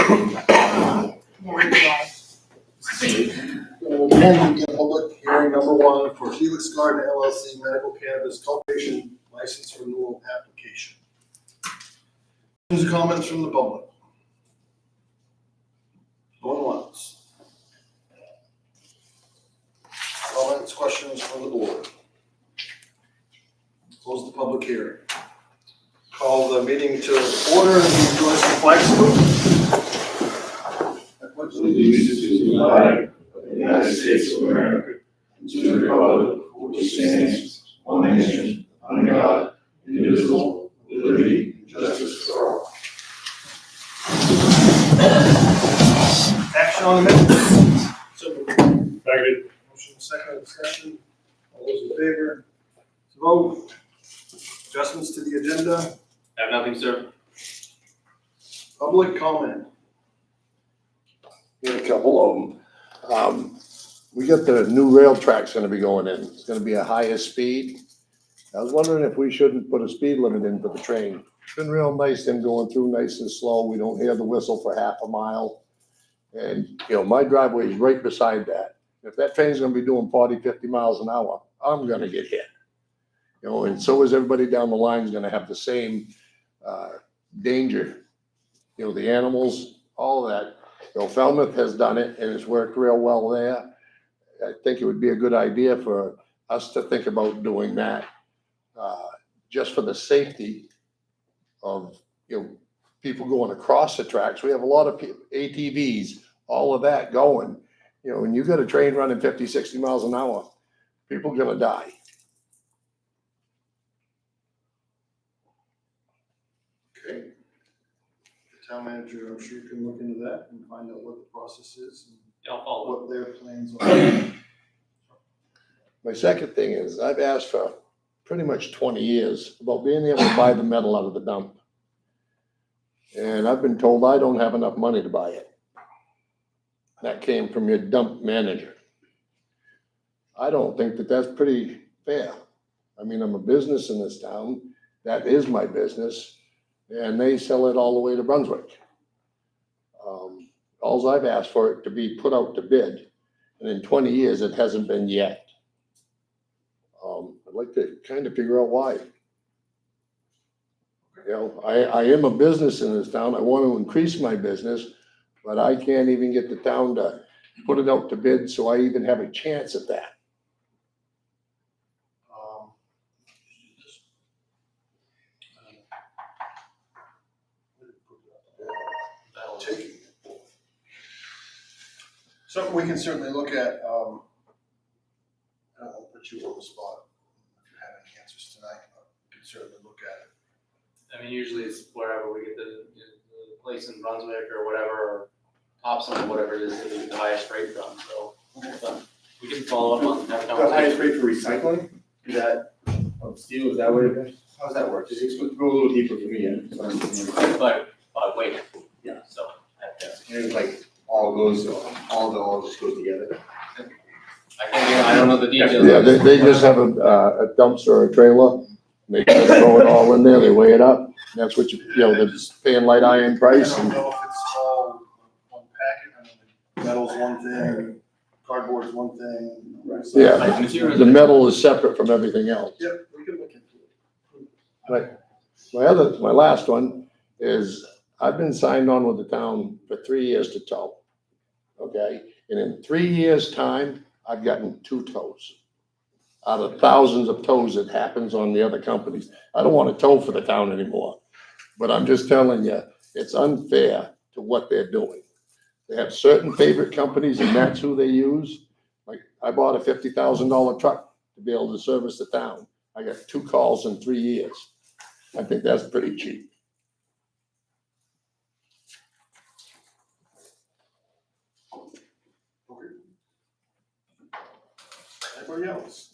Again, we get public hearing number 1 for Felix Garden LLC medical cannabis cultivation license renewal application. Questions or comments from the public? Going once. Comments, questions from the board? Close the public hearing. Call the meeting to order and Joyce and flag salute. Allegiance to the flag of the United States of America and to the republic for which it stands, one nation, under God, indivisible, with liberty and justice for all. Action on the minutes. So Second. motion second discussion. All those in favor? Vote. Adjustments to the agenda. I have nothing, sir. Public comment. Got a couple of them. We got the new rail tracks gonna be going in. It's gonna be a higher speed. I was wondering if we shouldn't put a speed limit in for the train. It's been real nice, them going through nice and slow. We don't hear the whistle for half a mile. And, my driveway is right beside that. If that train's gonna be doing 40, 50 miles an hour, I'm gonna get hit. And so is everybody down the line is gonna have the same danger. The animals, all of that. Falmouth has done it and it's worked real well there. I think it would be a good idea for us to think about doing that, just for the safety of, people going across the tracks. We have a lot of ATVs, all of that going, when you got a train running 50, 60 miles an hour, people are gonna die. Okay. The town manager, I'm sure can look into that and find out what the process is and I'll follow up. what their plans are. My second thing is, I've asked for pretty much 20 years about being able to buy the metal out of the dump. And I've been told I don't have enough money to buy it. That came from your dump manager. I don't think that that's pretty fair. I mean, I'm a business in this town. That is my business. And they sell it all the way to Brunswick. Alls I've asked for it to be put out to bid. And in 20 years, it hasn't been yet. I'd like to kind of figure out why. I am a business in this town. I want to increase my business, but I can't even get the town to put it out to bid, so I even have a chance at that. Something we can certainly look at. I don't want to put you on the spot if you have any answers tonight, but we can certainly look at it. I mean, usually it's wherever we get the place in Brunswick or whatever, or Thompson or whatever it is that we get the highest rate from, so. But we can follow up on that. The highest rate for recycling, is that, steel, is that what it is? How does that work? Just go a little deeper for me, yeah. But wait. Yeah. So, And it's like, all just goes together. I don't know the details. Yeah, they just have a dumpster or a trailer. They just throw it all in there, they weigh it up. And that's what they're just paying light iron price. I don't know if it's all one packet. I mean, metal's one thing, cardboard's one thing. Yeah, the metal is separate from everything else. Yep, we can look into it. But my last one is, I've been signed on with the town for 3 years to tow. Okay, and in 3 years' time, I've gotten 2 tows. Out of thousands of tows that happens on the other companies. I don't want to tow for the town anymore. But I'm just telling you, it's unfair to what they're doing. They have certain favorite companies and that's who they use. Like, I bought a $50,000 truck to be able to service the town. I got 2 calls in 3 years. I think that's pretty cheap. Okay. Anybody else?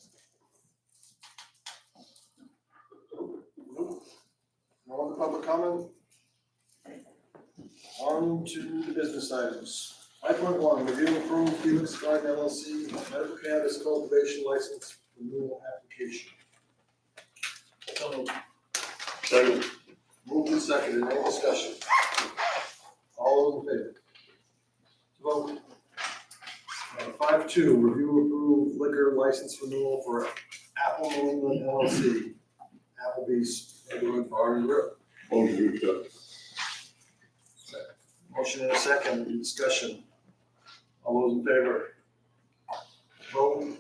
Nope. No other public comment? On to the business items. 5.1, review and approve Felix Garden LLC medical cannabis cultivation license renewal application. Second. Moved and seconded, any discussion? All All those in favor? Vote. 5-2, review approve liquor license renewal for Apple New England LLC. Applebee's, neighborhood bar and grill. Motion to accept. Motion and a second, any discussion? All those in favor? Vote.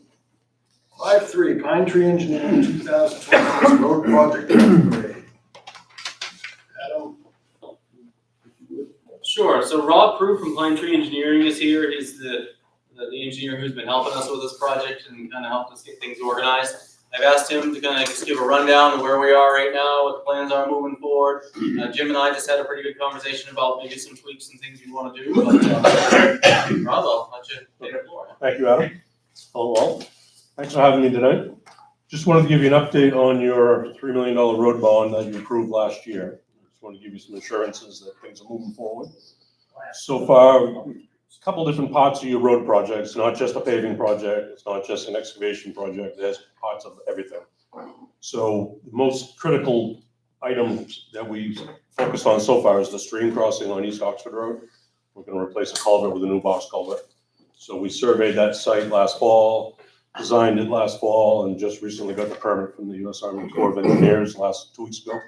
5-3, Pine Tree Engineering 2026 road project upgrade. Adam? Sure, so Rob Prue from Pine Tree Engineering is here. He's the engineer who's been helping us with this project and kind of helped us get things organized. I've asked him to kind of just give a rundown of where we are right now, what the plans are moving forward. Jim and I just had a pretty good conversation about maybe some tweaks and things we want to do, but Rob, I'll let you take the floor. Thank you, Adam. Hello all. Thanks for having me tonight. Just wanted to give you an update on your $3 million road bond that you approved last year. Just want to give you some assurances that things are moving forward. So far, a couple different parts of your road project. It's not just a paving project. It's not just an excavation project. There's parts of everything. So the most critical items that we focused on so far is the stream crossing on East Oxford Road. We're going to replace a culvert with a new box culvert. So we surveyed that site last fall, designed it last fall, and just recently got the permit from the U.S. Army Corps of Engineers 2 weeks ago.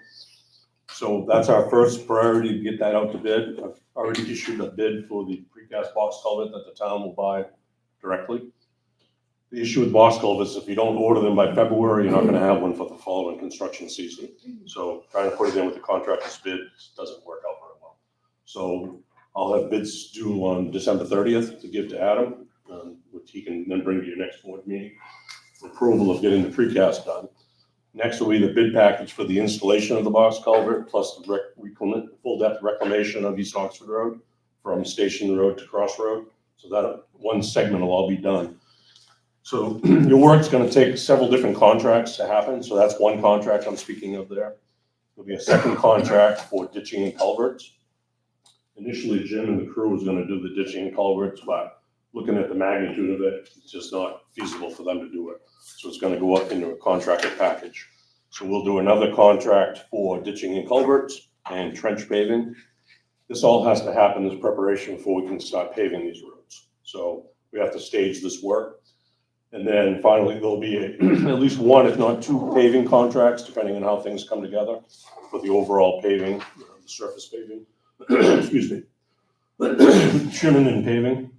So that's our first priority, to get that out to bid. I've already issued a bid for the precast box culvert that the town will buy directly. The issue with box culverts, if you don't order them by February, you're not going to have one for the following construction season. So trying to put it in with the contractor's bid doesn't work out very well. So I'll have bids due on December 30th to give to Adam, which he can then bring to your next board meeting for approval of getting the precast done. Next will be the bid package for the installation of the box culvert, plus the full depth reclamation of East Oxford Road from Station Road to Cross Road. So that one segment will all be done. So your work's going to take several different contracts to happen. So that's one contract I'm speaking of there. There'll be a second contract for ditching and culverts. Initially, Jim and the crew was going to do the ditching and culverts, but looking at the magnitude of it, it's just not feasible for them to do it. So it's going to go up into a contracted package. So we'll do another contract for ditching and culverts and trench paving. This all has to happen as preparation before we can start paving these roads. So we have to stage this work. And then finally, there'll be at least one, if not two, paving contracts, depending on how things come together for the overall paving, the surface paving. Excuse me. Trimming and paving.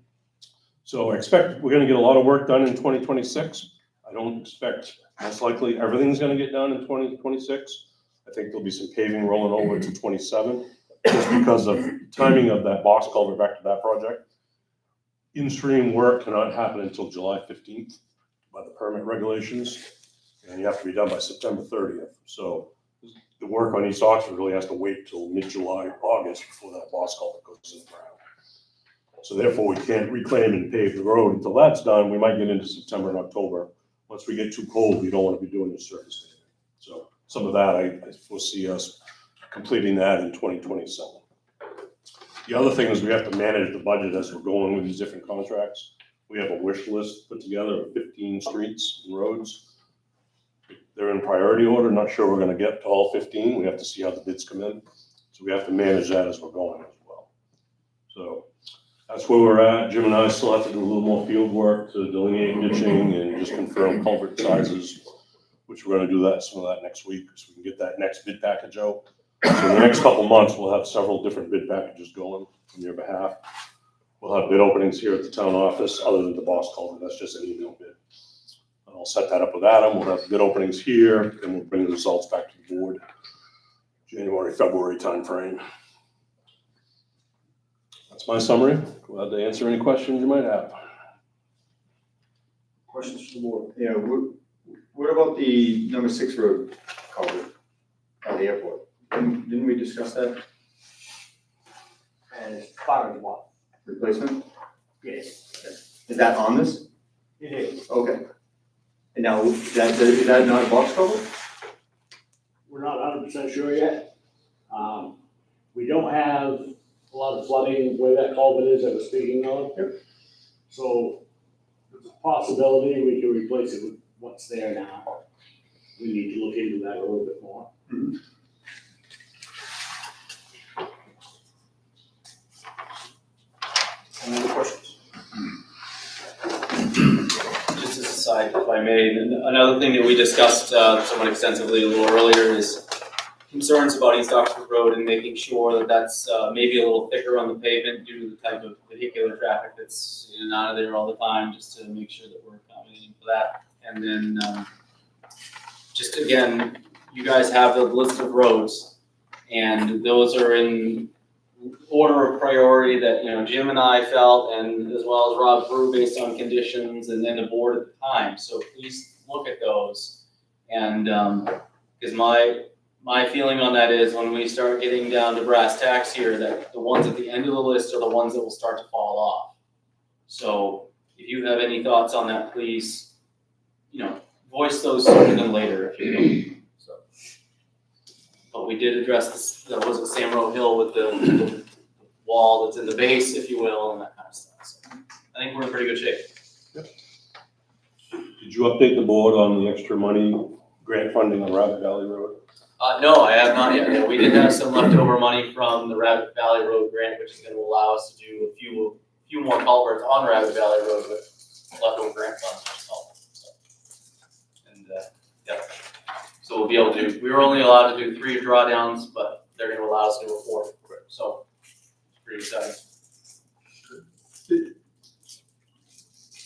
So I expect we're going to get a lot of work done in 2026. I don't expect most likely everything's going to get done in 2026. I think there'll be some paving rolling over to 27, just because of timing of that box culvert back to that project. In-stream work cannot happen until July 15th by the permit regulations, and you have to be done by September 30th. So the work on East Oxford really has to wait till mid-July, August before that box culvert goes in the ground. So therefore, we can't reclaim and pave the road until that's done. We might get into September and October. Once we get too cold, we don't want to be doing the surface paving. So some of that, I foresee us completing that in 2027. The other thing is we have to manage the budget as we're going with these different contracts. We have a wish list put together of 15 streets and roads. They're in priority order. Not sure we're going to get to all 15. We have to see how the bids come in. So we have to manage that as we're going as well. So that's where we're at. Jim and I still have to do a little more field work to delineate ditching and just confirm culvert sizes, which we're going to do some of that next week, so we can get that next bid package out. So in the next couple of months, we'll have several different bid packages going on your behalf. We'll have bid openings here at the town office, other than the boss culvert. That's just an email bid. I'll set that up with Adam. We'll have bid openings here, and we'll bring the results back to the board January, February timeframe. That's my summary. Glad to answer any questions you might have. Questions from the board? Yeah, what about the number 6 road culvert at the airport? Didn't we discuss that As far as what? replacement? Yes, Is that on this? it is. Okay. And now, is that not a box culvert? We're not 100% sure yet. We don't have a lot of flooding where that culvert is that we're speaking of. So there's a possibility we can replace it with what's there now. We need to look into that a little bit more. side, if I may. And another thing that we discussed somewhat extensively a little earlier is concerns about East Oxford Road and making sure that that's maybe a little thicker on the pavement due to the type of vehicular traffic that's in and out of there all the time, just to make sure that we're accommodating for that. And then just again, you guys have the list of roads, and those are in order of priority that, you know, Jim and I felt, and as well as Rob Brew, based on conditions and then the board at the time. So please look at those. And because my feeling on that is when we start getting down to brass tacks here, that the ones at the end of the list are the ones that will start to fall off. So if you have any thoughts on that, please, you know, voice those sooner than later if you will. So, but we did address this, that was at Sam Row Hill with the wall that's in the base, if you will, and that kind of stuff. So I think we're in pretty good shape. Did you update the board on the extra money, grant funding on Rabbit Valley Road? No, I have not yet. Yeah, we did have some leftover money from the Rabbit Valley Road grant, which is going to allow us to do a few more culverts on Rabbit Valley Road with leftover grant funds. So, and yeah, so we'll be able to do. We were only allowed to do 3 drawdowns, but they're going to allow us to do a 4th. So it's pretty exciting.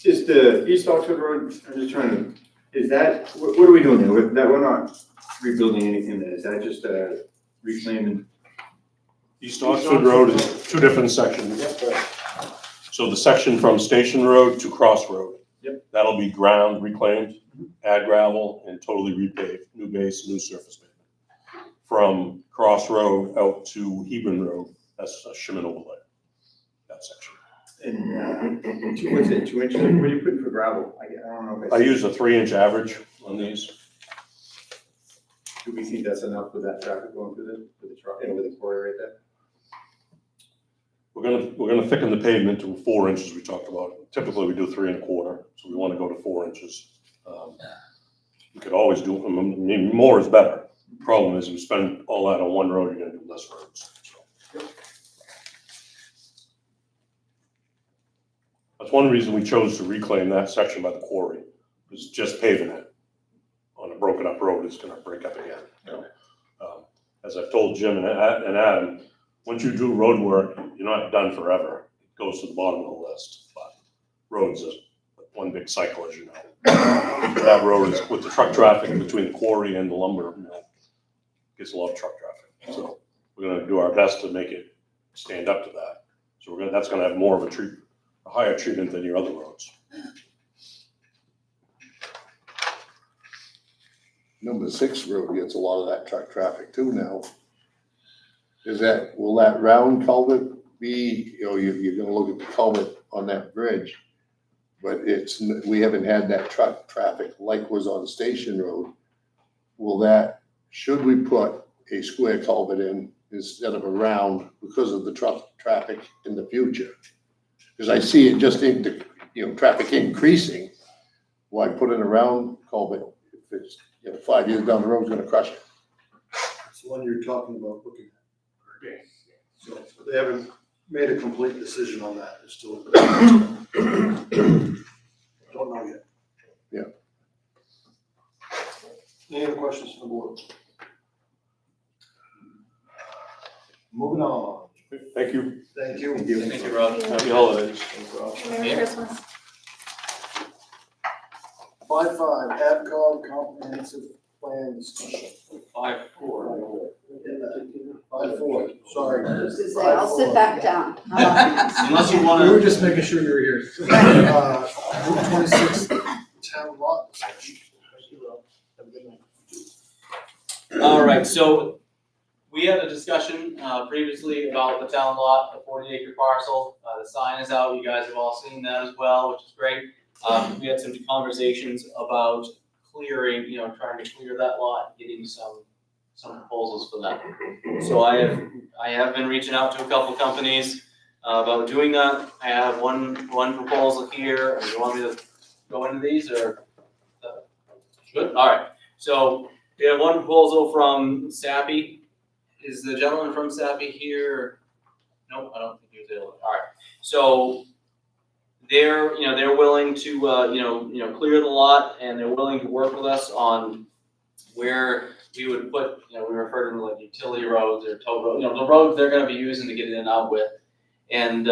Is the East Oxford Road, I'm just trying to, is that, what are we doing there? That we're not rebuilding anything there, is that just reclaiming? East Oxford Road is 2 different sections. So the section from Station Road to Cross Road. Yep. That'll be ground reclaimed, add gravel, and totally repaved, new base, new surface pavement. From Cross Road out to Hebron Road, that's a shim and overlay, that section. And what's it, 2 inches? What are you putting for gravel? I don't know. If I use a 3-inch average on these. Do we think that's enough with that traffic going through with the truck and with the quarry right there? We're gonna thicken the pavement to 4 inches we talked about. Typically we do 3 1/4, so we want to go to 4 inches. We could always do, I mean, more is better. Problem is, we spend all that on one road, you're gonna do less roads. So. That's one reason we chose to reclaim that section by the quarry, is just paving it on a broken up road is gonna break up again. You know? As I've told Jim and Adam, once you do road work, you're not done forever. It goes to the bottom of the list, but roads is one big cycle, as you know. That road is, with the truck traffic between the quarry and the lumber mill, gets a lot of truck traffic. So we're gonna do our best to make it stand up to that. So that's gonna have more of a higher treatment than your other roads. Number 6 road gets a lot of that truck traffic too now. Will that round culvert be, you know, you're gonna look at the culvert on that bridge, but we haven't had that truck traffic like was on Station Road. Should we put a square culvert in instead of a round because of the truck traffic in the future? Because I see it just traffic increasing. Why put in a round culvert if it's, 5 years down the road, it's gonna crush it? It's the one you're talking about looking at. So they haven't made a complete decision on that. They're still. Don't know yet. Yeah. Any other questions from the board? Moving on. Thank you. Thank you. Thank you, Rob. Happy holidays. Merry Christmas. 5.5, AdCom comprehensive plan discussion. 5-4. 5.4, sorry. I'll sit back down. Unless you We wanna. were just making sure you were here. Route 26 town lot discussion. All right, so we had a discussion previously about the town lot, a 40-acre parcel. The sign is out. You guys have all seen that as well, which is great. We had some conversations about clearing, trying to clear that lot, getting some proposals for that. So I have been reaching out to a couple companies about doing that. I have one proposal here. Do you want me to go into these or? Good. All right. So we have one proposal from Sappy. Is the gentleman from Sappy here? Nope, I don't think he was able. All right. So they're willing to, clear the lot, and they're willing to work with us on where we would put, we refer to them like utility roads or tow roads, the roads they're gonna be using to get in and out with. And,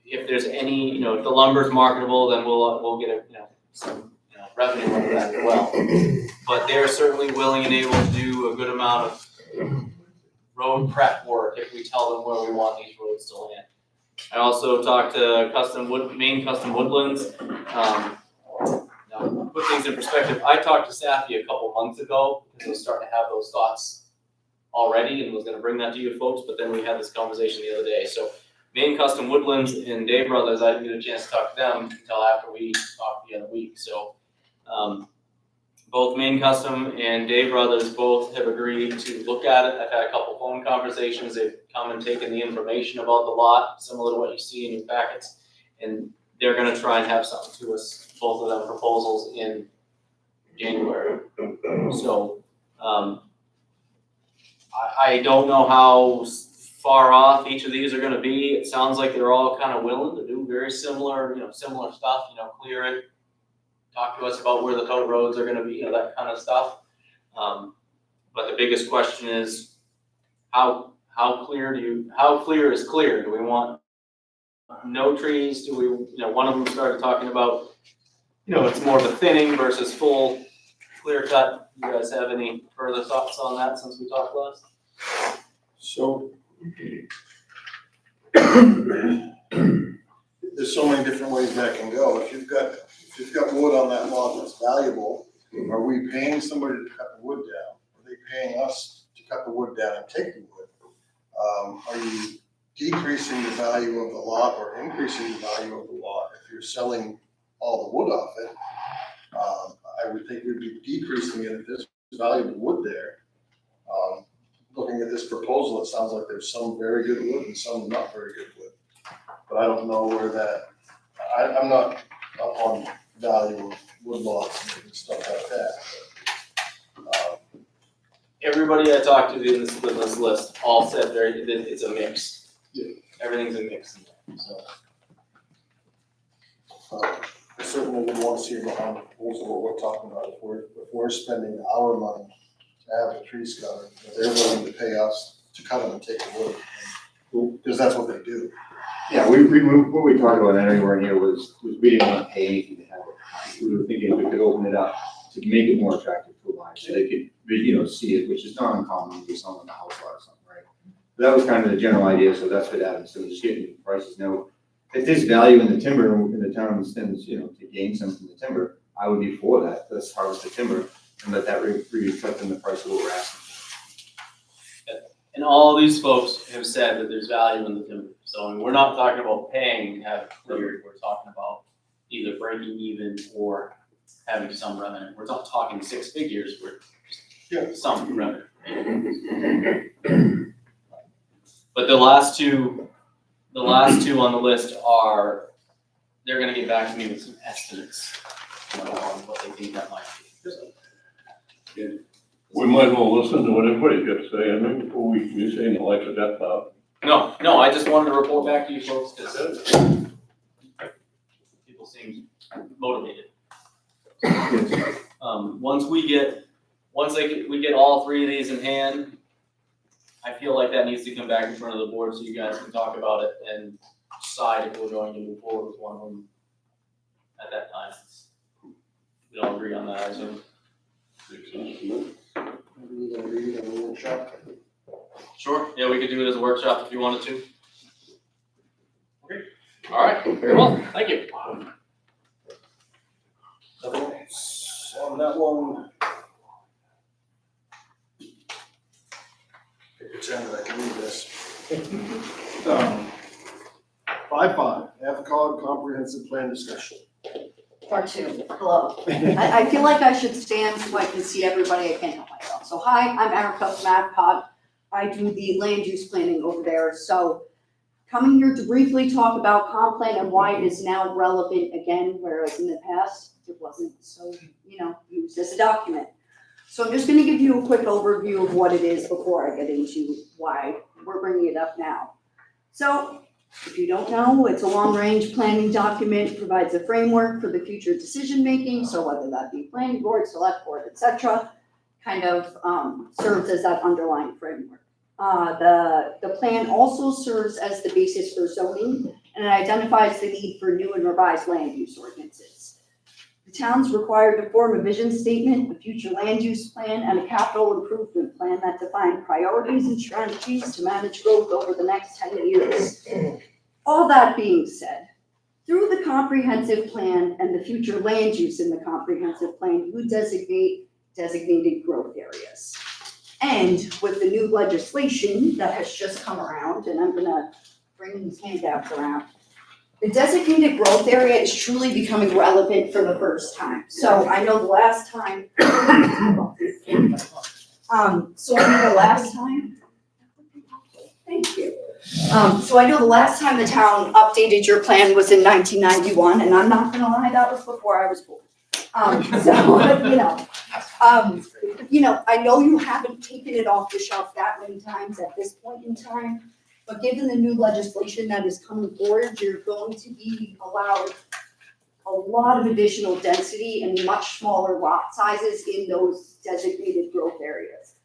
if there's any, if the lumber's marketable, then we'll get some, revenue out of that as well. But they're certainly willing and able to do a good amount of road prep work if we tell them where we want these roads to land. I also talked to Maine Custom Woodlands. Now, put things in perspective, I talked to Safi a couple months ago because I was starting to have those thoughts already and was gonna bring that to you folks, but then we had this conversation the other day. So Maine Custom Woodlands and Day Brothers, I didn't get a chance to talk to them until after we talked the other week. So both Maine Custom and Day Brothers both have agreed to look at it. I've had a couple phone conversations. They've come and taken the information about the lot, similar to what you see in your packets, and they're gonna try and have something to us, both of them proposals in January. So, I don't know how far off each of these are gonna be. It sounds like they're all kind of willing to do very similar, similar stuff, clear it, talk to us about where the tow roads are gonna be, that kind of stuff. But the biggest question is, how clear is clear? Do we want no trees? Do we, one of them started talking about, it's more of a thinning versus full clear cut. You guys have any further thoughts on that since we talked last? So there's so many different ways that can go. If you've got wood on that lot that's valuable, are we paying somebody to cut the wood down? Are they paying us to cut the wood down and take the wood? Are you decreasing the value of the lot or increasing the value of the lot if you're selling all the wood off it? I would think we'd be decreasing it if there's valuable wood there. Looking at this proposal, it sounds like there's some very good wood and some not very good wood. But I don't know where I'm not up on value of wood lots and stuff like that. Everybody I talked to in this list all said that it's a mix. Yeah. Everything's a mix in there, so. I certainly would want to see behind the proposal what we're talking about. If we're spending our money to have the trees cut, they're willing to pay us to cut them and take the wood. Because that's what they do. Yeah, what we talked about anywhere here was we didn't want to pay anything to have it. We were thinking we could open it up to make it more attractive to a buyer, so they could, see it, which is not uncommon when you're selling a house lot or something, right? That was kind of the general idea, so that's what happened, so just getting prices. Now, if there's value in the timber and the town intends, to gain some from the timber, I would be for that. Let's harvest the timber and let that reflect in the price of what we're asking. And all these folks have said that there's value in the timber. So I mean, we're not talking about paying to have it cleared. We're talking about either breaking even or having some revenue. We're not talking six figures. We're just some revenue. But the last two on the list they're gonna get back to me with some estimates on what they think that might be. So, We might as well listen to what everybody's got to say, I mean, before we say the life or death of. No, I just wanted to report back to you folks because people seem motivated. Once we get all three of these in hand, I feel like that needs to come back in front of the board so you guys can talk about it and decide if we're going to move forward with one of them at that time. We all agree on that, I assume. Maybe either read it or workshop. Sure, yeah, we could do it as a workshop if you wanted to. Okay. All right, very well, thank you. Nothing else on that one. I pretend that I can read this. 5.5, AVCOG comprehensive plan discussion. Part two, hello. I feel like I should stand so I can see everybody, I can't help myself. So hi, I'm Erica from AVCOG. I do the land use planning over there. So coming here to briefly talk about comp plan and why it is now relevant again, whereas in the past, it wasn't so, used as a document. So I'm just gonna give you a quick overview of what it is before I get into why we're bringing it up now. So If you don't know, it's a long-range planning document, provides a framework for the future decision-making, so whether that be planning board, select board, et cetera, kind of serves as that underlying framework. The plan also serves as the basis for zoning, and it identifies the need for new and revised land use ordinances. The town's required to form a vision statement, a future land use plan, and a capital improvement plan that define priorities and strategies to manage growth over the next 10 years. All that being said, through the comprehensive plan and the future land use in the comprehensive plan, you designate designated growth areas. And with the new legislation that has just come around, and I'm gonna bring these handouts around, the designated growth area is truly becoming relevant for the first time. So I know the last time, thank you. So I know the last time the town updated your plan was in 1991, and I'm not gonna lie, that was before I was born. I know you haven't taken it off the shelf that many times at this point in time, but given the new legislation that is coming forward, you're going to be allowed a lot of additional density and much smaller lot sizes in those designated growth areas.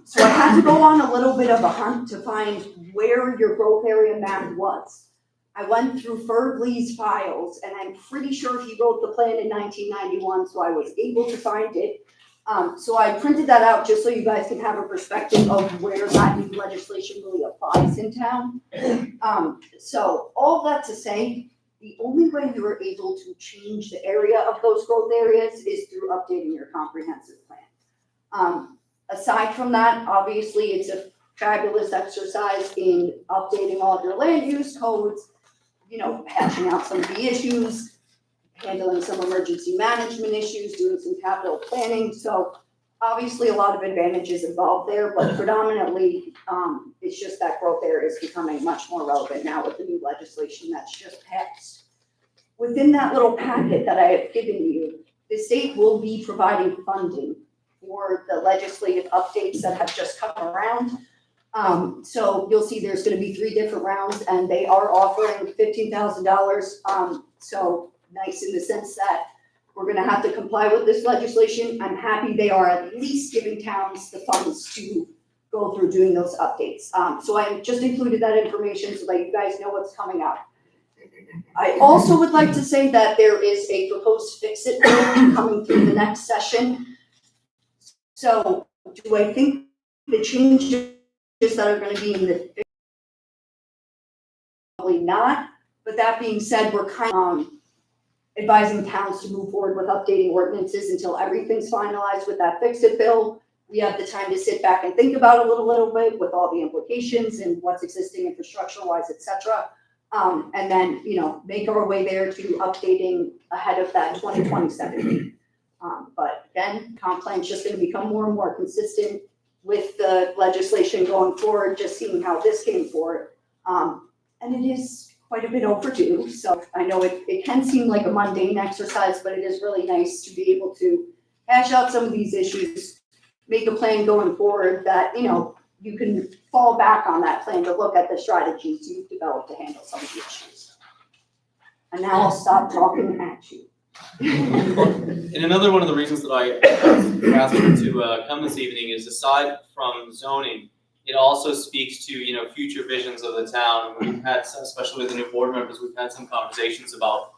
So I had to go on a little bit of a hunt to find where your growth area map was. I went through Ferg Lee's files, and I'm pretty sure he wrote the plan in 1991, so I was able to find it. So I printed that out just so you guys can have a perspective of where that new legislation really applies in town. So all that to say, the only way you are able to change the area of those growth areas is through updating your comprehensive plan. Aside from that, obviously, it's a fabulous exercise in updating all of your land use codes, hashing out some of the issues, handling some emergency management issues, doing some capital planning. So obviously a lot of advantages involved there, but predominantly, it's just that growth area is becoming much more relevant now with the new legislation that's just passed. Within that little packet that I have given you, the state will be providing funding for the legislative updates that have just come around. So you'll see there's gonna be 3 different rounds, and they are offering $15,000. So nice in the sense that we're gonna have to comply with this legislation. I'm happy they are at least giving towns the funds to go through doing those updates. So I just included that information so that you guys know what's coming up. I also would like to say that there is a proposed fix-it bill coming through the next session. So do I think the changes that are gonna be in the probably not, but that being said, we're kind of advising towns to move forward with updating ordinances until everything's finalized with that fix-it bill. We have the time to sit back and think about it a little bit with all the implications and what's existing infrastructure-wise, et cetera. And then, make our way there to updating ahead of that 2027 date. But again, comp plan's just gonna become more and more consistent with the legislation going forward, just seeing how this came forward. And it is quite a bit overdue, so I know it can seem like a mundane exercise, but it is really nice to be able to hash out some of these issues, make a plan going forward that, you can fall back on that plan to look at the strategies you've developed to handle some of the issues. And now I'll stop talking at you. And another one of the reasons that I asked her to come this evening is, aside from zoning, it also speaks to, future visions of the town. We've had, especially with the new board members, we've had some conversations about,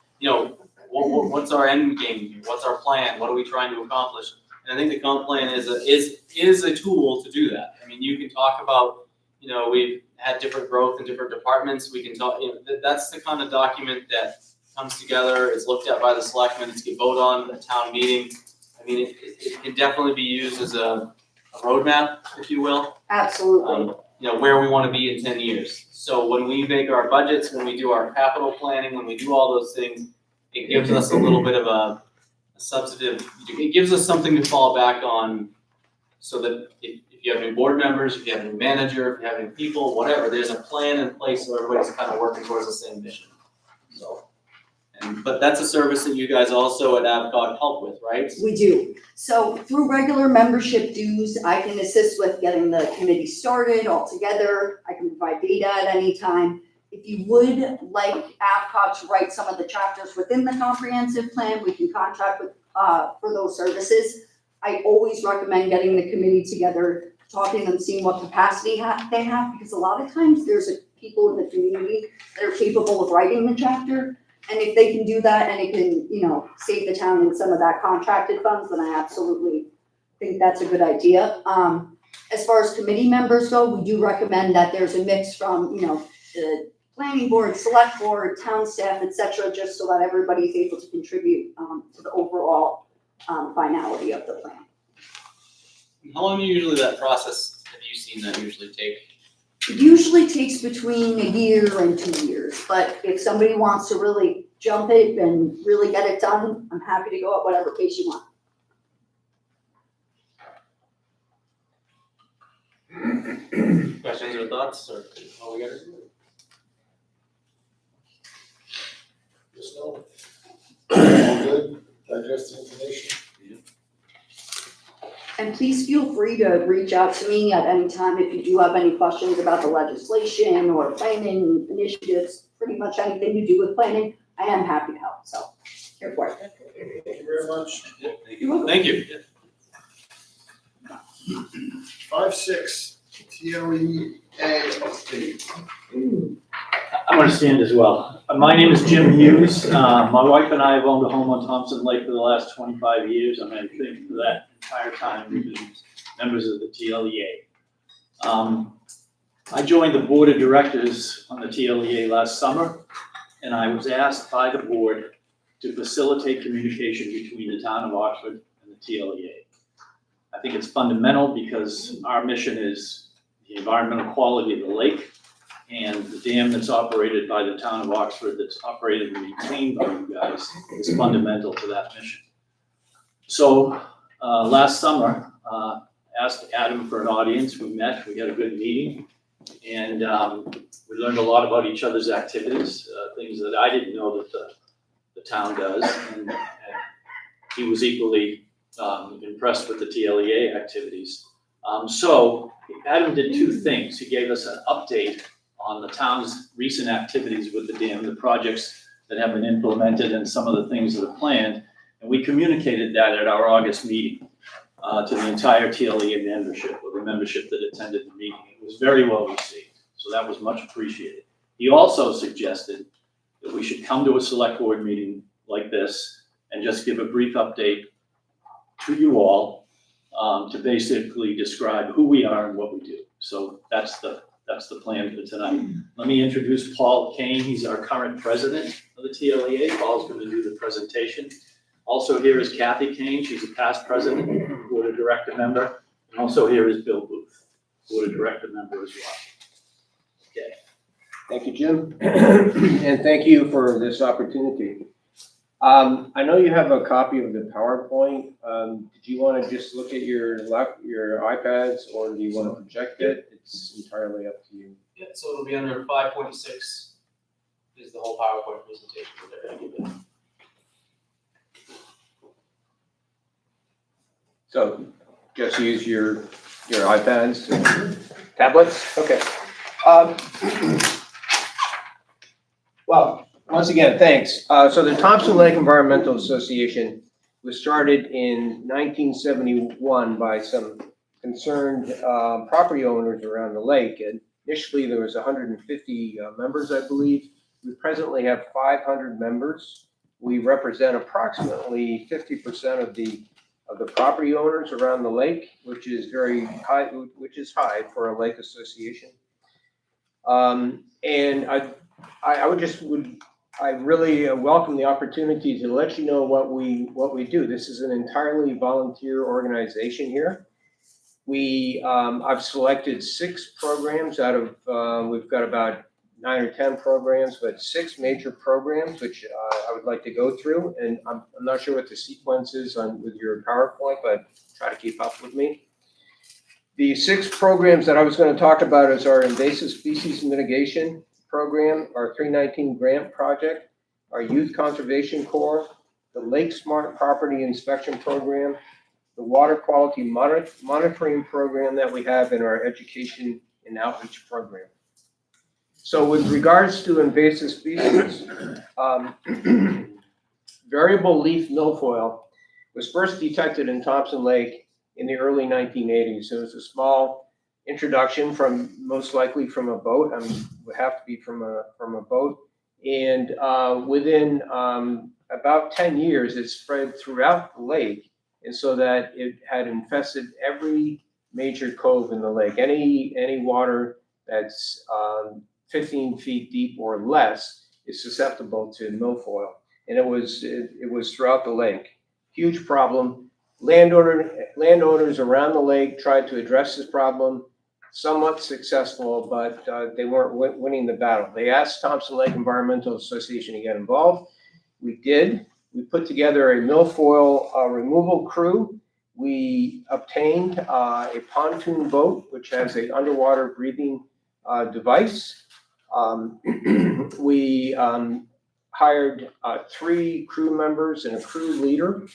what's our end game here? What's our plan? What are we trying to accomplish? And I think the comp plan is a tool to do that. I mean, you can talk about, we've had different growth in different departments. We can talk, that's the kind of document that comes together, is looked at by the selectmen, it's get voted on at the town meeting. I mean, it can definitely be used as a roadmap, if you will. Absolutely. Where we want to be in 10 years. So when we make our budgets, when we do our capital planning, when we do all those things, it gives us a little bit of a substantive, it gives us something to fall back on, so that if you have new board members, if you have a new manager, if you have new people, whatever, there's a plan in place so everybody's kind of working towards the same mission. So, but that's a service that you guys also at Adcog help with, right? We do. So through regular membership dues, I can assist with getting the committee started all together. I can provide data at any time. if you would like AvCog to write some of the chapters within the comprehensive plan, we can contract with, for those services. I always recommend getting the committee together, talking to them, seeing what capacity they have, because a lot of times there's people in the community that are capable of writing the chapter. And if they can do that and it can, save the town in some of that contracted funds, then I absolutely think that's a good idea. As far as committee members go, we do recommend that there's a mix from, the planning board, select board, town staff, et cetera, just so that everybody is able to contribute, to the overall, finality of the plan. How long usually that process have you seen that usually take? It usually takes between a year and 2 years, but if somebody wants to really jump it and really get it done, I'm happy to go at whatever pace you want. Questions or thoughts, or all we got? Just no. All good, digest the information. And please feel free to reach out to me at any time if you do have any questions about the legislation or planning initiatives, pretty much anything to do with planning, I am happy to help, so here for it. Thank you very much. Thank you. 5-6, TLEA update. I'm going to stand as well. My name is Jim Hughes. My wife and I have owned a home on Thompson Lake for the last 25 years, and I think for that entire time we've been members of the TLEA. I joined the board of directors on the TLEA last summer, and I was asked by the board to facilitate communication between the town of Oxford and the TLEA. I think it's fundamental because our mission is the environmental quality of the lake, and the dam that's operated by the town of Oxford, that's operated and maintained by you guys, is fundamental to that mission. So last summer, asked Adam for an audience. We met, we had a good meeting, and we learned a lot about each other's activities, things that I didn't know that the town does, and he was equally impressed with the TLEA activities. So Adam did two things. He gave us an update on the town's recent activities with the dam, the projects that have been implemented and some of the things that are planned. And we communicated that at our August meeting to the entire TLEA membership, or the membership that attended the meeting. It was very well received, so that was much appreciated. He also suggested that we should come to a select board meeting like this and just give a brief update to you all to basically describe who we are and what we do. So that's the plan for tonight. Let me introduce Paul Kane. He's our current president of the TLEA. Paul's going to do the presentation. Also here is Kathy Kane. She's a past president, board of director member. And also here is Bill Booth, board of director member as well. Okay. Thank you, Jim, and thank you for this opportunity. I know you have a copy of the PowerPoint. Did you want to just look at your iPads, or do you want to project it? It's entirely up to you. Yeah, so it'll be under 5.6 is the whole PowerPoint presentation that they're going to give. So just use your iPads and tablets? Okay. Well, once again, thanks. So the Thompson Lake Environmental Association was started in 1971 by some concerned property owners around the lake. And initially there was 150 members, I believe. We presently have 500 members. We represent approximately 50% of the property owners around the lake, which is very high, which is high for a lake association. And I really welcome the opportunity to let you know what we do. This is an entirely volunteer organization here. I've selected 6 programs out of, we've got about 9 or 10 programs, but 6 major programs, which I would like to go through. And I'm not sure what the sequence is with your PowerPoint, but try to keep up with me. The 6 programs that I was going to talk about is our invasive species mitigation program, our 319 grant project, our youth conservation corps, the Lake Smart property inspection program, the water quality monitoring program that we have in our education and outreach program. So with regards to invasive species, variable leaf milfoil was first detected in Thompson Lake in the early 1980s. It was a small introduction from, most likely from a boat. Would have to be from a boat. And within about 10 years, it spread throughout the lake, and so that it had infested every major cove in the lake. Any water that's 15 feet deep or less is susceptible to milfoil, and it was throughout the lake. Huge problem. Landowners around the lake tried to address this problem, somewhat successful, but they weren't winning the battle. They asked Thompson Lake Environmental Association to get involved. We did. We put together a milfoil removal crew. We obtained a pontoon boat, which has an underwater breathing device. We hired 3 crew members and a crew leader,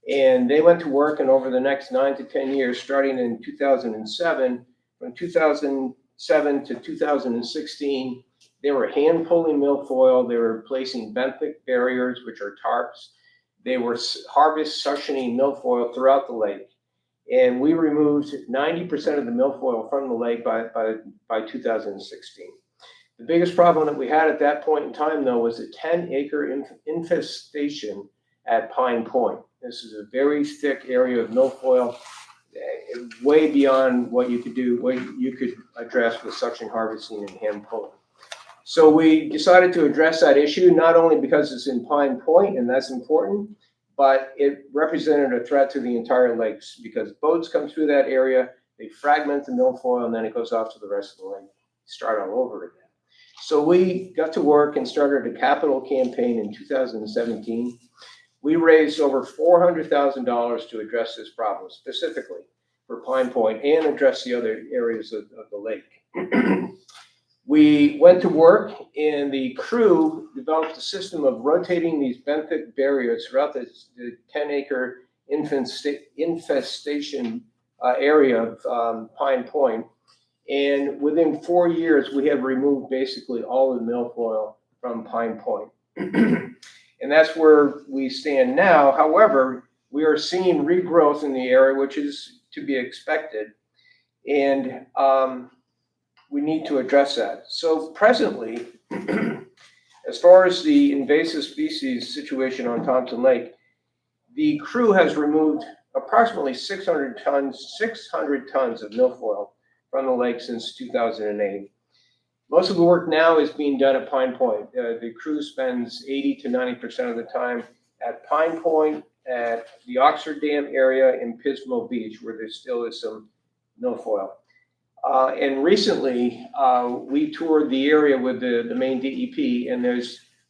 and they went to work, and over the next 9 to 10 years, starting in 2007, from 2007 to 2016, they were hand pulling milfoil. They were placing benthic barriers, which are tarps. They were harvest suctioning milfoil throughout the lake. And we removed 90% of the milfoil from the lake by 2016. The biggest problem that we had at that point in time, though, was a 10-acre infestation at Pine Point. This is a very thick area of milfoil, way beyond what you could do, what you could address with suction harvesting and hand pulling. So we decided to address that issue, not only because it's in Pine Point, and that's important, but it represented a threat to the entire lakes, because boats come through that area, they fragment the milfoil, and then it goes off to the rest of the lake, start all over again. So we got to work and started a capital campaign in 2017. We raised over $400,000 to address this problem, specifically for Pine Point, and address the other areas of the lake. We went to work, and the crew developed a system of rotating these benthic barriers throughout the 10-acre infestation area of Pine Point. And within 4 years, we have removed basically all the milfoil from Pine Point. And that's where we stand now. However, we are seeing regrowth in the area, which is to be expected. And we need to address that. So presently, as far as the invasive species situation on Thompson Lake, the crew has removed approximately 600 tons of milfoil from the lake since 2008. Most of the work now is being done at Pine Point. The crew spends 80 to 90% of the time at Pine Point, at the Oxford Dam area, in Pismo Beach, where there still is some milfoil. And recently, we toured the area with the main DEP, and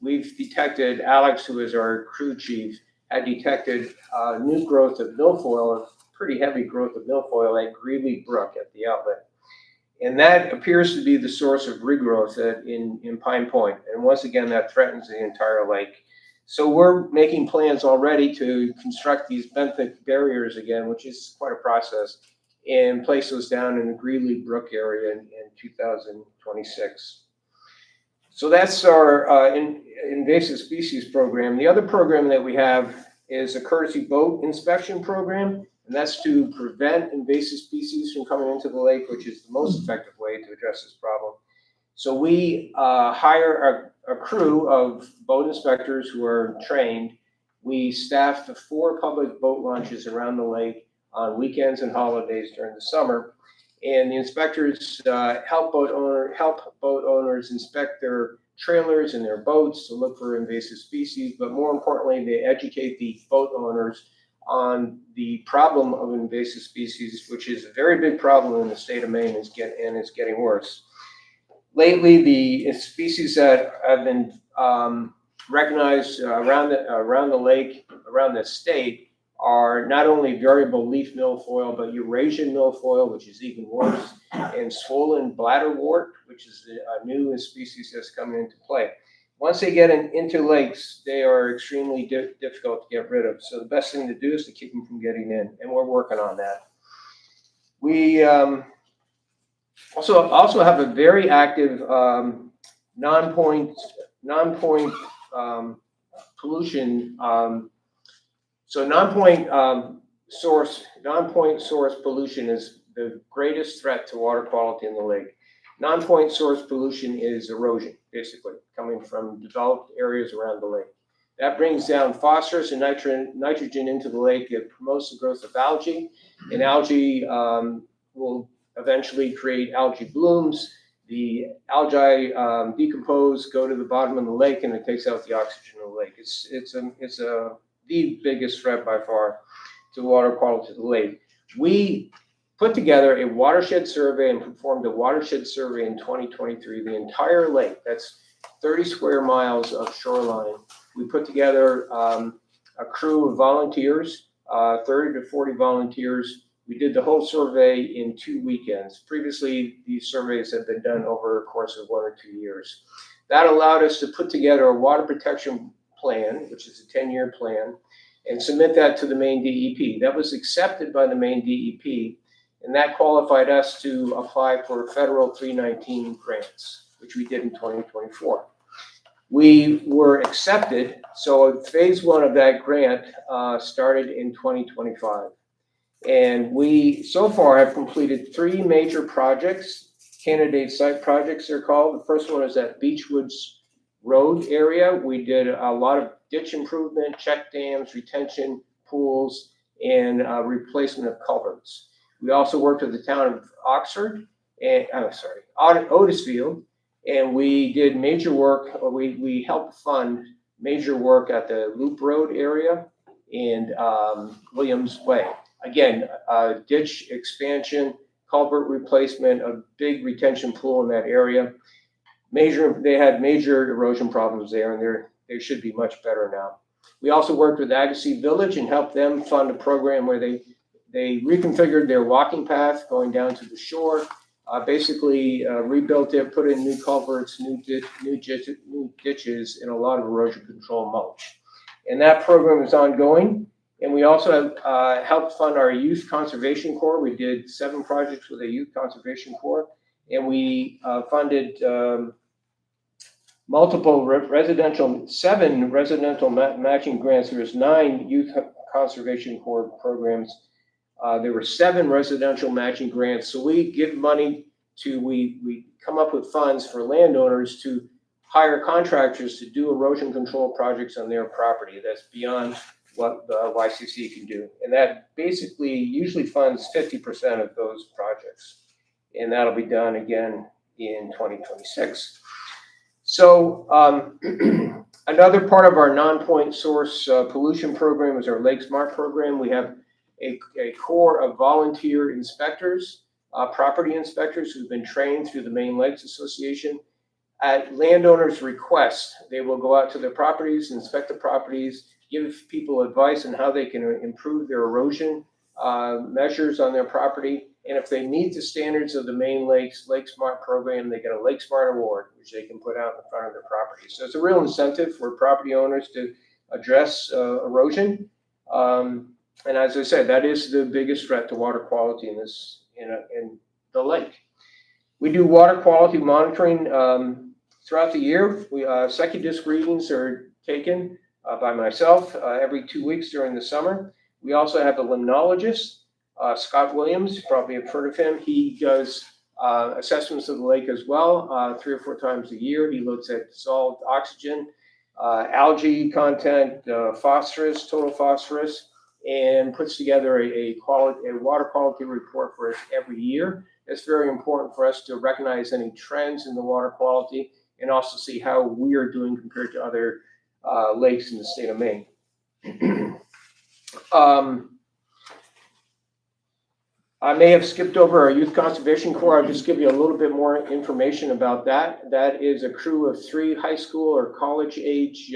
we've detected, Alex, who is our crew chief, had detected new growth of milfoil, pretty heavy growth of milfoil at Greeley Brook at the outlet. And that appears to be the source of regrowth in Pine Point. And once again, that threatens the entire lake. So we're making plans already to construct these benthic barriers again, which is quite a process, and place those down in the Greeley Brook area in 2026. So that's our invasive species program. The other program that we have is a courtesy boat inspection program, and that's to prevent invasive species from coming into the lake, which is the most effective way to address this problem. So we hire a crew of boat inspectors who are trained. We staff the 4 public boat launches around the lake on weekends and holidays during the summer. And the inspectors help boat owners inspect their trailers and their boats to look for invasive species, but more importantly, they educate the boat owners on the problem of invasive species, which is a very big problem in the state of Maine, and it's getting worse. Lately, the species that have been recognized around the lake, around the state, are not only variable leaf milfoil, but Eurasian milfoil, which is even worse, and swollen bladderwort, which is a new species that's coming into play. Once they get into lakes, they are extremely difficult to get rid of. So the best thing to do is to keep them from getting in, and we're working on that. We also have a very active non-point pollution. So non-point source pollution is the greatest threat to water quality in the lake. Non-point source pollution is erosion, basically, coming from developed areas around the lake. That brings down phosphorus and nitrogen into the lake. It promotes the growth of algae, and algae will eventually create algae blooms. The algae decompose, go to the bottom of the lake, and it takes out the oxygen in the lake. It's the biggest threat by far to water quality of the lake. We put together a watershed survey and performed a watershed survey in 2023, the entire lake. That's 30 square miles of shoreline. We put together a crew of volunteers, 30 to 40 volunteers. We did the whole survey in 2 weekends. Previously, these surveys had been done over a course of 1 or 2 years. That allowed us to put together a water protection plan, which is a 10-year plan, and submit that to the Maine DEP. That was accepted by the Maine DEP, and that qualified us to apply for federal 319 grants, which we did in 2024. We were accepted, so phase 1 of that grant started in 2025. And we, so far, have completed 3 major projects, candidate site projects they're called. The first one is at Beechwoods Road area. We did a lot of ditch improvement, check dams, retention pools, and replacement of culverts. We also worked with the town of Otisfield, and we did major work. We helped fund major work at the Loop Road area and Williams Way. Again, ditch expansion, culvert replacement, a big retention pool in that area. They had major erosion problems there, and they should be much better now. We also worked with Agassiz Village and helped them fund a program where they reconfigured their walking path going down to the shore, basically rebuilt it, put in new culverts, new ditches, and a lot of erosion control mulch. And that program is ongoing. And we also helped fund our Youth Conservation Corps. We did 7 projects with a Youth Conservation Corps, and we funded 7 residential matching grants. There was 9 Youth Conservation Corps programs. There were 7 residential matching grants. So we give money we come up with funds for landowners to hire contractors to do erosion control projects on their property. That's beyond what the YCC can do. And that basically usually funds 50% of those projects. And that'll be done again in 2026. So another part of our non-point source pollution program is our Lake Smart program. We have a core of volunteer inspectors, property inspectors who've been trained through the Maine Lakes Association. At landowners' request, they will go out to their properties, inspect the properties, give people advice on how they can improve their erosion measures on their property. And if they meet the standards of the Maine Lakes Lake Smart program, they get a Lake Smart award, which they can put out in front of their property. So it's a real incentive for property owners to address erosion. And as I said, that is the biggest threat to water quality in the lake. We do water quality monitoring throughout the year. Second disc readings are taken by myself every 2 weeks during the summer. We also have a limnologist, Scott Williams. You probably have heard of him. He does assessments of the lake as well, 3 or 4 times a year. He looks at dissolved oxygen, algae content, phosphorus, total phosphorus, and puts together a water quality report for us every year. It's very important for us to recognize any trends in the water quality and also see how we are doing compared to other lakes in the state of Maine. I may have skipped over our Youth Conservation Corps. I'll just give you a little bit more information about that. That is a crew of 3 high school or college age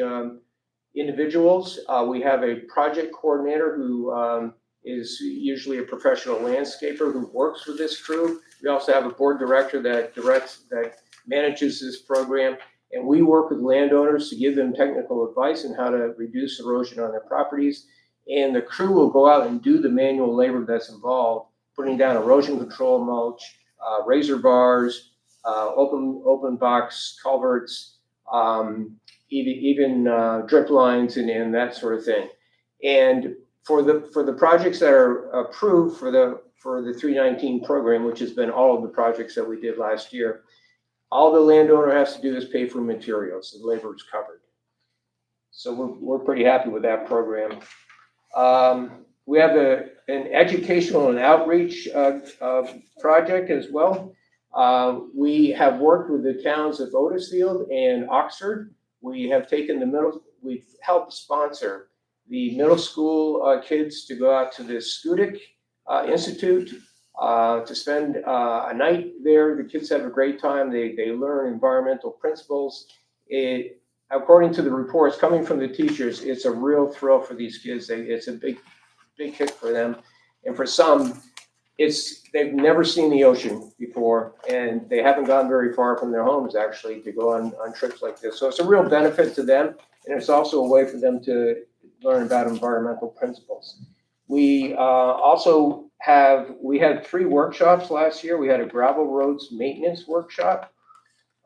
individuals. We have a project coordinator who is usually a professional landscaper who works with this crew. We also have a board director that manages this program. And we work with landowners to give them technical advice on how to reduce erosion on their properties. And the crew will go out and do the manual labor that's involved, putting down erosion control mulch, razor bars, open box culverts, even drip lines and that sort of thing. And for the projects that are approved for the 319 program, which has been all of the projects that we did last year, all the landowner has to do is pay for materials. The labor is covered. So we're pretty happy with that program. We have an educational and outreach project as well. We have worked with the towns of Otisfield and Oxford. We have taken we've helped sponsor the middle school kids to go out to the Skudik Institute to spend a night there. The kids have a great time. They learn environmental principles. According to the reports coming from the teachers, it's a real thrill for these kids. It's a big kick for them. And for some, they've never seen the ocean before, and they haven't gone very far from their homes actually to go on trips like this. So it's a real benefit to them, and it's also a way for them to learn about environmental principles. We had 3 workshops last year. We had a gravel roads maintenance workshop,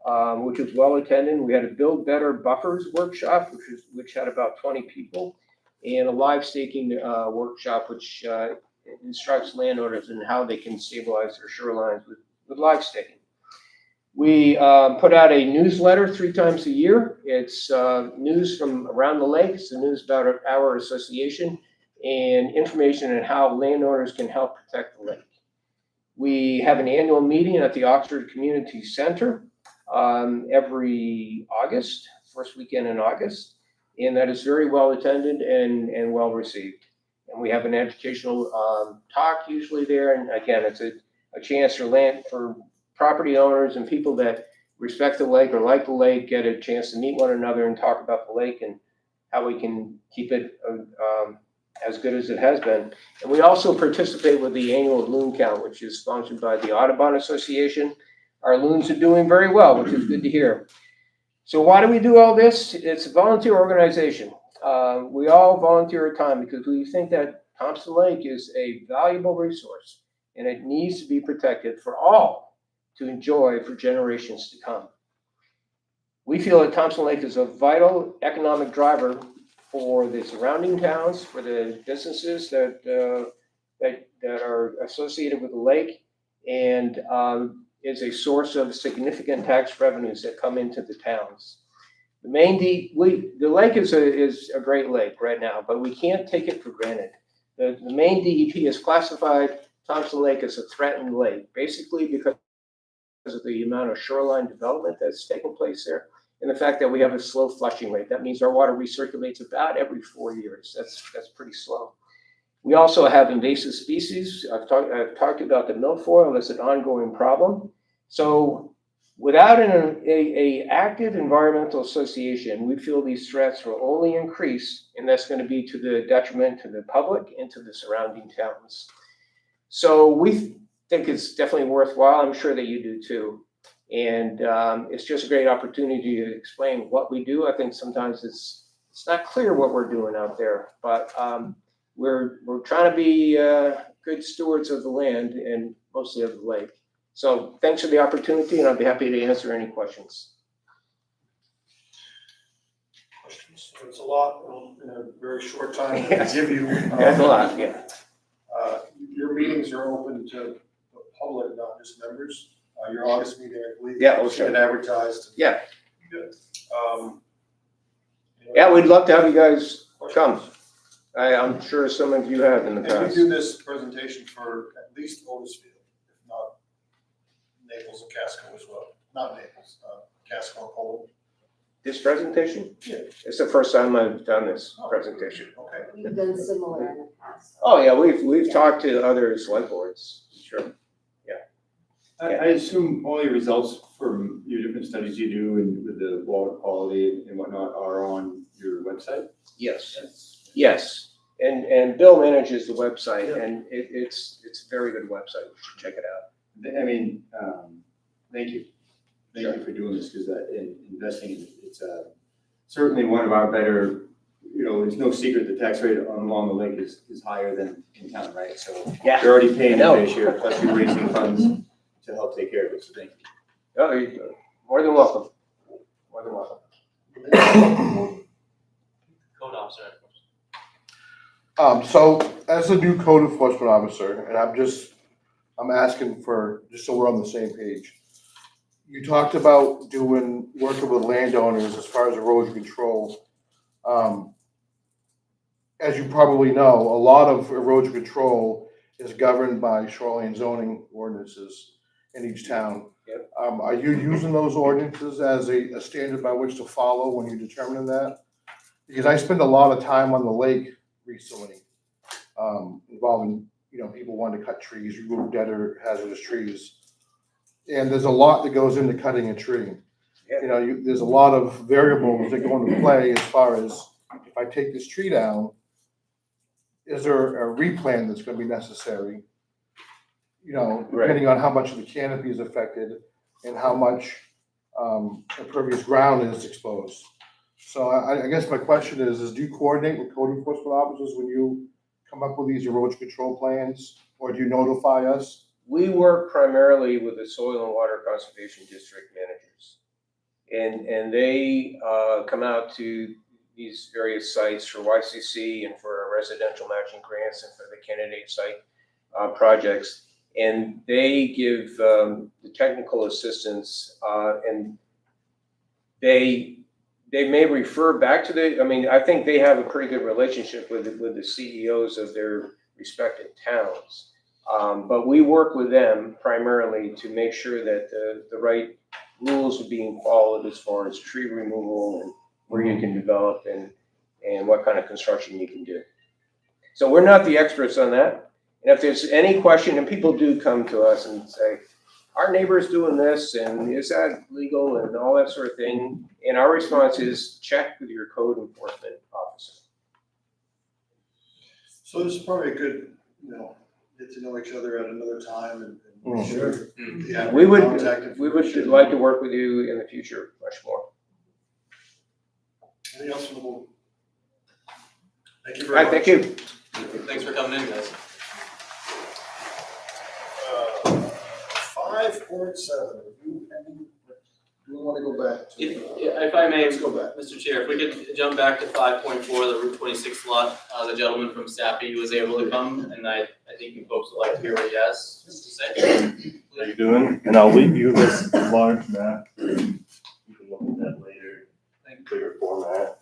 which was well attended. We had a build better buffers workshop, which had about 20 people, and a live staking workshop, which instructs landowners in how they can stabilize their shorelines with live staking. We put out a newsletter 3 times a year. It's news from around the lake. It's the news about our association and information on how landowners can help protect the lake. We have an annual meeting at the Oxford Community Center every August, first weekend in August, and that is very well attended and well received. And we have an educational talk usually there, and again, it's a chance for property owners and people that respect the lake or like the lake get a chance to meet one another and talk about the lake and how we can keep it as good as it has been. And we also participate with the annual loon count, which is sponsored by the Audubon Association. Our loons are doing very well, which is good to hear. So why do we do all this? It's a volunteer organization. We all volunteer our time because we think that Thompson Lake is a valuable resource and it needs to be protected for all to enjoy for generations to come. We feel that Thompson Lake is a vital economic driver for the surrounding towns, for the businesses that are associated with the lake, and is a source of significant tax revenues that come into the towns. The lake is a great lake right now, but we can't take it for granted. The Maine DEP has classified Thompson Lake as a threatened lake, basically because of the amount of shoreline development that's taken place there, and the fact that we have a slow flushing rate. That means our water recirculates about every 4 years. That's pretty slow. We also have invasive species. I've talked about the milfoil. That's an ongoing problem. So without an active environmental association, we feel these threats will only increase, and that's going to be to the detriment to the public and to the surrounding towns. So we think it's definitely worthwhile. I'm sure that you do too. And it's just a great opportunity to explain what we do. I think sometimes it's not clear what we're doing out there, but we're trying to be good stewards of the land and mostly of the lake. So thanks for the opportunity, and I'll be happy to answer any questions. Questions? It's a lot in a very short time to Yes. give you. That's a lot, yeah. Your meetings are open to the public, not just members. Your August meeting, I believe. Yeah, we'll it's sure. been advertised. Yeah. Good. Yeah, we'd love to have you guys come. Questions? I'm sure some of you have in the And we past. do this presentation for at least Otisfield, if not Naples and Casco as well. Not Naples, Casco and Poland. This presentation? Yeah. It's the first time I've done this presentation. Okay. We've done similar in the past. Oh, yeah, we've talked to other select boards, sure. I assume all your results from your different studies you do and with the water quality and whatnot are on your website? Yes, and Bill manages the website, and it's a very good website. You should check it out. I mean, thank you. Thank you for doing this, because in investing in it, it's certainly one of our better, it's no secret the tax rate along the lake is higher than in town, right? So Yeah. you're already paying I know. it this year, plus you're raising funds to help take care of it, so thank you. Oh, you're more than welcome. More than welcome. Code officer. So as a new code enforcement officer, and I'm asking for, just so we're on the same page. You talked about working with landowners as far as erosion control. As you probably know, a lot of erosion control is governed by shoreline zoning ordinances in each town. Yep. Are you using those ordinances as a standard by which to follow when you're determining that? Because I spend a lot of time on the lake recently, involving, people wanting to cut trees, remove dead or hazardous trees. And there's a lot that goes into cutting a tree. There's a lot of variables that go into play as far as, if I take this tree down, is there a replant that's gonna be necessary? Depending on how much of the canopy is affected and how much impervious ground is exposed. So I guess my question is do you coordinate with code enforcement officers when you come up with these erosion control plans, or do you notify us? We work primarily with the Soil and Water Conservation District managers. And they come out to these various sites for YCC and for residential matching grants and for the candidate site projects. And they give the technical assistance, and they may refer back to I think they have a pretty good relationship with the CEOs of their respective towns. But we work with them primarily to make sure that the right rules are being followed as far as tree removal and where you can develop and what kind of construction you can do. So we're not the experts on that. And if there's any question, and people do come to us and say, our neighbor's doing this, and is that legal, and all that sort of thing. And our response is check with your code enforcement officer. So this is probably a good, get to know each other at another time and make sure. you have We would contact information. like to work with you in the future much more. Anything else from the board? Thank you All very right, much. thank you. Thanks for coming in, guys. 5.7, do we want to go back to? If I may, Let's go back. Mr. Chair, if we could jump back to 5.4, the Route 26 lot, the gentleman from Sappy was able to come, and I think you folks would like to hear what he has to say. How you doing? And I'll leave you this large map. You can look at that later, in bigger format.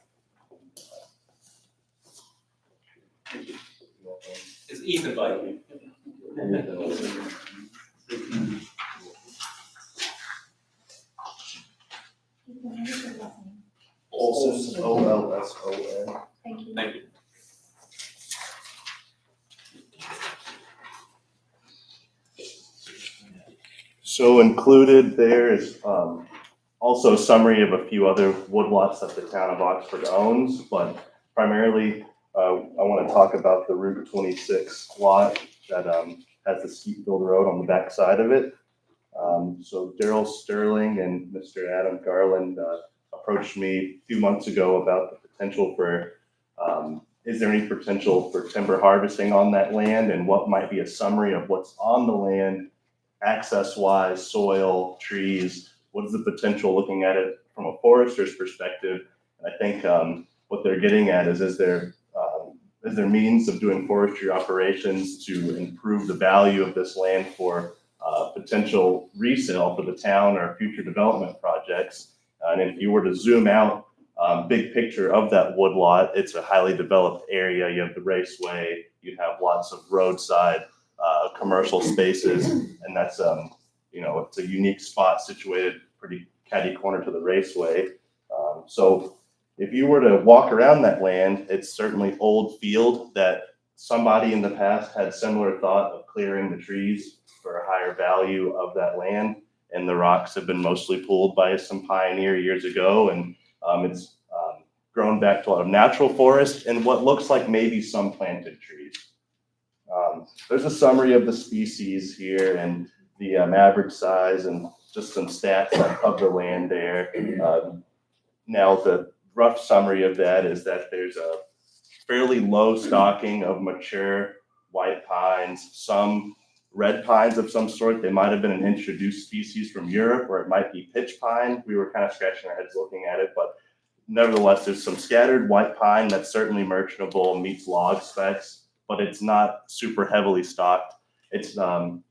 It's Ethan Biden. Olson, Olson. Thank you. Thank you. So included there is also a summary of a few other woodlots that the town of Oxford owns, but primarily I want to talk about the Route 26 lot that has the steep filled road on the back side of it. So Daryl Sterling and Mr. Adam Garland approached me a few months ago about the potential for, is there any potential for timber harvesting on that land, and what might be a summary of what's on the land, access-wise, soil, trees, what is the potential looking at it from a forester's perspective. And I think what they're getting at is there means of doing forestry operations to improve the value of this land for potential resale for the town or future development projects. And if you were to zoom out, big picture of that woodlot, it's a highly developed area. You have the raceway, you have lots of roadside commercial spaces, and that's it's a unique spot situated pretty catty corner to the raceway. So if you were to walk around that land, it's certainly old field that somebody in the past had similar thought of clearing the trees for a higher value of that land, and the rocks have been mostly pulled by some pioneer years ago, and it's grown back to a lot of natural forest and what looks like maybe some planted trees. There's a summary of the species here and the average size and just some stats of the land there. Now the rough summary of that is that there's a fairly low stocking of mature white pines, some red pines of some sort. They might have been an introduced species from Europe, or it might be pitch pine. We were kind of scratching our heads looking at it, but nevertheless, there's some scattered white pine that's certainly merchantable, meets log specs, but it's not super heavily stocked. It's not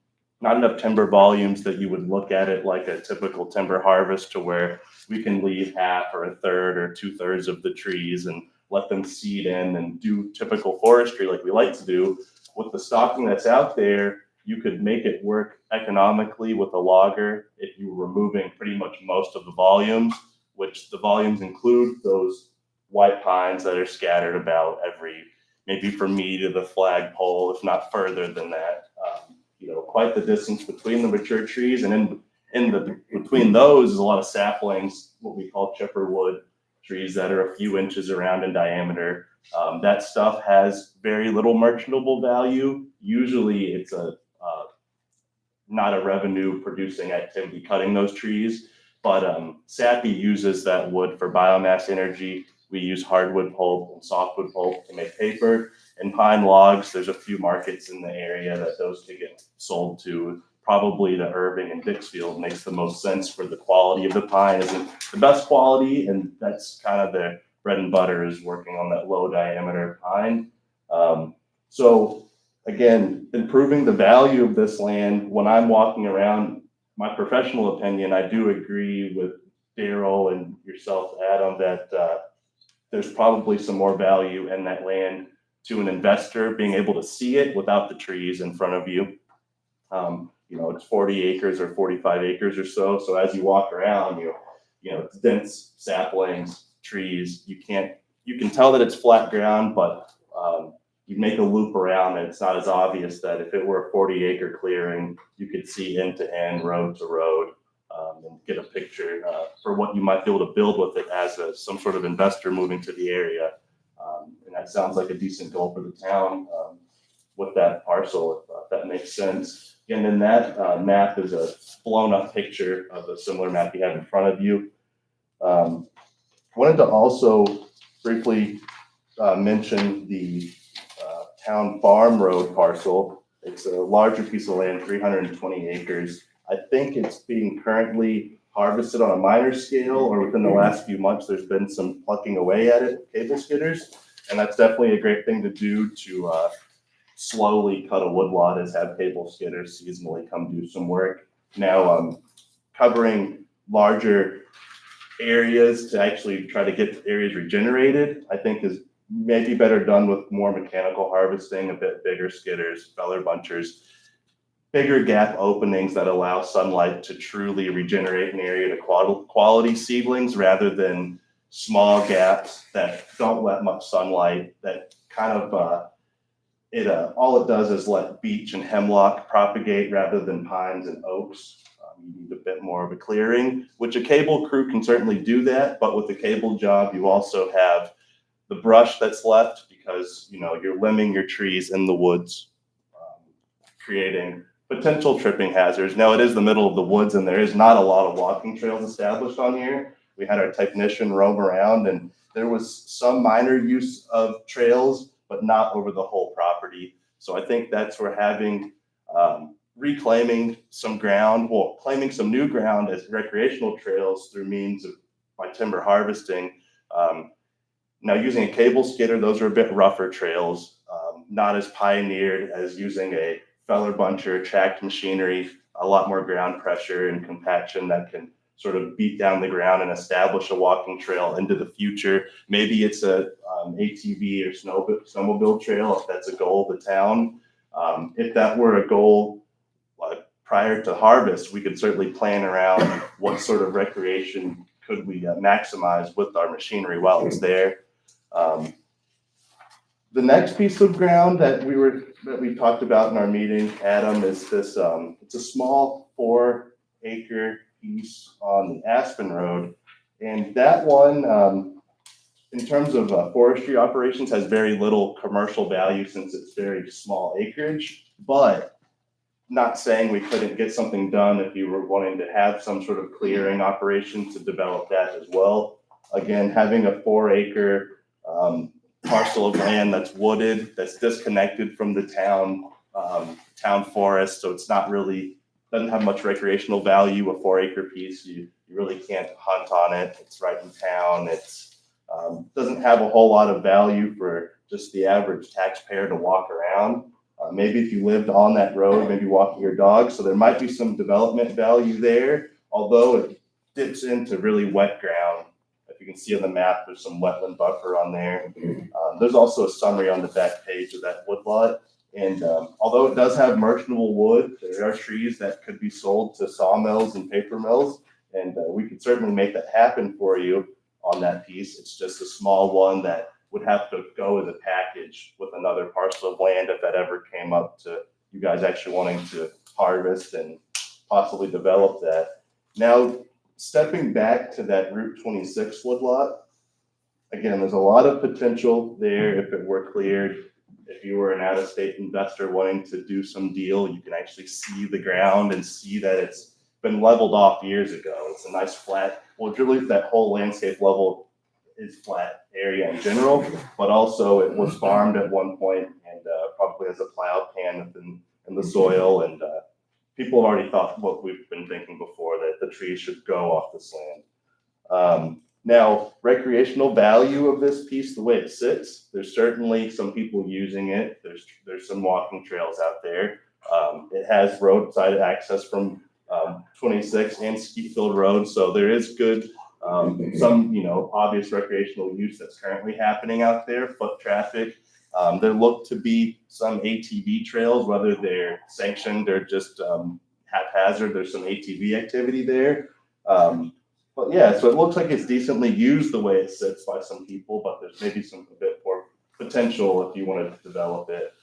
enough timber volumes that you would look at it like a typical timber harvest, to where we can leave half or a third or 2/3 of the trees and let them seed in and do typical forestry like we like to do. With the stocking that's out there, you could make it work economically with a logger if you were removing pretty much most of the volumes, which the volumes include those white pines that are scattered about maybe from me to the flagpole, if not further than that. Quite the distance between the mature trees, and between those is a lot of saplings, what we call chipper wood trees that are a few inches around in diameter. That stuff has very little merchantable value. Usually it's not a revenue producing activity cutting those trees, but Sappi uses that wood for biomass energy. We use hardwood pulp and softwood pulp to make paper, and pine logs. There's a few markets in the area that those could get sold to. Probably to Irving and Dixfield makes the most sense, for the quality of the pine isn't the best quality, and that's kind of their bread and butter, is working on that low diameter pine. So again, improving the value of this land. When I'm walking around, my professional opinion, I do agree with Daryl and yourself, Adam, that there's probably some more value in that land to an investor being able to see it without the trees in front of you. It's 40 acres or 45 acres or so. So as you walk around, it's dense saplings, trees. You can tell that it's flat ground, but you make a loop around and it's not as obvious that if it were a 40-acre clearing, you could see end to end, road to road, and get a picture for what you might be able to build with it as some sort of investor moving to the area. And that sounds like a decent goal for the town with that parcel, if that makes sense. And then that map is a blown up picture of a similar map you have in front of you. Wanted to also briefly mention the town farm road parcel. It's a larger piece of land, 320 acres. I think it's being currently harvested on a minor scale, or within the last few months, there's been some plucking away at it with cable skidders. And that's definitely a great thing to do to slowly cut a woodlot, is have cable skidders seasonally come do some work. Now, covering larger areas to actually try to get areas regenerated, I think is maybe better done with more mechanical harvesting, a bit bigger skidders, feller bunchers, bigger gap openings that allow sunlight to truly regenerate an area to quality seedlings, rather than small gaps that don't let much sunlight, that kind of all it does is let beech and hemlock propagate rather than pines and oaks. You need a bit more of a clearing, which a cable crew can certainly do that, but with the cable job, you also have the brush that's left, because you're limbing your trees in the woods, creating potential tripping hazards. Now, it is the middle of the woods and there is not a lot of walking trails established on here. We had our technician roam around and there was some minor use of trails, but not over the whole property. So I think that's where having reclaiming some ground, claiming some new ground as recreational trails through means of by timber harvesting. Now, using a cable skidder, those are a bit rougher trails, not as pioneered as using a feller buncher, tracked machinery, a lot more ground pressure and compaction that can sort of beat down the ground and establish a walking trail into the future. Maybe it's a ATV or snowmobile trail, if that's a goal of the town. If that were a goal prior to harvest, we could certainly plan around what sort of recreation could we maximize with our machinery while it's there. The next piece of ground that we talked about in our meeting, Adam, is this. It's a small 4-acre piece on the Aspen Road, and that one, in terms of forestry operations, has very little commercial value since it's very small acreage. But not saying we couldn't get something done if you were wanting to have some sort of clearing operation to develop that as well. Again, having a 4-acre parcel of land that's wooded, that's disconnected from the town town forest, so it's not really, doesn't have much recreational value, a 4-acre piece. You really can't hunt on it. It's right in town. It's, doesn't have a whole lot of value for just the average taxpayer to walk around. Maybe if you lived on that road, maybe walking your dog. So there might be some development value there, although it dips into really wet ground. If you can see on the map, there's some wetland buffer on there. There's also a summary on the back page of that woodlot. And although it does have merchantable wood, there are trees that could be sold to sawmills and paper mills. And we could certainly make that happen for you on that piece. It's just a small one that would have to go as a package with another parcel of land if that ever came up to you guys actually wanting to harvest and possibly develop that. Now, stepping back to that Route 26 woodlot, again, there's a lot of potential there if it were cleared. If you were an out-of-state investor wanting to do some deal, you can actually see the ground and see that it's been leveled off years ago. It's a nice flat, well, really that whole landscape level is flat area in general, but also it was farmed at one point and probably has a plow pan in the soil. And people have already thought what we've been thinking before, that the trees should go off this land. Now, recreational value of this piece, the way it sits, there's certainly some people using it. There's some walking trails out there. It has roadside access from 26 and Skeetfield Road, so there is good, some, obvious recreational use that's currently happening out there, foot traffic. There look to be some ATV trails, whether they're sanctioned or just haphazard. There's some ATV activity there. But yeah, so it looks like it's decently used the way it sits by some people, but there's maybe a bit more potential if you want to develop it.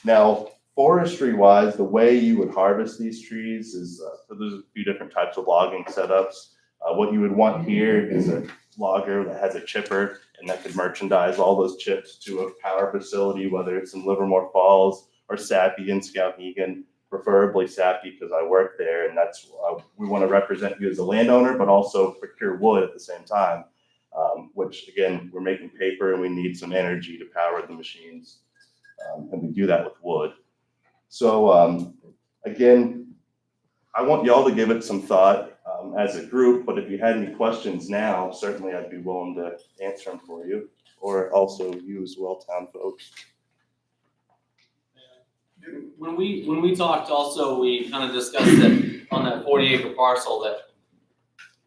Now, forestry wise, the way you would harvest these trees is, so there's a few different types of logging setups. What you would want here is a logger that has a chipper and that could merchandise all those chips to a power facility, whether it's in Livermore Falls or Sappi in Skowhegan, preferably Sappi because I work there, and that's, we want to represent you as a landowner, but also procure wood at the same time, which again, we're making paper and we need some energy to power the machines, and we do that with wood. So again, I want y'all to give it some thought as a group, but if you had any questions now, certainly I'd be willing to answer them for you, or also you as well, town folks. When we talked also, we kind of discussed that on that 40-acre parcel that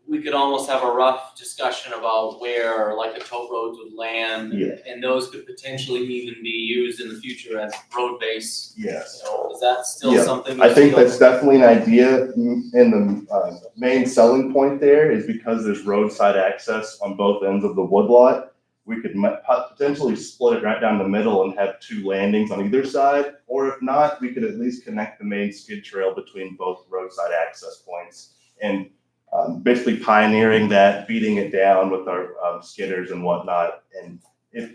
we could almost have a rough discussion about where like the tow roads would land. Yeah. And those could potentially even be used in the future as road base. Yes. So is that still Yeah, something? I think that's definitely an idea, and the main selling point there is because there's roadside access on both ends of the woodlot. We could potentially split it right down the middle and have 2 landings on either side, or if not, we could at least connect the main skid trail between both roadside access points, and basically pioneering that, beating it down with our skidders and whatnot, and if,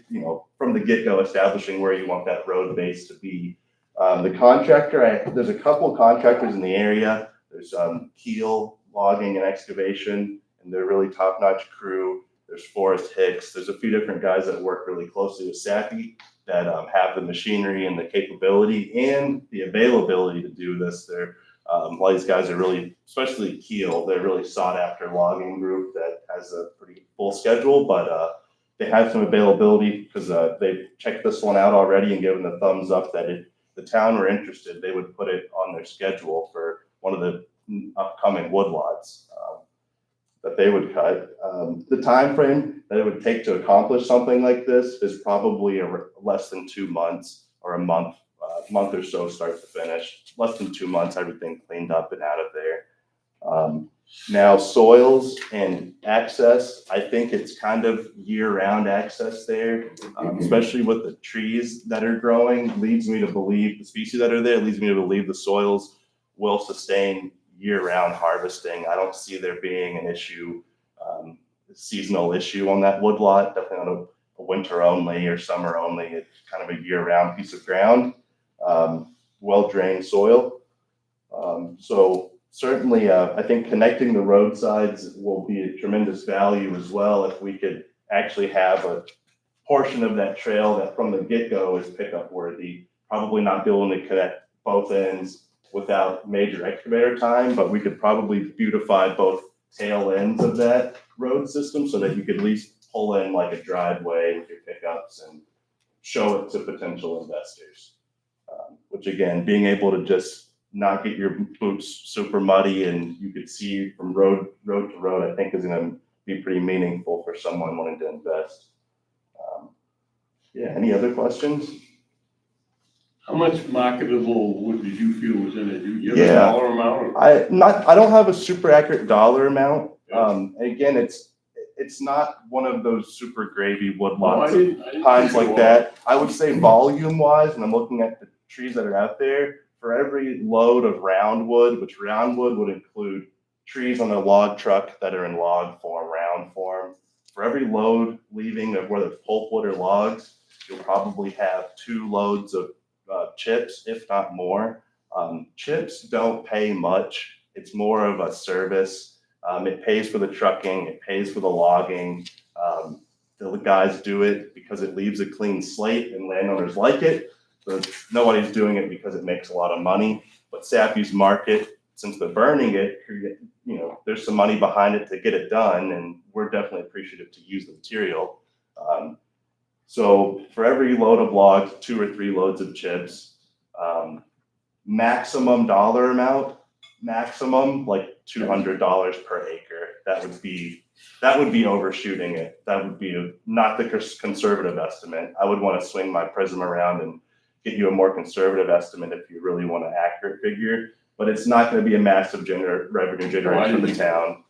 from the get-go establishing where you want that road base to be. The contractor, there's a couple of contractors in the area. There's Keel Logging and Excavation, and they're really top-notch crew. There's Forrest Hicks. There's a few different guys that work really closely with Sappi that have the machinery and the capability and the availability to do this. They're a lot of these guys are really, especially Keel, they're really sought after logging group that has a pretty full schedule, but they have some availability because they've checked this one out already and given the thumbs up that if the town were interested, they would put it on their schedule for one of the upcoming woodlots that they would cut. The time frame that it would take to accomplish something like this is probably less than 2 months, or a month or so start to finish. Less than 2 months, everything cleaned up and out of there. Now, soils and access, I think it's kind of year-round access there, especially with the trees that are growing, leads me to believe, the species that are there, leads me to believe the soils will sustain year-round harvesting. I don't see there being an issue, seasonal issue on that woodlot, definitely on a winter only or summer only. It's kind of a year-round piece of ground, well-drained soil. So certainly, I think connecting the roadsides will be a tremendous value as well if we could actually have a portion of that trail that from the get-go is pickup worthy, probably not be able to connect both ends without major excavator time, but we could probably beautify both tail ends of that road system so that you could at least pull in like a driveway with your pickups and show it to potential investors. Which again, being able to just not get your boots super muddy and you could see from road to road, I think is gonna be pretty meaningful for someone wanting to invest. Yeah, any other questions? How much marketable wood did you feel was in it? Do you have a Yeah. dollar amount? I don't have a super accurate dollar amount. Again, it's not one of those super gravy wood No, I lots didn't of think times it like was. that. I would say volume wise, and I'm looking at the trees that are out there, for every load of round wood, which round wood would include trees on a log truck that are in log form, round form. For every load leaving of whether it's pulpwood or logs, you'll probably have 2 loads of chips, if not more. Chips don't pay much. It's more of a service. It pays for the trucking, it pays for the logging. The guys do it because it leaves a clean slate and landowners like it. But nobody's doing it because it makes a lot of money. But Sappy's market, since they're burning it, you know, there's some money behind it to get it done, and we're definitely appreciative to use the material. So for every load of logs, 2 or 3 loads of chips. Maximum dollar amount, maximum like $200 per acre. That would be overshooting it. That would be not the conservative estimate. I would want to swing my prism around and get you a more conservative estimate if you really want an accurate figure. But it's not going to be a massive revenue generator for the town.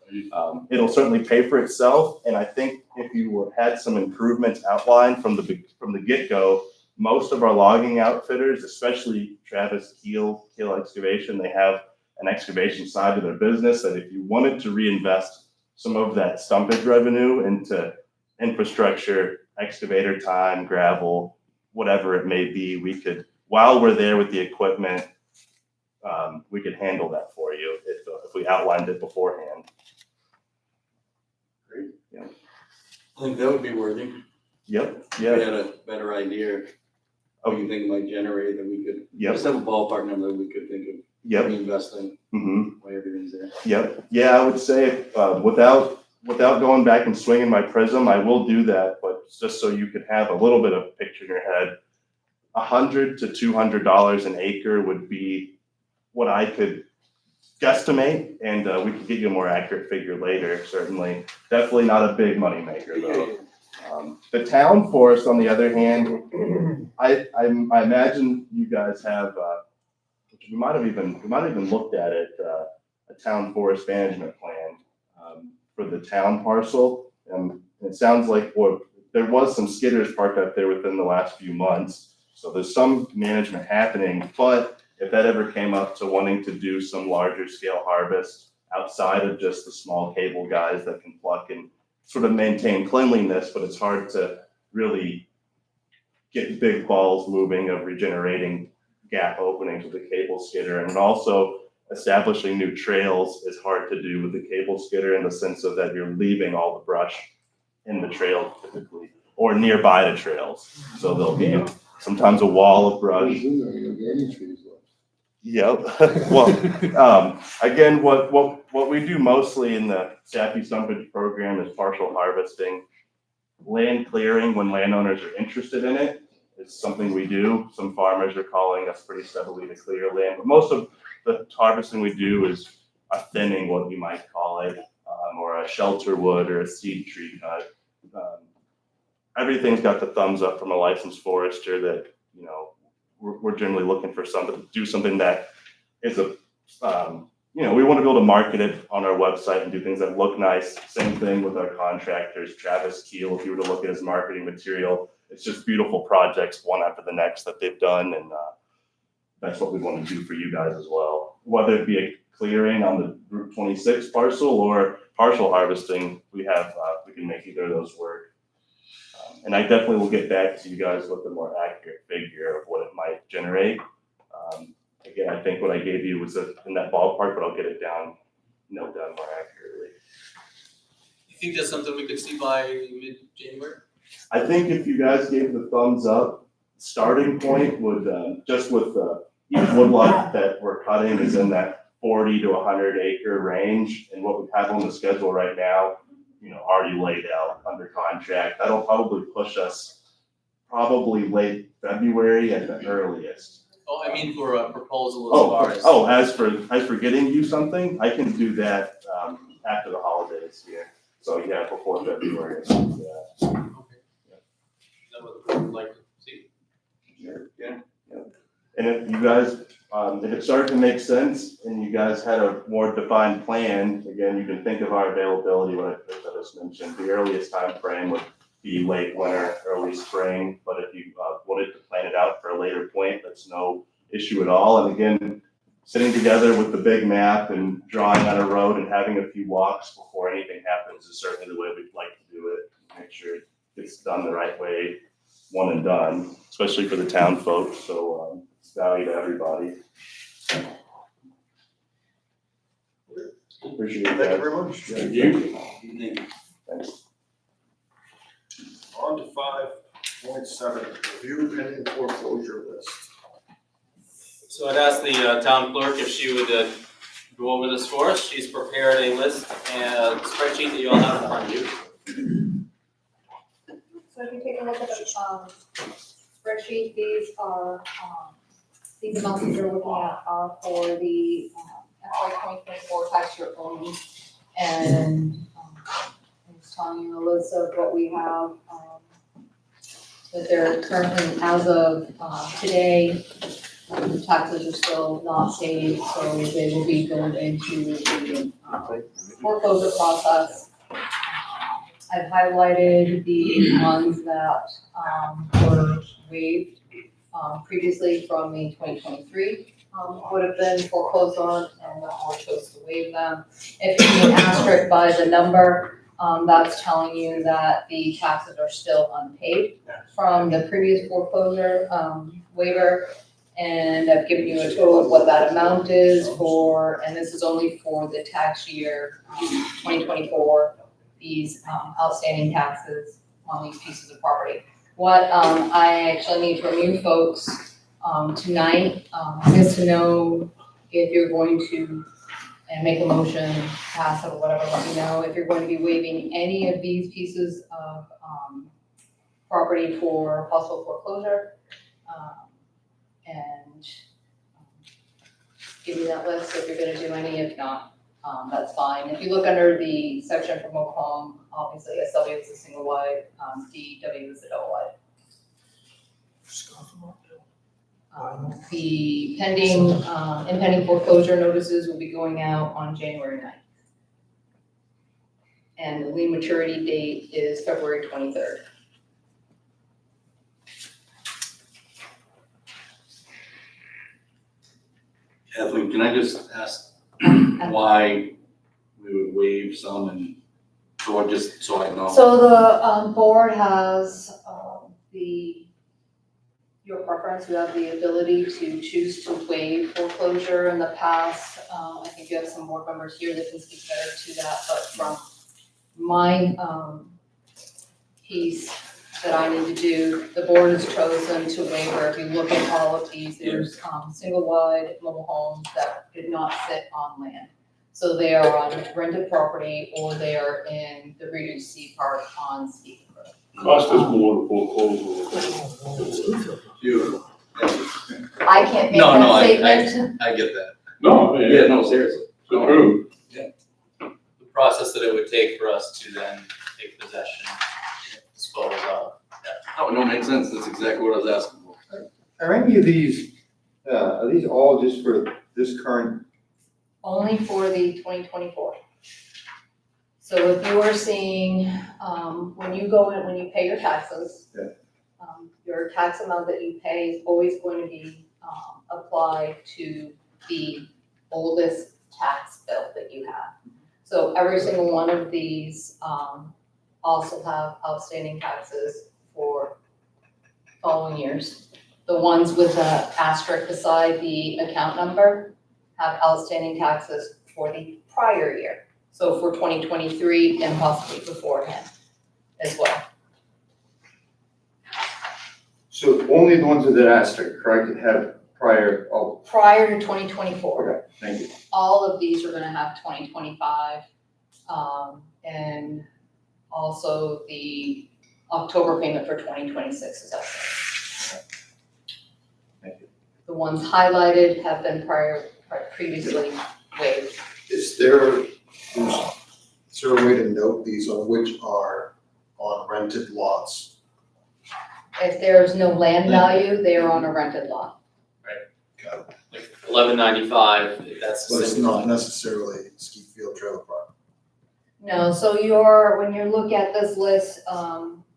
It'll certainly pay for itself, and I think if you had some improvements outlined from the get-go, most of our logging outfitters, especially Travis Keel Excavation, they have an excavation side to their business that if you wanted to reinvest some of that stumpage revenue into infrastructure, excavator time, gravel, whatever it may be, we could, while we're there with the equipment, we could handle that for you if we outlined it beforehand. I think that would be worthy. Yep, If we yeah, had a better idea of what you think it might generate, then we could just have a ballpark number that we could think of yep. reinvesting Mm-hmm. while everything's there. Yep. Yeah, I would say without going back and swinging my prism, I will do that. But just so you could have a little bit of picture in your head, $100 to $200 an acre would be what I could guesstimate, and we could get you a more accurate figure later. Certainly, definitely not a big money maker though. The town forest, on the other hand, I imagine you guys have. We might have even looked at it, a town forest management plan for the town parcel. And it sounds like there was some skidders parked up there within the last few months. So there's some management happening, but if that ever came up to wanting to do some larger scale harvest outside of just the small cable guys that can pluck and sort of maintain cleanliness, but it's hard to really get big balls moving of regenerating gap openings with the cable skidder. And also establishing new trails is hard to do with the cable skidder in the sense of that you're leaving all the brush in the trail typically, or nearby the trails. So there'll be sometimes a wall of brush. Yep. Well, again, what we do mostly in the Sappy Stumpage program is partial harvesting. Land clearing when landowners are interested in it is something we do. Some farmers are calling us pretty steadily to clear land, but most of the harvesting we do is a thinning, what you might call it, or a shelter wood or a seed tree cut. Everything's got the thumbs up from a licensed forester that, you know, we're generally looking for something that is a, we want to be able to market it on our website and do things that look nice. Same thing with our contractors, Travis Keel, if you were to look at his marketing material, it's just beautiful projects, one after the next that they've done. And that's what we want to do for you guys as well. Whether it be a clearing on the Route 26 parcel or partial harvesting, we can make either of those work. And I definitely will get back to you guys with a more accurate figure of what it might generate. Again, I think what I gave you was in that ballpark, but I'll get it down more accurately. You think that's something we could see by mid-January? I think if you guys gave the thumbs up, starting point would, just with each woodlot that we're cutting is in that 40 to 100 acre range. And what we have on the schedule right now, already laid out under contract, that'll probably push us probably late February at the earliest. Oh, I mean for a proposal as far as. As for getting you something, I can do that after the holidays here. So yeah, before February. Yeah. Okay. Is that what the board would like to see? Sure. Yeah. And if you guys, if it started to make sense and you guys had a more defined plan, again, you can think of our availability, what I just mentioned. The earliest time frame would be late winter, early spring, but if you wanted to plan it out for a later point, that's no issue at all. And again, sitting together with the big map and drawing on a road and having a few walks before anything happens is certainly the way we'd like to do it. Make sure it gets done the right way, one and done, especially for the town folks. So it's value to everybody. Appreciate Thank you that. very much. Thank you. Thanks. On to 5.7, review pending foreclosure list. So I'd ask the town clerk if she would go over this for us. She's prepared a list and a spreadsheet that you all have in front of you. So if you take a look at the spreadsheet, these are, these amounts that you're looking at are for the FY 2024 tax year only. And I'm just telling you a list of what we have, that they're currently, as of today, the taxes are still not paid, so they will be going into the foreclosure process. I've highlighted the ones that were waived previously from the 2023 would have been foreclosed on, and the board chose to waive them. If you do an asterisk by the number, that's telling you that the taxes are still unpaid from the previous foreclosure waiver. And I've given you a total of what that amount is for, and this is only for the tax year 2024, these outstanding taxes on these pieces of property. What I actually need from you folks tonight is to know if you're going to, and make a motion, pass it or whatever, let me know, if you're going to be waiving any of these pieces of property for possible foreclosure. And give me that list if you're gonna do any, if not, that's fine. If you look under the section for mobile home, obviously SW is a single wide, DW is a double wide. The pending, impending foreclosure notices will be going out on January 9th. And the lien maturity date is February 23rd. Kathleen, can I just ask why we would waive some and, or just so I know? So the board has your preference, you have the ability to choose to waive foreclosure. In the past, I think you have some board members here that can speak better to that, but from my piece that I need to do, the board has chosen to waiver. If you look at all of these, there's single wide mobile homes that did not sit on land. So they are on rented property or they are in the reduced C part on Stevens Road. Cost us more to foreclose. Beautiful. I can't make No, no, that statement. I get that. No, Yeah, no, seriously. It's the truth. The process that it would take for us to then take possession, dispose of. Oh, no, makes sense. That's exactly what I was asking for. Are any of these, are these all just for this current? Only for the 2024. So if you are seeing, when you go in, when you pay your taxes, your tax amount that you pay is always going to be applied to the oldest tax bill that you have. So every single one of these also have outstanding taxes for following years. The ones with the asterisk beside the account number have outstanding taxes for the prior year. So for 2023 and possibly beforehand as well. So only the ones that asked her, correct, that had prior, oh, Prior to 2024. okay, thank you. All of these are gonna have 2025. And also the October payment for 2026 is up. Thank you. The ones highlighted have been previously waived. Is there a way to note these on which are on rented lots? If there's no land value, they are on a rented lot. Got it. Like 1195, that's the But it's same. not necessarily ski field trailer park. No, so when you look at this list,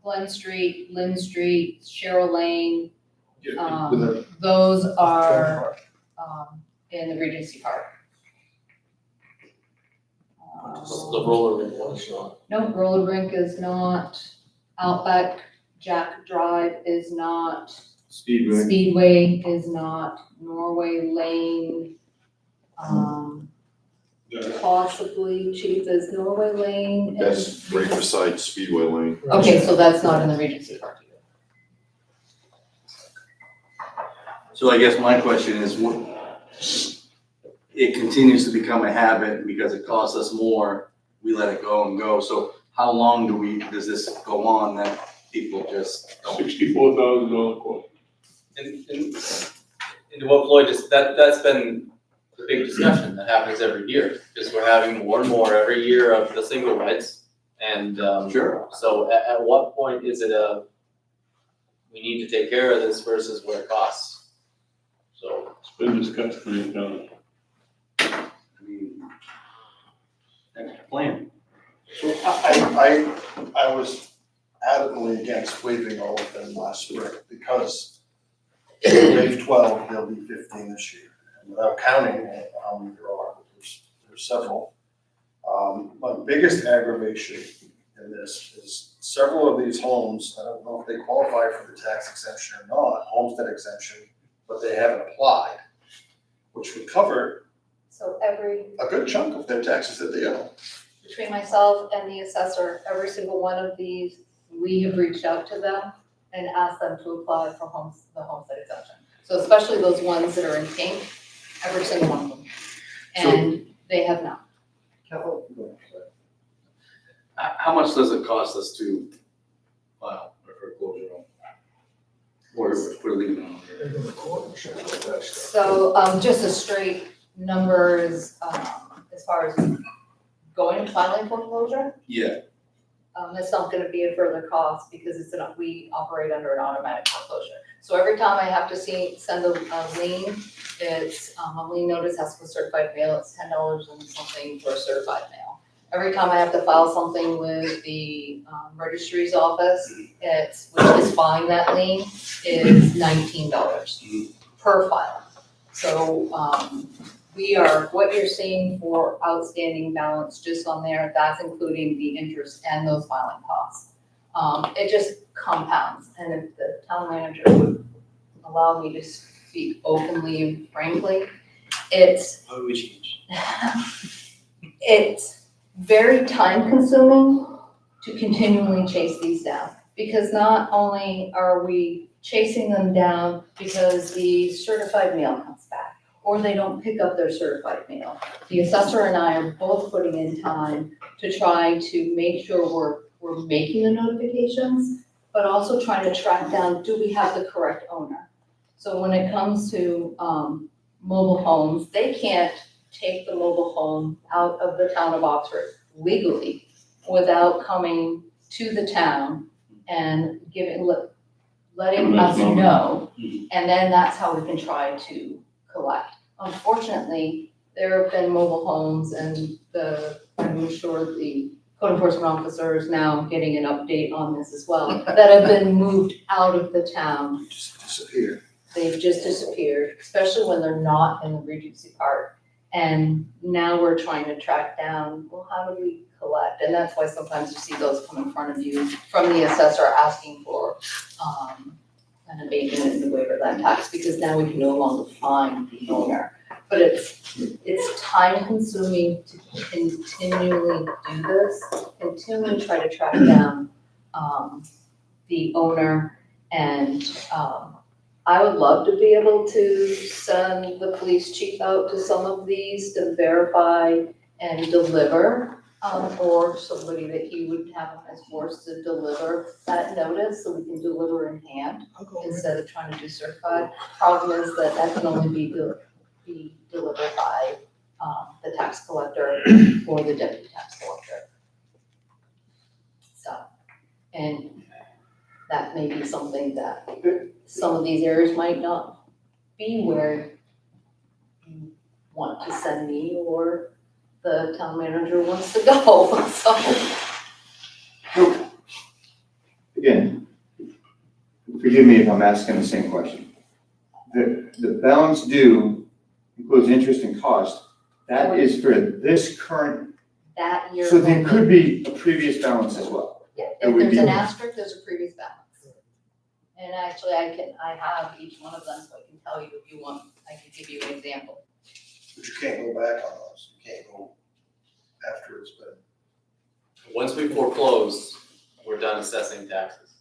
Glen Street, Lynn Street, Cheryl Lane, those are, in the Regency Park. The roller rink one is not. No, Roller Rink is not, Outback Jack Drive is not, Speedway. Speedway is not, Norway Lane, possibly Chief is Norway Lane. That's right beside Speedway Lane. Okay, so that's not in the Regency Park either. So I guess my question is, it continues to become a habit because it costs us more, we let it go and go. So how long does this go on that people just don't? $64,000 quote. And what Floyd just, that's been the big discussion that happens every year, because we're having more and more every year of the single rights. And, Sure. so at what point is it we need to take care of this versus what it costs? So, It's been discussed for the town. I mean, next plan. So I was adamantly against waiving all of them last spring because we waived 12, there'll be 15 this year. And without counting how many there are, there's several. My biggest aggravation in this is several of these homes, I don't know if they qualify for the tax exemption or not, homestead exemption, but they haven't applied, which would cover So a good chunk of their taxes that they owe. between myself and the assessor, every single one of these, we have reached out to them and asked them to apply for the homestead exemption. So especially those ones that are in pink, every single one of them. And they have not. How much does it cost us to file for foreclosure on? Or put a lien on it? So, just a straight numbers, as far as going and filing foreclosure, Yeah, it's not gonna be a further cost because we operate under an automatic foreclosure. So every time I have to send a lien, it's, a lien notice has to go certified mail, it's $10 and something for a certified mail. Every time I have to file something with the registry's office, which is filing that lien, is $19 per file. So, what you're seeing for outstanding balance just on there, that's including the interest and those filing costs. It just compounds, and if the town manager would allow me to speak openly and frankly, it's how do we change? it's very time consuming to continually chase these down. Because not only are we chasing them down because the certified mail comes back, or they don't pick up their certified mail. The assessor and I are both putting in time to try to make sure we're making the notifications, but also trying to track down, do we have the correct owner? So when it comes to mobile homes, they can't take the mobile home out of the town of Oxford legally without coming to the town and letting us know, and then that's how we can try to collect. Unfortunately, there have been mobile homes and I'm sure the code enforcement officer is now getting an update on this as well, that have been moved out of the town. Just disappeared. They've just disappeared, especially when they're not in the Regency Park. And now we're trying to track down, well, how do we collect? And that's why sometimes you see those come in front of you from the assessor asking for an abatement and the waiver of that tax, because now we can no longer find the owner. But it's time consuming to continually do this, continually try to track down the owner And, I would love to be able to send the police chief out to some of these to verify and deliver, or somebody that he would have on his force to deliver that notice, so we can deliver in hand instead of trying to do certified. Problem is that that can only be delivered by, the tax collector or the deputy tax collector. So, and that may be something that some of these areas might not be where you want to send me or the town manager wants to go, so. Again, forgive me if I'm asking the same question. The balance due includes interest and cost. That is for this current, That year. so there could be a previous balance as well. Yeah, It if would there's be- an asterisk, there's a previous balance. And actually, I have each one of them, so I can tell you if you want, I can give you an example. But you can't go back on those, you can't go after it's been. Once we foreclose, we're done assessing taxes.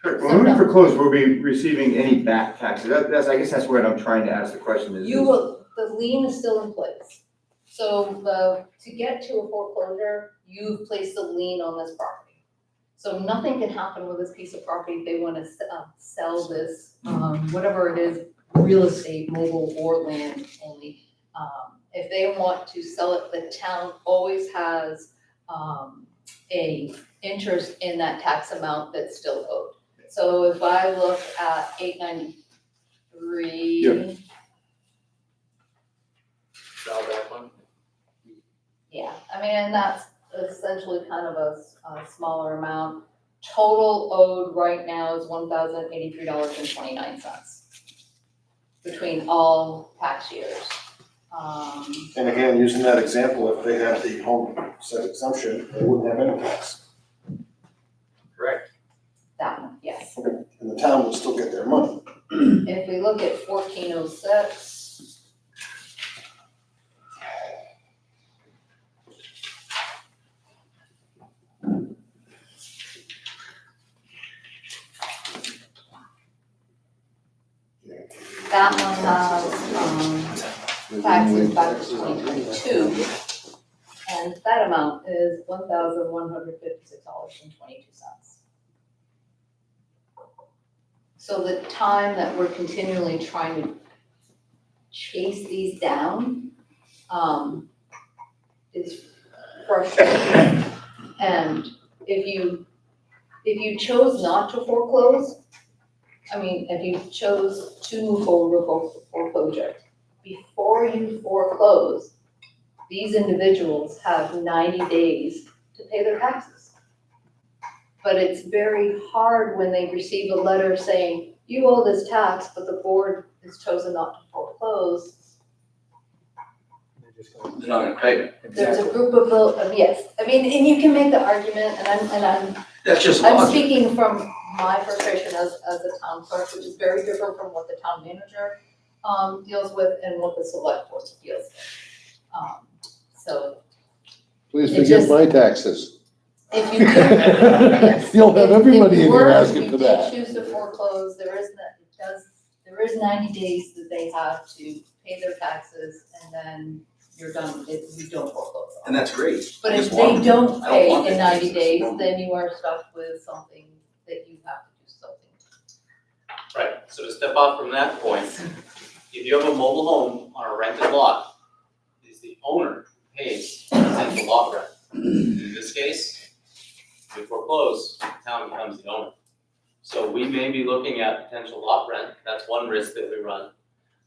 Correct. When we foreclose, will we be receiving any back taxes? That's, I guess that's what I'm trying to ask the question is. You will, the lien is still in place. So to get to a foreclosure, you've placed a lien on this property. So nothing can happen with this piece of property if they wanna sell this, whatever it is, real estate, mobile or land only. If they want to sell it, the town always has, a interest in that tax amount that's still owed. So if I look at 893. Yeah. Sell that one. Yeah, I mean, and that's essentially kind of a smaller amount. Total owed right now is $1,083.29 between all tax years. And again, using that example, if they have the homestead exemption, they wouldn't have any tax. Correct. That one, yes. And the town would still get their money. If we look at 1406. That one has, taxes back to 2022, and that amount is $1,156.22. So the time that we're continually trying to chase these down, is frustrating. And if you chose not to foreclose, I mean, if you chose to move forward with foreclosure, before you foreclose, these individuals have 90 days to pay their taxes. But it's very hard when they receive a letter saying, you owe this tax, but the board has chosen not to foreclose. They're not gonna pay it. There's a group of, yes, I mean, and you can make the argument, and I'm That's just I'm logic. speaking from my frustration as a town clerk, which is very different from what the town manager deals with and what the select board deals with. So Please It forgive just- my taxes. if you do, yes. You'll have everybody in here If asking for you that. did choose to foreclose, there is 90 days that they have to pay their taxes, and then you're done if you don't foreclose. And that's great. But I if just they want- don't I pay want in the 90 taxes. days, then you are stuck with something that you have to do something. Right, so to step off from that point, if you have a mobile home on a rented lot, it is the owner who pays the central lot rent. In this case, we foreclose, the town becomes the owner. So we may be looking at potential lot rent, that's one risk that we run.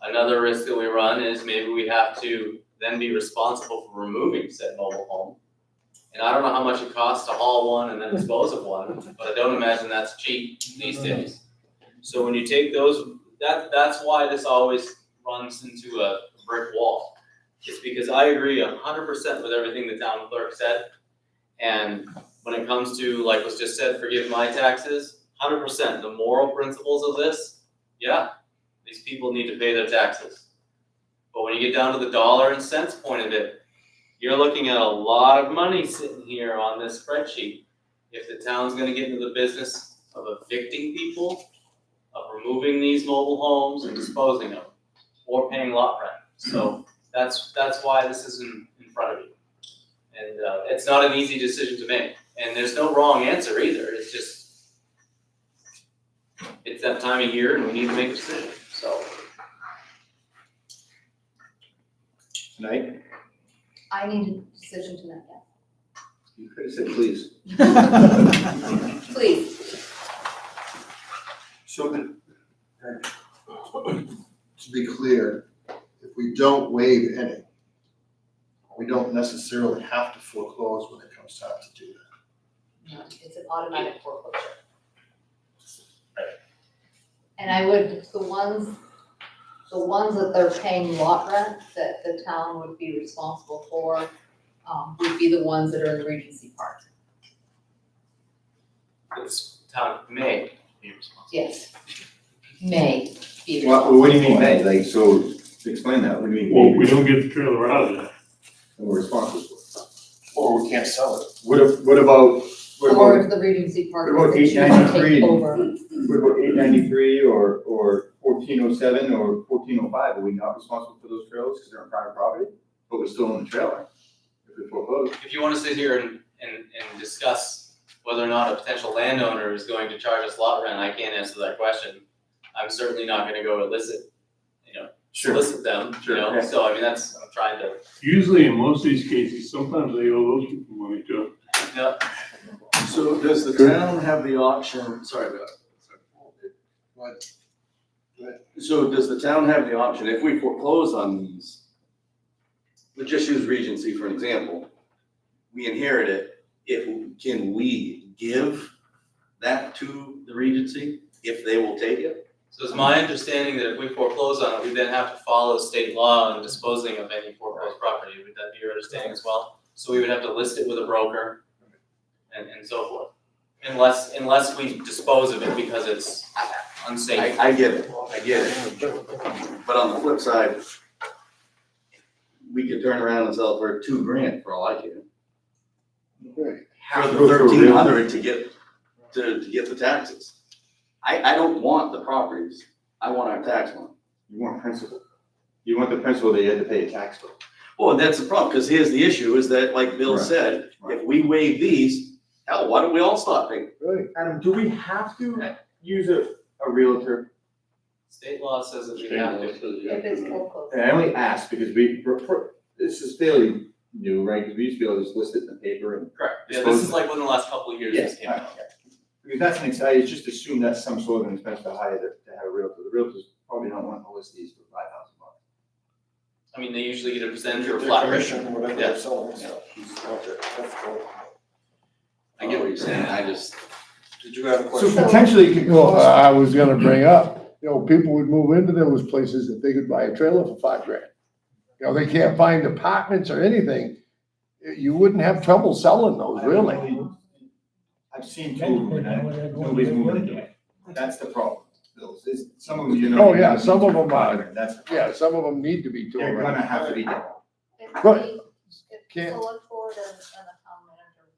Another risk that we run is maybe we have to then be responsible for removing said mobile home. And I don't know how much it costs to haul one and then dispose of one, but I don't imagine that's cheap these days. So when you take those, that's why this always runs into a brick wall. It's because I agree 100% with everything the town clerk said. And when it comes to, like was just said, forgive my taxes, 100%, the moral principles of this, yeah, these people need to pay their taxes. But when you get down to the dollar and cents point of it, you're looking at a lot of money sitting here on this spreadsheet. If the town's gonna get into the business of evicting people, of removing these mobile homes and disposing of them, or paying lot rent. So that's why this is in front of you. And it's not an easy decision to make, and there's no wrong answer either, it's just, it's that time of year and we need to make a decision, so. Tonight, I need a decision tonight, you could have said please. yeah. Please. So to be clear, if we don't waive any, we don't necessarily have to foreclose when it comes time to do that. No, it's an automatic foreclosure. And I would, the ones that they're paying lot rent, that the town would be responsible for, would be the ones that are in Regency Park. This town may be responsible. Yes. May be Well, responsible. what do you mean may? Like, so explain that. What do you mean? Well, we don't get the trailer out of there. And we're responsible for. Or we can't sell it. What about, Or if the Regency Park what about is to 893? take over. What about 893 or 1407 or 1405? Are we not responsible for those trailers because they're on private property? But we're still in the trailer if we foreclose. If you wanna sit here and discuss whether or not a potential landowner is going to charge us lot rent, I can't answer that question. I'm certainly not gonna go solicit them, Sure. so I mean, I'm trying to, Usually in most of these cases, sometimes they owe those people money too. yeah. So does the town have the option, sorry about that. So does the town have the option, if we foreclose on these, let's just use Regency for an example, we inherit it, can we give that to the Regency if they will take it? So it's my understanding that if we foreclose on it, we then have to follow state law in disposing of any foreclosed property. Would that be your understanding as well? So we would have to list it with a broker and so forth. Unless we dispose of it because it's unsafe. I get it. But on the flip side, we could turn around and sell it for $2,000 for all I care. For the 1,300 to get the taxes. I don't want the properties, I want our tax money. You want principal. You want the principal that you had to pay a tax bill. Well, that's the problem, because here's the issue, is that, like Bill Right. said, if we waive these, hell, why don't we all stop paying? Adam, do we have to use a realtor? State law says that we have to. If it's foreclosed. And I only ask because this is fairly new, right? Because we used to be able to just list it in the paper and. Correct. Yeah, this is like within the last couple of years this came out. Because that's an exciting, it's just assume that's some sort of an expense to hire to have a realtor. The realtors probably don't want to list these for $5,000. I mean, they usually get a percentage or a Their flat rate. commission, whatever Yeah. they're selling, so. Okay, that's cool. I get what you're saying, I just. Did you have a So question? potentially it could Well, cost. I was gonna bring up, people would move into those places if they could buy a trailer for $5,000. They can't find apartments or anything. You wouldn't have trouble selling those, really. I've seen two of them and nobody's moving in. That's the problem. Some of them, Oh, yeah, some of them are. That's, Yeah, some of them need to be too. they're gonna have to be done. If Right. the Can't- select board and the town manager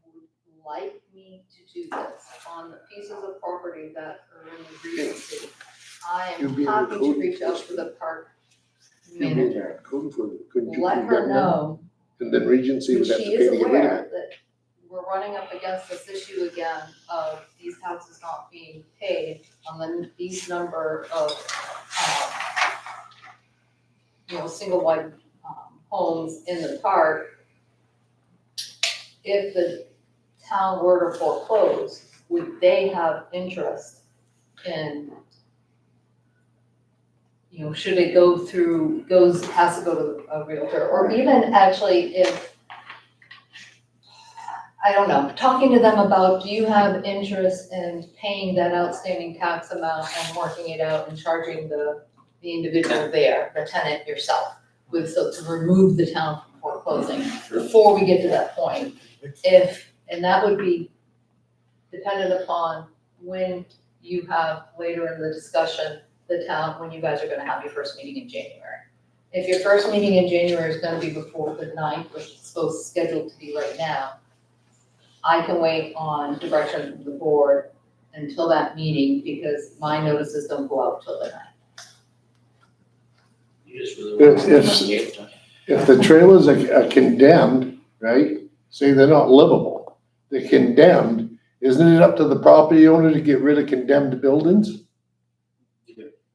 would like me to do this on the pieces of property that are in the Regency, I am You'd be happy to included. reach out to the park manager. Couldn't you Let do her that? know, And then Regency and would have to she pay is to get rid of aware it. that we're running up against this issue again of these taxes not being paid on these number of, single wide, homes in the park. If the town were to foreclose, would they have interest in, should it has to go to a realtor, or even actually if, I don't know, talking to them about, do you have interest in paying that outstanding tax amount and working it out and charging the individual there, the tenant yourself, so to remove the town from foreclosing before we get to that point. And that would be dependent upon when you have later in the discussion, the town, when you guys are gonna have your first meeting in January. If your first meeting in January is gonna be before the 9th, which is scheduled to be right now, I can wait on direction from the board until that meeting, because my notices don't go out till the night. You just really want to. If the trailers are condemned, right, say they're not livable, they're condemned, isn't it up to the property owner to get rid of condemned buildings?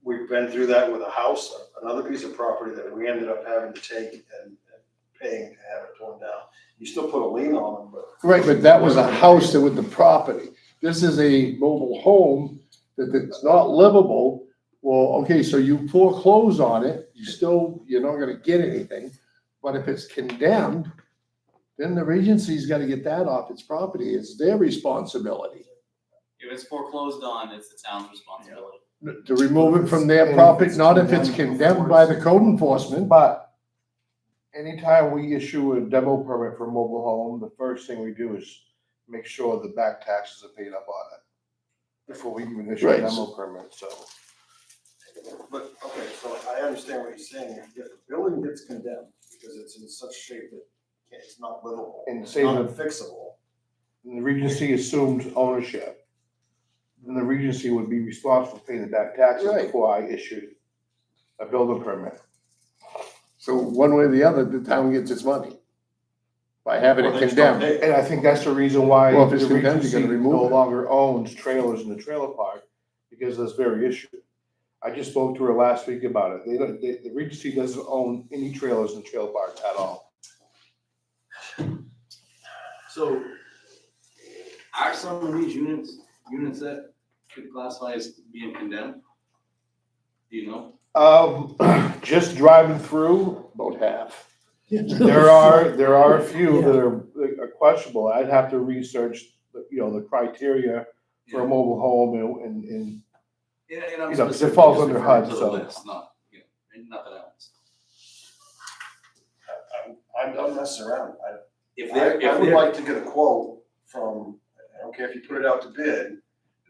We've been through that with a house, another piece of property that we ended up having to take and paying to have it torn down. You still put a lien on them, but. Right, but that was a house that with the property. This is a mobile home that's not livable. Well, okay, so you foreclose on it, you're not gonna get anything. But if it's condemned, then the Regency's gotta get that off its property. It's their responsibility If it's foreclosed on, it's the town's responsibility. to remove it from their property, not if it's condemned by the code enforcement. But anytime we issue a demo permit for a mobile home, the first thing we do is make sure the back taxes are paid up on it before we even issue a Right. demo permit, so. But, okay, so I understand what you're saying. If the building gets condemned because it's in such shape that it's not livable, And it's say not that fixable. the Regency assumed ownership, then the Regency would be responsible for paying the back taxes Right. before I issued a building permit. So one way or the other, the town gets its money by having Or it they just don't condemned. pay it. And I think that's the reason why Well, if the it's condemned, you Regency gotta remove no it. longer owns trailers in the trailer park, because of this very issue. I just spoke to her last week about it. The Regency doesn't own any trailers in the trailer park at all. So are some of these units that could classify as being condemned? Do you know? Just driving through, About half. there are a few that are questionable. I'd have to research, the criteria for a mobile home and And I'm You know, 'cause it specifically falls just under referring HUD, to the so. list, not, and nothing else. I'm messing around. If I they're, would like to get a quote from, I don't care if you put it out to bid,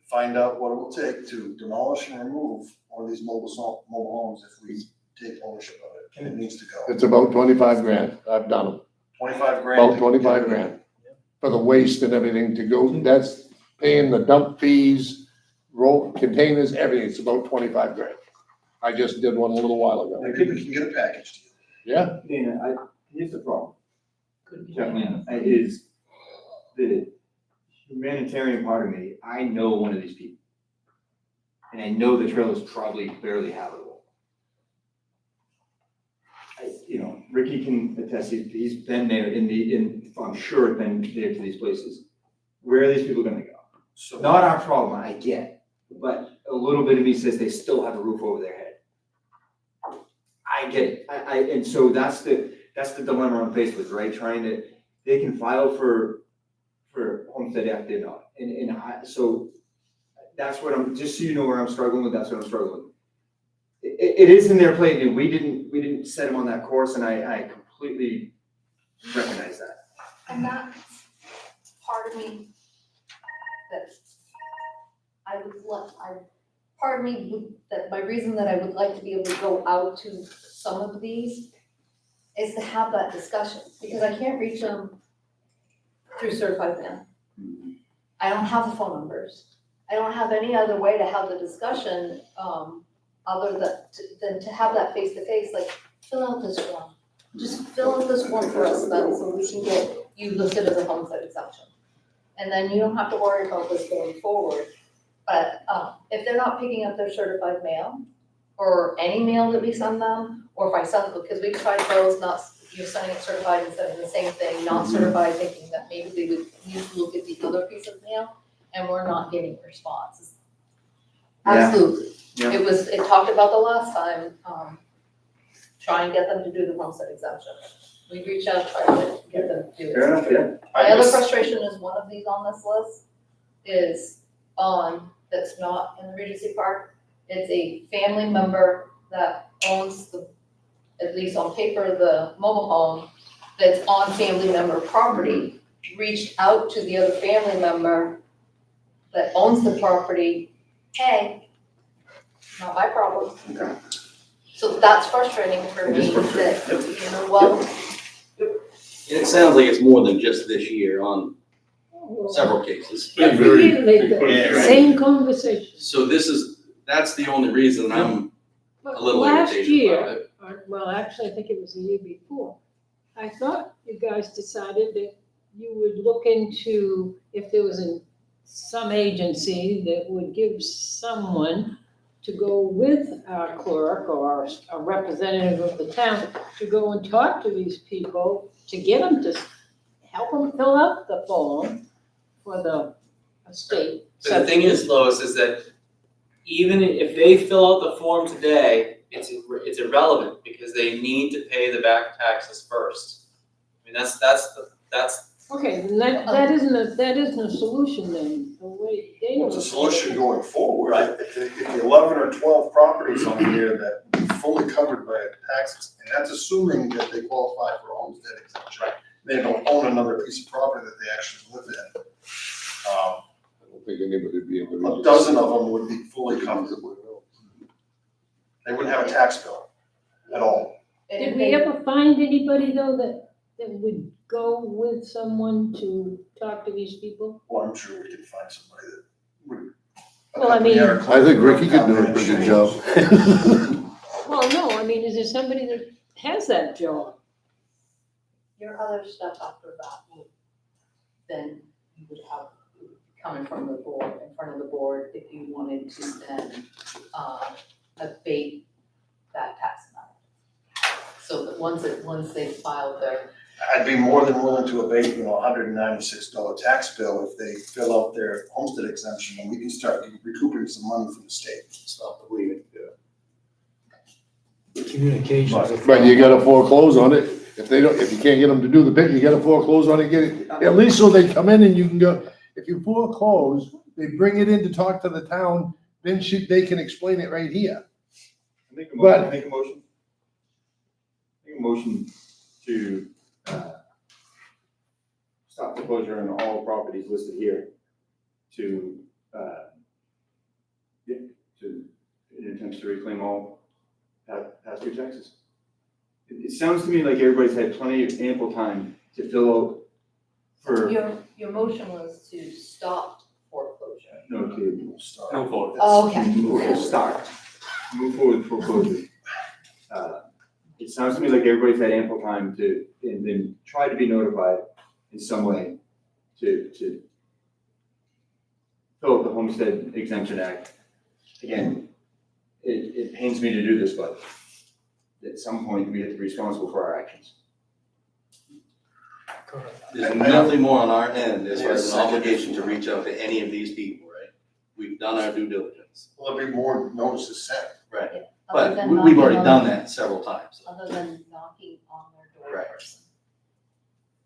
find out what it will take to demolish and remove one of these mobile homes if we take ownership of it, and it needs to go. It's about 25 grand. I've done them. 25 grand. About to 25 get rid of it. grand for the waste and everything to go. That's paying the dump fees, roll containers, everything. It's about 25 grand. I just did one a little while ago. Maybe we can get a package to you. Yeah. Dana, here's the problem. Gentlemen, is the humanitarian part of me. I know one of these people. And I know the trail is probably barely habitable. Ricky can attest, he's been there I'm sure been there to these places. Where are these people gonna go? So Not our problem, I get, but a little bit of me says they still have a roof over their head. I get it, and so that's the dilemma I'm faced with, right? They can file for homestead act, they're not, so that's what just so you know where I'm struggling with, that's what I'm struggling with. It is in their plate, and we didn't set them on that course, and I completely recognize that. And that's part of me that I would part of me that my reason that I would like to be able to go out to some of these is to have that discussion, because I can't reach them through certified mail. I don't have the phone numbers. I don't have any other way to have the discussion, other than to have that face to face, like, fill out this form. Just fill out this form for us then, so we can get you listed as a homestead exemption. And then you don't have to worry about this going forward. But, if they're not picking up their certified mail, or any mail that we send them, or if I send, because we've tried those, you're sending it certified and sending the same thing, not certified, thinking that maybe they would need to look at the other piece of mail, and we're not getting responses. Yeah. Absolutely. Yeah. It talked about the last time, try and get them to do the homestead exemption. We reached out, tried to get them to do it. Fair enough, yeah. My other frustration is one of these on this list is that's not in the Regency Park. It's a family member that owns at least on paper, the mobile home that's on family member property, reached out to the other family member that owns the property, hey, not my problem. Okay. So that's frustrating for It me, is frustrating. that, you know, well, And it sounds like it's more than just this year on several cases. Very- Yeah. Same conversation. So that's the only reason I'm a little Last irritated year, about it. well, actually, I think it was the year before, I thought you guys decided that you would look into if there was some agency that would give someone to go with our clerk or a representative of the town to go and talk to these people, to get them to help them fill out the form for the estate. But the thing is, Lois, is that even if they fill out the form today, it's irrelevant because they need to pay the back taxes first. I mean, that's. Okay, then that isn't a solution then, the way they. Well, it's a solution going forward. Right. If the 11 or 12 properties on here that are fully covered by taxes, and that's assuming that they qualify for homestead exemption. They don't own another piece of property that they actually live in. I don't think anybody would be able to. A dozen of them would be fully covered. They wouldn't have a tax bill at all. Did we ever find anybody though that would go with someone to talk to these people? Well, I'm sure we could find somebody that would. Well, I mean- I think Ricky could do a pretty good job. Well, no, I mean, is there somebody that has that job? Your other stuff after that would, then you would have, coming from the board, in front of the board, if you wanted to then, abate that tax amount. So that once they filed their, I'd be more than willing to abate, $196 tax bill if they fill out their homestead exemption and we can start recouping some money from the state. Stop the bleeding. Communications. But you gotta foreclose on it. If you can't get them to do the bid, you gotta foreclose on it, get it, at least so they come in and you can go, if you foreclose, they bring it in to talk to the town, then they can explain it right here. Make a But- motion. Make a motion to, stop foreclosure on all properties listed here to, in attempts to reclaim all past due taxes. It sounds to me like everybody's had plenty of ample time to fill out for, your motion was to stop foreclosure. no, to Start. Go forward. Oh, okay. move forward with foreclosure. It sounds to me like everybody's had ample time to, and then try to be notified in some way to fill out the Homestead Exemption Act. Again, it pains me to do this, but at some point, we have to be responsible for our actions. There's nothing more on our end as far as an obligation to reach out to any of these people, right? We've done our due diligence. Well, there'll be more notices sent. Right. Other But than we've already knocking done on- that several times. Other than knocking on their door Right. person.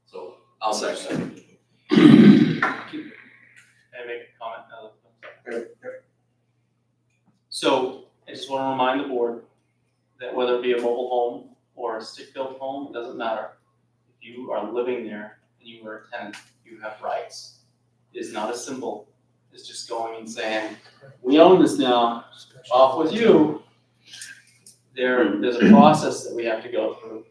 So I'll second Can I make a comment now? So I just want to remind the board that whether it be a mobile home or a stick-built home, it doesn't matter. If you are living there and you are a tenant, you have rights. It is not as simple as just going and saying, we own this now, off with you. There's a process that we have to go through.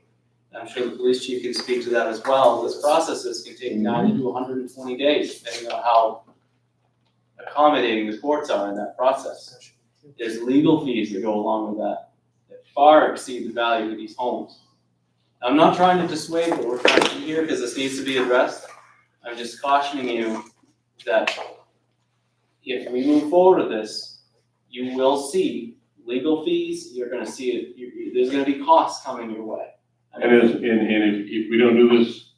I'm sure the police chief can speak to that as well. This processes can take 90 to 120 days, depending on how accommodating the courts are in that process. There's legal fees that go along with that far exceed the value of these homes. I'm not trying to dissuade what we're trying to do here because this needs to be addressed. I'm just cautioning you that if we move forward with this, you will see legal fees, you're gonna see it, there's gonna be costs coming your way. And if we don't do this,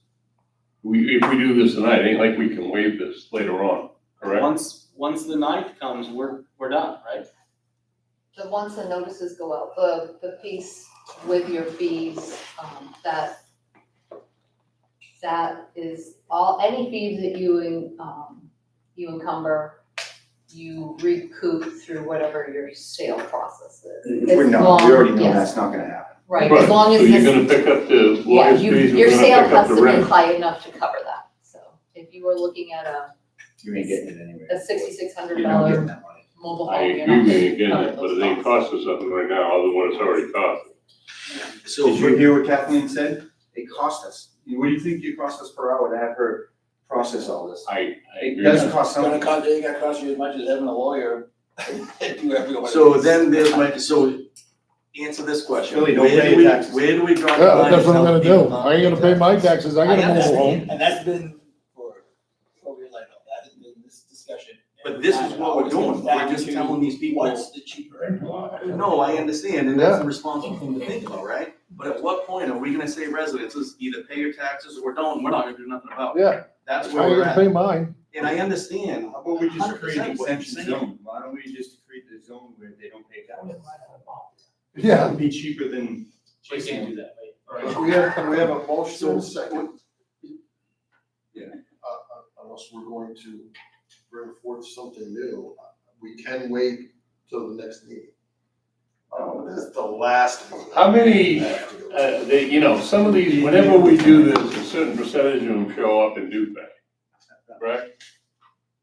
if we do this tonight, ain't like we can waive this later on, correct? Once the ninth comes, we're done, right? So once the notices go out, the piece with your fees, that is all, any fees that you encumber, you recoup through whatever your sale process is. We As know, long- we already know yes. that's not gonna happen. Right, as long as So you're this, gonna pick up the yeah, lawyer's fees, your we're sale gonna pick has up the to be rent. high enough to cover that. So if you were looking at You ain't getting it anyway. a $6,600 You're not getting that money. mobile I home, you're agree not with you gonna again, cover but those it ain't costs. costing something right now, other than what it's already cost. So did you hear what Kathleen said? It cost us. What do you think it cost us per hour to have her process all this. I It agree. does cost something. It ain't gonna cost you as much as having a lawyer do everyone. So then there's my, so answer this question. Billy, don't Where pay do your we- taxes. Where do we draw the Yeah, line? that's what I'm and gonna tell do. people not I ain't to gonna pay pay my taxes. I got a mobile home. And that's been for years, I know, that has been this discussion. But this is what we're doing, we're just telling these people. What's the cheaper? No, I understand, and that's a responsible thing to think about, right? But at what point are we gonna say residences, either pay your taxes or don't, we're not gonna do nothing about it? Yeah, That's how where you we're gonna pay at, mine? and I understand. How about we just create an 100% what you're exemption saying. zone? Why don't we just create the zone where they don't pay taxes? Yeah. That would be cheaper than. We can't do that, right? We have a motion and a second. Yeah. Unless we're going to bring forth something new, we can wait till the next meeting. This is the last meeting. How many, some of these, whenever we do this, a certain percentage of them show up and do pay, correct?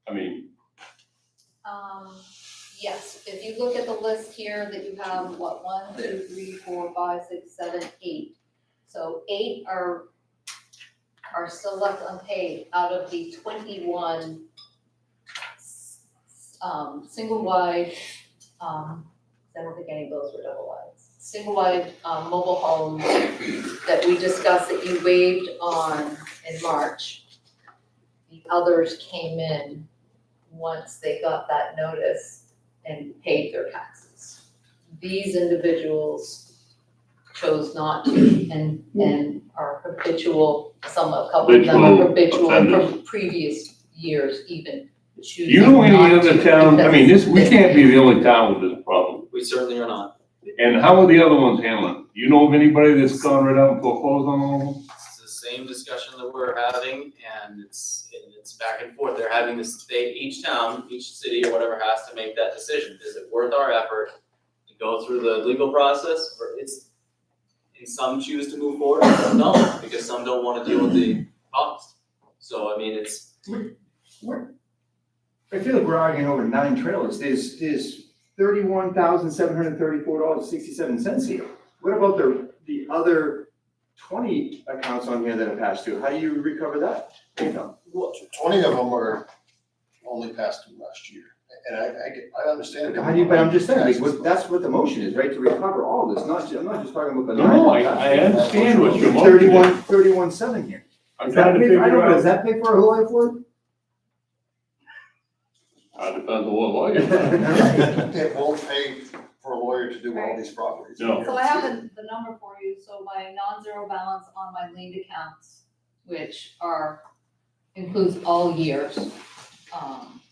I mean, Yes, if you look at the list here that you have, what, 1, 2, 3, 4, 5, 6, 7, 8. So 8 are select unpaid out of the 21 single wide, I don't think any of those were double wides. Single wide mobile homes that we discussed that you waived on in March. The others came in once they got that notice and paid their taxes. These individuals chose not to and are habitual, a couple of them are habitual offenders. from previous years even. do you know any other town, I mean, we can't be the only town with this problem. We certainly are not. And how are the other ones handling it? Do you know of anybody that's gone right out and foreclosed on all of them? It's the same discussion that we're having, and it's back and forth. They're having this, each town, each city or whatever has to make that decision. Is it worth our effort to go through the legal process? Or and some choose to move forward, and some don't, because some don't want to deal with the cost. So, I mean, it's. I feel like we're arguing over 9 trailers. There's $31,734.67 here. What about the other 20 accounts on here that are past due? How do you recover that income? Well, 20 of them are only passed due last year, and I understand. How do you, but I'm just saying, like, that's what the motion is, right? To recover all this, I'm not just talking about the 9. No, I understand what your motion is. 31.7 here. I'm Does that trying to pay for- figure I don't know, does out, that pay for a lawyer for depends on what lawyer. It won't pay for a lawyer to do all these properties. No. So I have the number for you, so my non-zero balance on my liened accounts, which includes all years.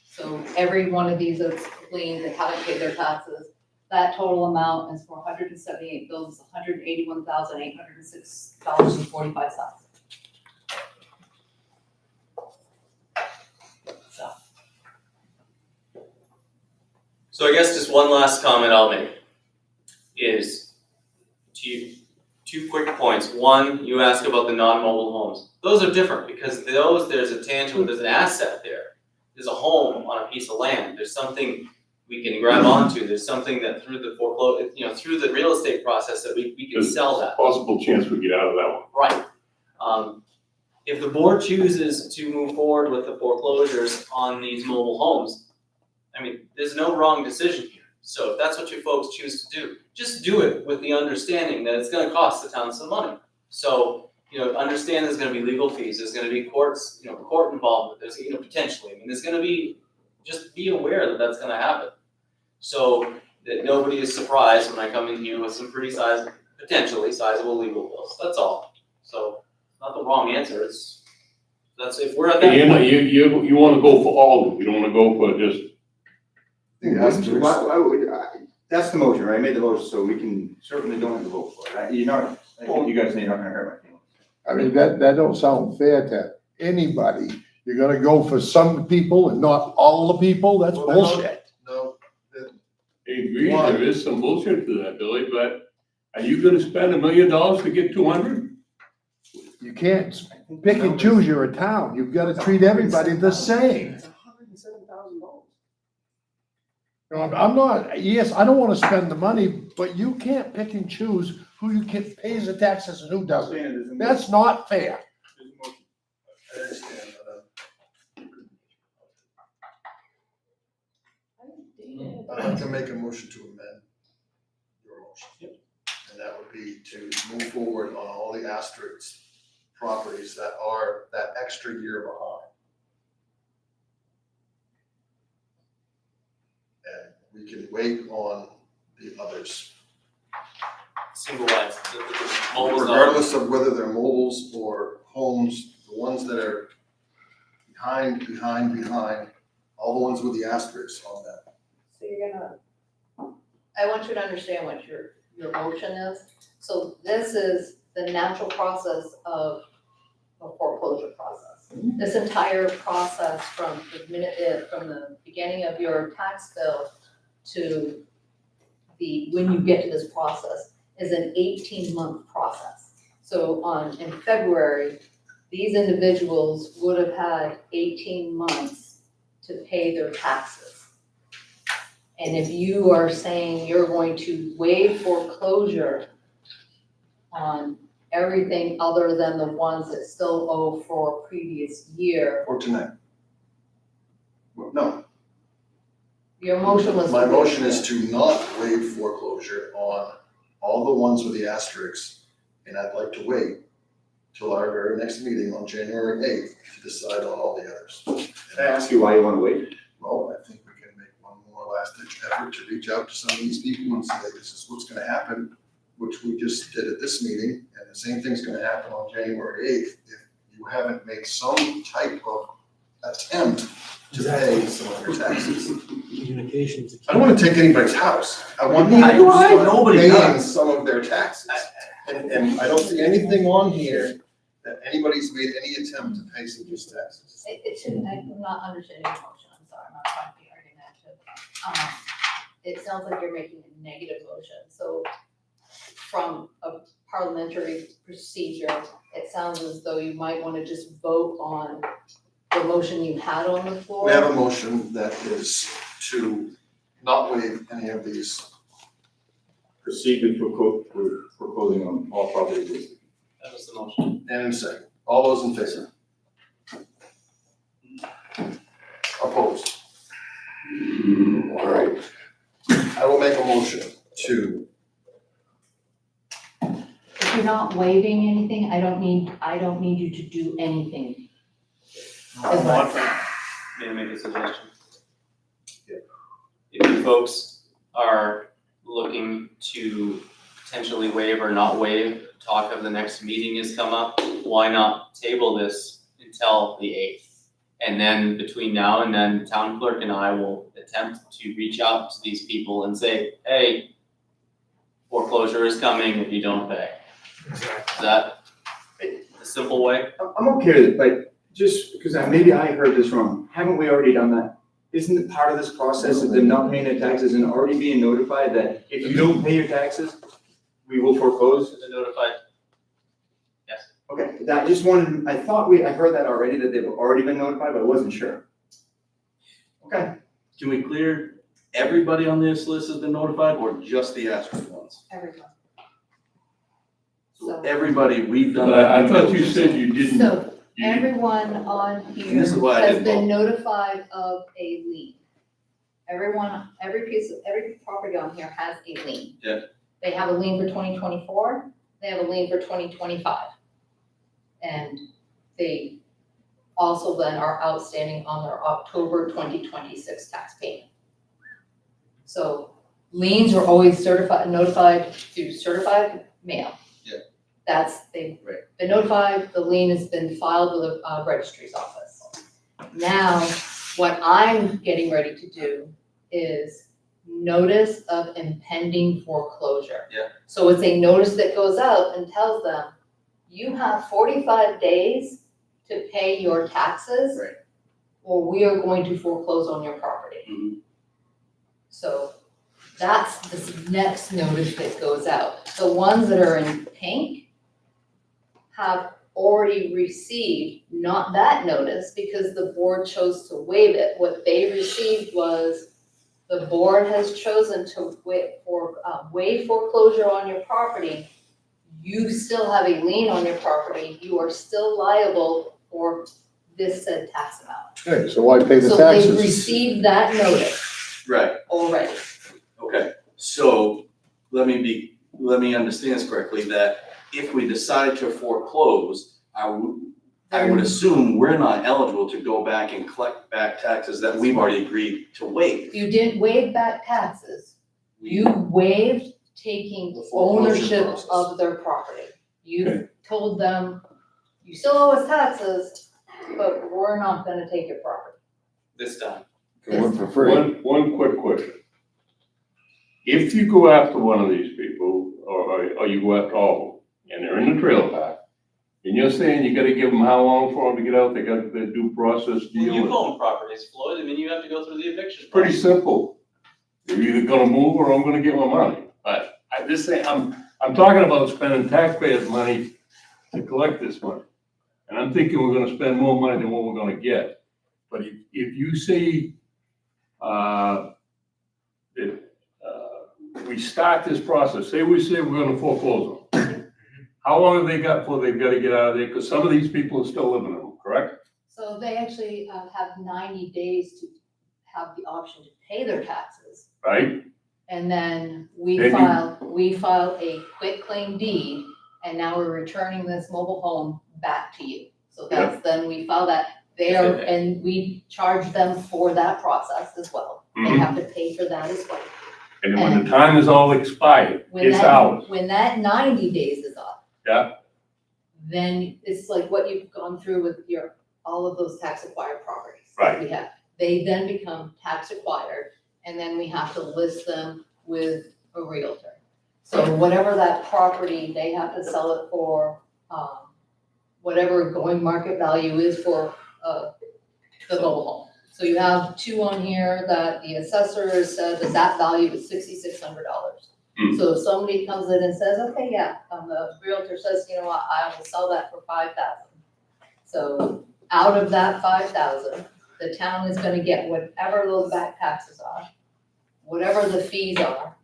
So every one of these that's liened that haven't paid their taxes, that total amount is for 178 bills, $181,806.45. So I guess just one last comment I'll make is two quick points. One, you ask about the non-mobile homes. Those are different because there's a tangible, there's an asset there. There's a home on a piece of land. There's something we can grab onto. There's something that through the through the real estate process that we can There's sell that. Possible chance we get out of that one. Right. If the board chooses to move forward with the foreclosures on these mobile homes, I mean, there's no wrong decision here. So if that's what you folks choose to do, just do it with the understanding that it's gonna cost the town some money. So, understand there's gonna be legal fees, there's gonna be court involvement, there's, potentially, I mean, there's gonna be, just be aware that that's gonna happen. So that nobody is surprised when I come in here with some pretty potentially sizable legal bills, that's all. So, not the wrong answer, that's, if we're at that point. You wanna go for all of them, you don't wanna go for just. That's the motion, right? I made the motion, so we can certainly don't have to vote for it, right? You guys know you're not gonna hurt my feelings. I mean, that don't sound fair to anybody. You're gonna go for some people and not all the people? That's Well, they're not- bullshit. No, I agree, there is some bullshit to that, Billy, but are you gonna spend $1 million to get 200? You can't pick and choose. You're a town. You've gotta treat everybody the same. It's $107,000. I'm not, yes, I don't wanna spend the money, but you can't pick and choose who pays the taxes and who doesn't. That's not fair. I understand, I'd like to make a motion to amend your motion. And that would be to move forward on all the asterisk properties that are that extra year behind. And we can wait on the others. Single wides, the mobiles on. Regardless of whether they're mobiles or homes, the ones that are behind, all the ones with the asterisks on them. So you're gonna, I want you to understand what your motion is. So this is the natural process of a foreclosure process. This entire process from the beginning of your tax bill to when you get to this process is an 18-month process. So in February, these individuals would have had 18 months to pay their taxes. And if you are saying you're going to waive foreclosure on everything other than the ones that still owe for a previous year, Or tonight? No, your motion was. my motion is to not waive foreclosure on all the ones with the asterisks. And I'd like to wait till our very next meeting on January 8th to decide on all the others. Can I ask you why you wanna wait? Well, I think we can make one more last ditch effort to reach out to some of these people and say, this is what's gonna happen, which we just did at this meeting, and the same thing's gonna happen on January 8th if you haven't made some type of attempt to pay some of your taxes. Communications. I don't wanna take anybody's house. I want Neither people do to I. start Nobody paying does. some of their taxes. And I don't see anything on here that anybody's made any attempt to pay some of these taxes. It shouldn't, I'm not understanding your motion, I'm sorry, I'm not trying to be argumentative. It sounds like you're making a negative motion, so from a parliamentary procedure, it sounds as though you might wanna just vote on the motion you had on the floor. We have a motion that is to not waive any of these. Proceed with foreclosing on all properties listed. That was the motion. And in second, all those in favor? Opposed? All right. I will make a motion to, If you're not waiving anything, I don't need you to do anything. Is what I'm saying. May I make a suggestion? Yeah. If you folks are looking to potentially waive or not waive, talk of the next meeting has come up, why not table this until the 8th? And then between now and then, the town clerk and I will attempt to reach out to these people and say, hey, foreclosure is coming if you don't pay. Is that a simple way? I'm okay with it, but just because maybe I heard this wrong, haven't we already done that? Isn't it part of this process of them not paying their taxes and already being notified that if you don't pay your taxes, we will foreclose? Is it notified? Yes. Okay, I just wanted, I heard that already, that they've already been notified, but I wasn't sure. Okay. Can we clear, everybody on this list has been notified or just the asterisk ones? Everyone. So everybody, we've done. But I thought you said you didn't. So everyone on here And this is why I has didn't been vote. notified of a lien. Everyone, every property on here has a lien. Yeah. They have a lien for 2024, they have a lien for 2025. And they also then are outstanding on their October 2026 tax payment. So liens are always notified through certified mail. Yeah. They've Right. been notified, the lien has been filed with the registry's office. Now, what I'm getting ready to do is notice of impending foreclosure. Yeah. So it's a notice that goes out and tells them, you have 45 days to pay your taxes. Right. Or we are going to foreclose on your property. Mhm. So that's this next notice that goes out. The ones that are in pink have already received, not that notice, because the board chose to waive it. What they received was, the board has chosen to waive foreclosure on your property. You still have a lien on your property, you are still liable for this said tax amount. Okay, so why pay the So they've taxes? received that notice. Right, already. okay, so let me understand this correctly, that if we decide to foreclose, I would assume we're not eligible to go back and collect back taxes that we've already agreed to waive. You didn't waive back taxes. You waived taking The foreclosure ownership process. of their property. You told them, you still owe us taxes, but we're not gonna take your property. This time. One for free. One quick question. If you go after one of these people, or you go after all of them, and they're in the trailer park, and you're saying you gotta give them how long for them to get out, they got their due process Well, deal? you own properties, Floyd, I mean, you have to go through the eviction It's pretty process. simple. You're either gonna move or I'm gonna get my money. But I just say, I'm talking about spending taxpayers' money to collect this money. And I'm thinking we're gonna spend more money than what we're gonna get. But if you see, if, we start this process, say we're gonna foreclose them. How long have they got before they've gotta get out of there? Because some of these people are still living in them, correct? So they actually have 90 days to have the option to pay their taxes. Right? And then Then we file a quit claim deed, and now we're returning this mobile home back to you. So that's, then we file that there, and we charge them for that process as well. They Mhm. have to pay for that as well. And when the time is all expired, When it's that- ours. When that 90 days is up. Yeah. Then it's like what you've gone through with all of those tax acquired properties that we have. They then become tax acquired, and then we have to list them with a realtor. So whatever that property, they have to sell it for, whatever going market value is for, the mobile home. So you have two on here that the assessor has said that value is $6,600. So if somebody comes in and says, okay, yeah, the realtor says, you know what, I will sell that for $5,000. So out of that $5,000, the town is gonna get whatever those back taxes are, whatever the fees are,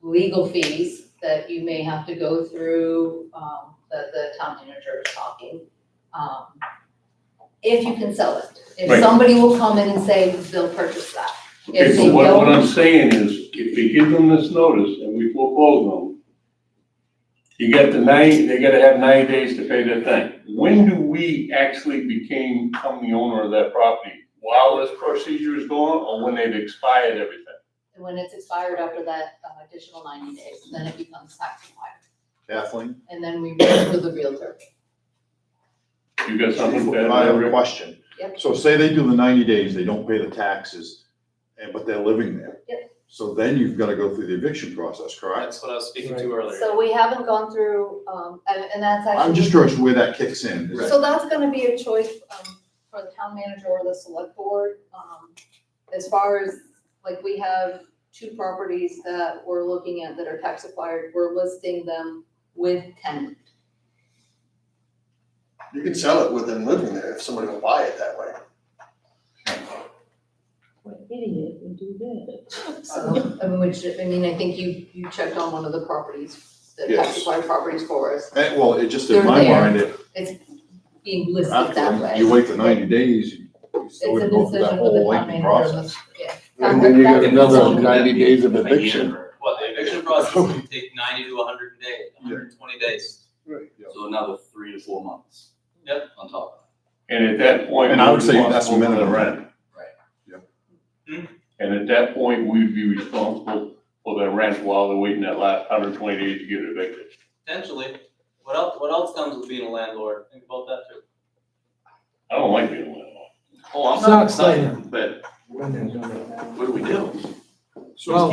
legal fees that you may have to go through, that the town manager is talking. If you can sell it, if Right. somebody will come in and say they'll purchase that. Okay, If so they what I'm don't, saying is, if we give them this notice and we foreclose them, you get they gotta have 90 days to pay their thing. When do we actually become the owner of that property? While this procedure is going, or when they've expired everything? when it's expired after that additional 90 days, then it becomes tax acquired. Kathleen? And then we work with the realtor. You got something to add? I have a question. Yep. So say they do the 90 days, they don't pay the taxes, but they're living there. Yep. So then you've got to go through the eviction process, correct? That's what I was speaking to earlier. So we haven't gone through, and that's actually. I'm just curious where that kicks in. So that's gonna be a choice, for the town manager or the select board. As far as, like, we have two properties that we're looking at that are tax acquired, we're listing them with tenant. You can sell it with them living there if somebody will buy it that way. What idiot would do that? So, I think you checked on one of the properties, the tax Yes. acquired properties for us, Well, it just in They're my there. mind, it's being listed that after way. you wait the 90 days, you It's still a gotta go through that decision for the whole town lengthy manager, and process. the- yeah. And then you got That's- another 90 days of eviction. What, the eviction process can take 90 to 100 days, 120 days. So another 3 to 4 months. Yep. On top of And at that point. And I would we're say that's responsible for the minimum. rent. Yep. And at that point, we'd be responsible for the rent while they're waiting that last 120 days to get evicted. Potentially. What else comes with being a landlord? Think about that too. I don't like being a landlord. Oh, I'm It's not not excited, but When they're doing it. what do we do? Well,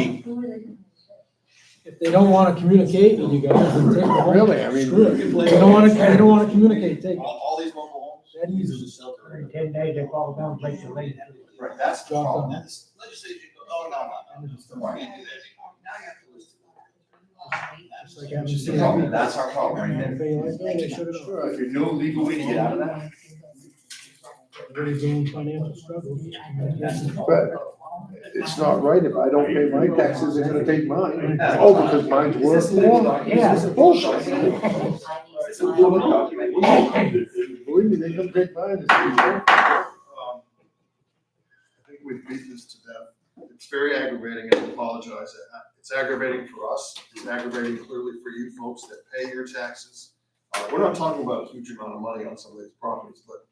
if they don't wanna communicate with you guys, then take the home. Really, I mean- Screw it. If they don't wanna communicate, take it. All these mobile homes? That easy. Just shelter. In 10 days, they fall down, place your lane. Right, that's the Drop problem. them. That's legislature, oh, no. Why can't do that anymore? Now you have to list Just like having That's the CIP. problem. That's our problem right there. If they like that, they shut it off. If you know legal way to get out of that. Everybody's in financial struggles. But it's not right. If I don't pay my taxes, they're gonna take mine. Oh, because mine's worth more? Yeah. This is bullshit. Believe me, they're gonna take mine. I think we've beat this to death. it's very aggravating, and I apologize. It's aggravating for us, it's aggravating clearly for you folks that pay your taxes. We're not talking about a huge amount of money on some of these properties, but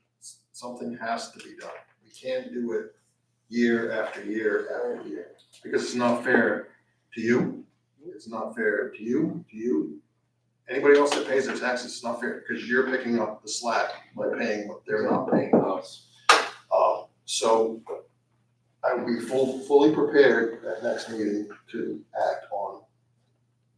something has to be done. We can't do it year after year after year, because it's not fair to you. It's not fair to you. Anybody else that pays their taxes, it's not fair, because you're picking up the slack by paying what they're not paying us. So I will be fully prepared at next meeting to act on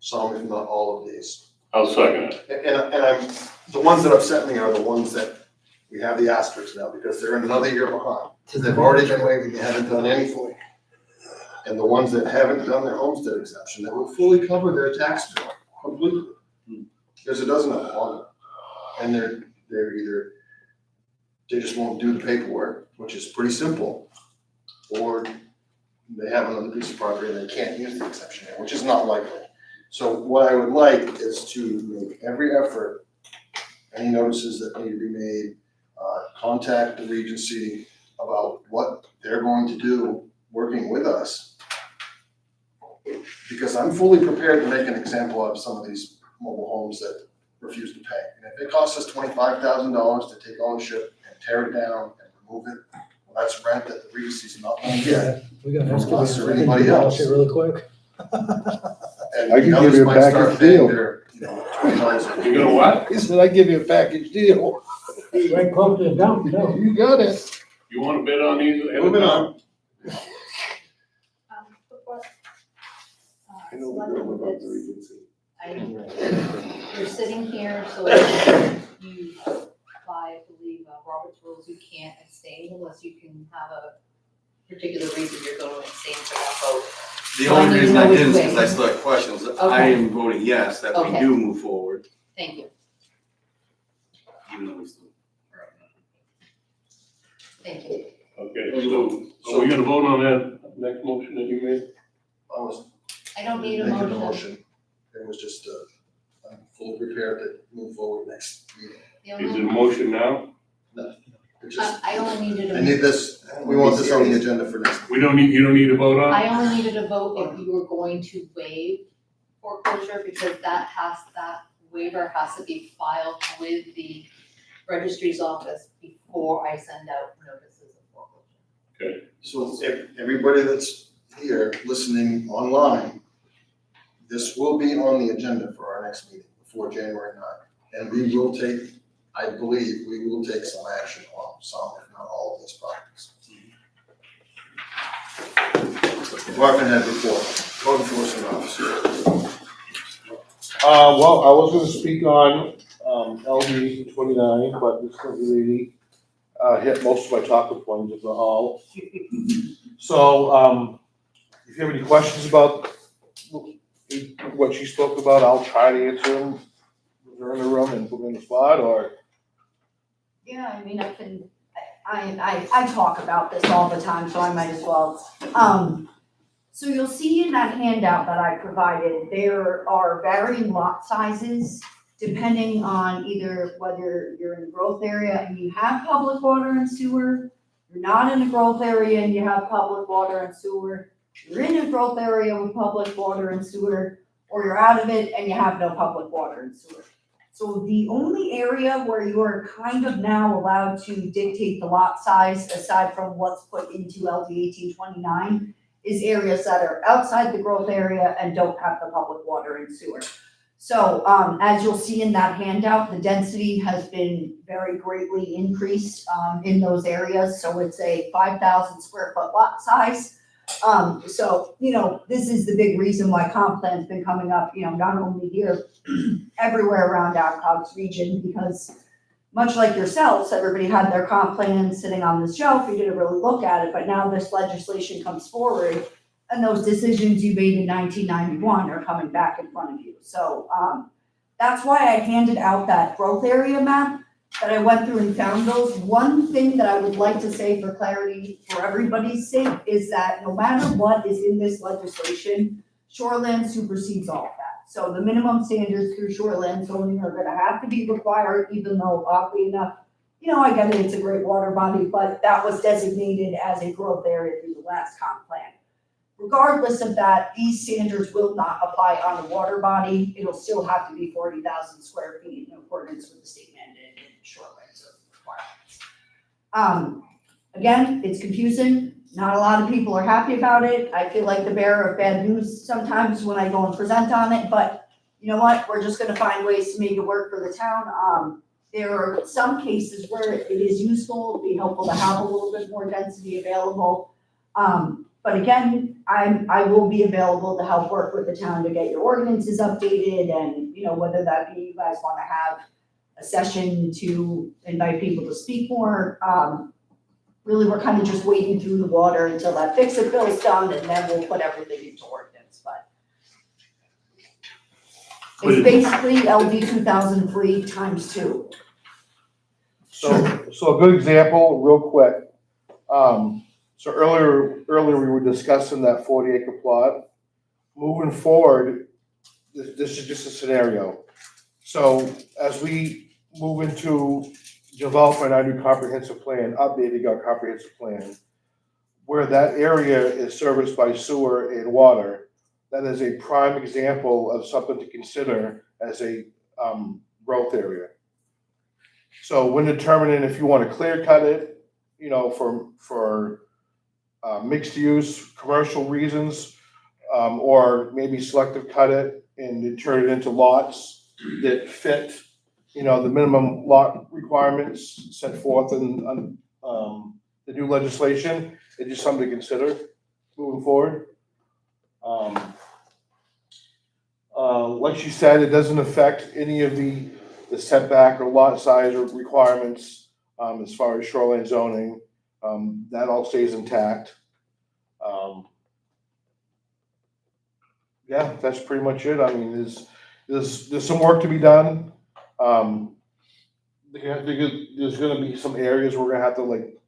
some, if not all of these. I'll second it. And I'm, the ones that upset me are the ones that we have the asterisks now, because they're another year behind. They've already been waiving, they haven't done anything. And the ones that haven't done their homestead exemption, that will fully cover their tax bill completely. Because it doesn't apply. And they're either, they just won't do the paperwork, which is pretty simple, or they have another piece of property and they can't use the exception, which is not likely. So what I would like is to make every effort, any notices that need to be made, contact the Regency about what they're going to do working with us. Because I'm fully prepared to make an example of some of these mobile homes that refuse to pay. And if it costs us $25,000 to take ownership and tear it down and remove it, well, that's rent that the Regency's not going to get. We got From us or anybody else. Really quick. And I can the give others you a might start package paying deal. their, $20. You know what? He said, I'd give you a package deal. Right close to the dump, no. You got it. You wanna bid on these? Moving on. Before, I know the girl about the Regency. You're sitting here, so you, by, I believe, Robert's rules, you can't abstain unless you can have a particular reason you're going to abstain for that vote. The So I only need to reason know I which didn't is way. because I still had questions. I Okay. am voting yes, that we Okay. do move forward, Thank you, even though we still. thank you. Okay, so are we gonna vote on that next motion that you made? I was I don't need a making the motion. motion. It was just, I'm fully prepared to move forward next meeting. The Is it a only, motion now? It's just, I only needed I need a, this, we want this on the agenda for next. You don't need a vote on it? I only needed a vote if you were going to waive foreclosure, because that waiver has to be filed with the registry's office before I send out notices of foreclosure. So if everybody that's here listening online, this will be on the agenda for our next meeting before January 9th. And we will take, I believe, we will take some action on some, if not all of these properties. Department head report, code enforcement officer. Well, I was gonna speak on, LD 29, but this doesn't really, hit most of my talking points of the hall. So, if you have any questions about what she spoke about, I'll try to answer them. They're in the room and put them in the spot, or? Yeah, I mean, I talk about this all the time, so I might as well. So you'll see in that handout that I provided, there are varying lot sizes depending on either whether you're in a growth area and you have public water and sewer, you're not in a growth area and you have public water and sewer, you're in a growth area with public water and sewer, or you're out of it and you have no public water and sewer. So the only area where you are kind of now allowed to dictate the lot size, aside from what's put into LD 1829, is areas that are outside the growth area and don't have the public water and sewer. So, as you'll see in that handout, the density has been very greatly increased, in those areas, so it's a 5,000 square foot lot size. So, this is the big reason why comp plan's been coming up, not only here, everywhere around Adcogg's region, because much like yourselves, everybody had their comp plan sitting on the shelf, you didn't really look at it, but now this legislation comes forward, and those decisions you made in 1991 are coming back in front of you. So, that's why I handed out that growth area map, that I went through and found those. One thing that I would like to say for clarity, for everybody's sake, is that no matter what is in this legislation, shoreland supersedes all of that. So the minimum standards through shoreland zoning are gonna have to be required, even though oddly enough, I get it, it's a great water body, but that was designated as a growth area through the last comp plan. regardless of that, these standards will not apply on the water body. It'll still have to be 40,000 square feet in accordance with the state mandated shoreline requirements. Again, it's confusing. Not a lot of people are happy about it. I feel like the bearer of bad news sometimes when I go and present on it, but you know what? We're just gonna find ways to make it work for the town. There are some cases where it is useful, it'd be helpful to have a little bit more density available. But again, I will be available to help work with the town to get your ordinances updated and, you know, whether that be you guys wanna have a session to invite people to speak more. Really, we're kind of just wading through the water until that fix-it bill's done, and then we'll put everything into ordinance, but. It's basically LD 2003 times 2. So a good example, real quick. So earlier we were discussing that 40-acre plot. Moving forward, this is just a scenario. So as we move into developing our new comprehensive plan, updating our comprehensive plan, where that area is serviced by sewer and water, that is a prime example of something to consider as a growth area. So when determining if you want to clear cut it, you know, for mixed use, commercial reasons, or maybe selective cut it and turn it into lots that fit, you know, the minimum lot requirements set forth in the new legislation, it's just something to consider moving forward. Like she said, it doesn't affect any of the setback or lot size or requirements as far as shoreline zoning. That all stays intact. Yeah, that's pretty much it. I mean, there's some work to be done. There's gonna be some areas we're gonna have to like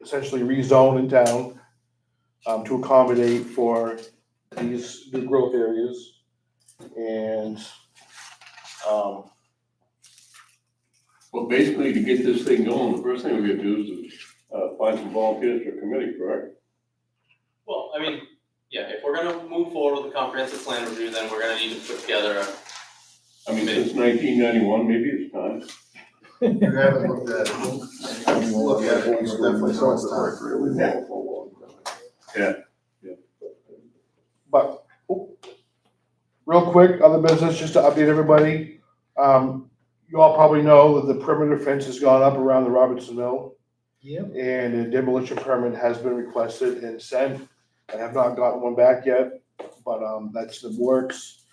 essentially rezone in town to accommodate for these new growth areas. And Well, basically, to get this thing going, the first thing we have to do is find some volunteers for a committee, correct? Well, I mean, yeah, if we're gonna move forward with the comprehensive plan review, then we're gonna need to put together a. I mean, since 1991, maybe it's time. You haven't looked at it. Look at it, it's definitely so it's time. Yeah. But real quick, other business, just to update everybody. You all probably know that the perimeter fence has gone up around the Robertson Mill. Yep. And a demolition permit has been requested and sent. I have not gotten one back yet, but that's the works.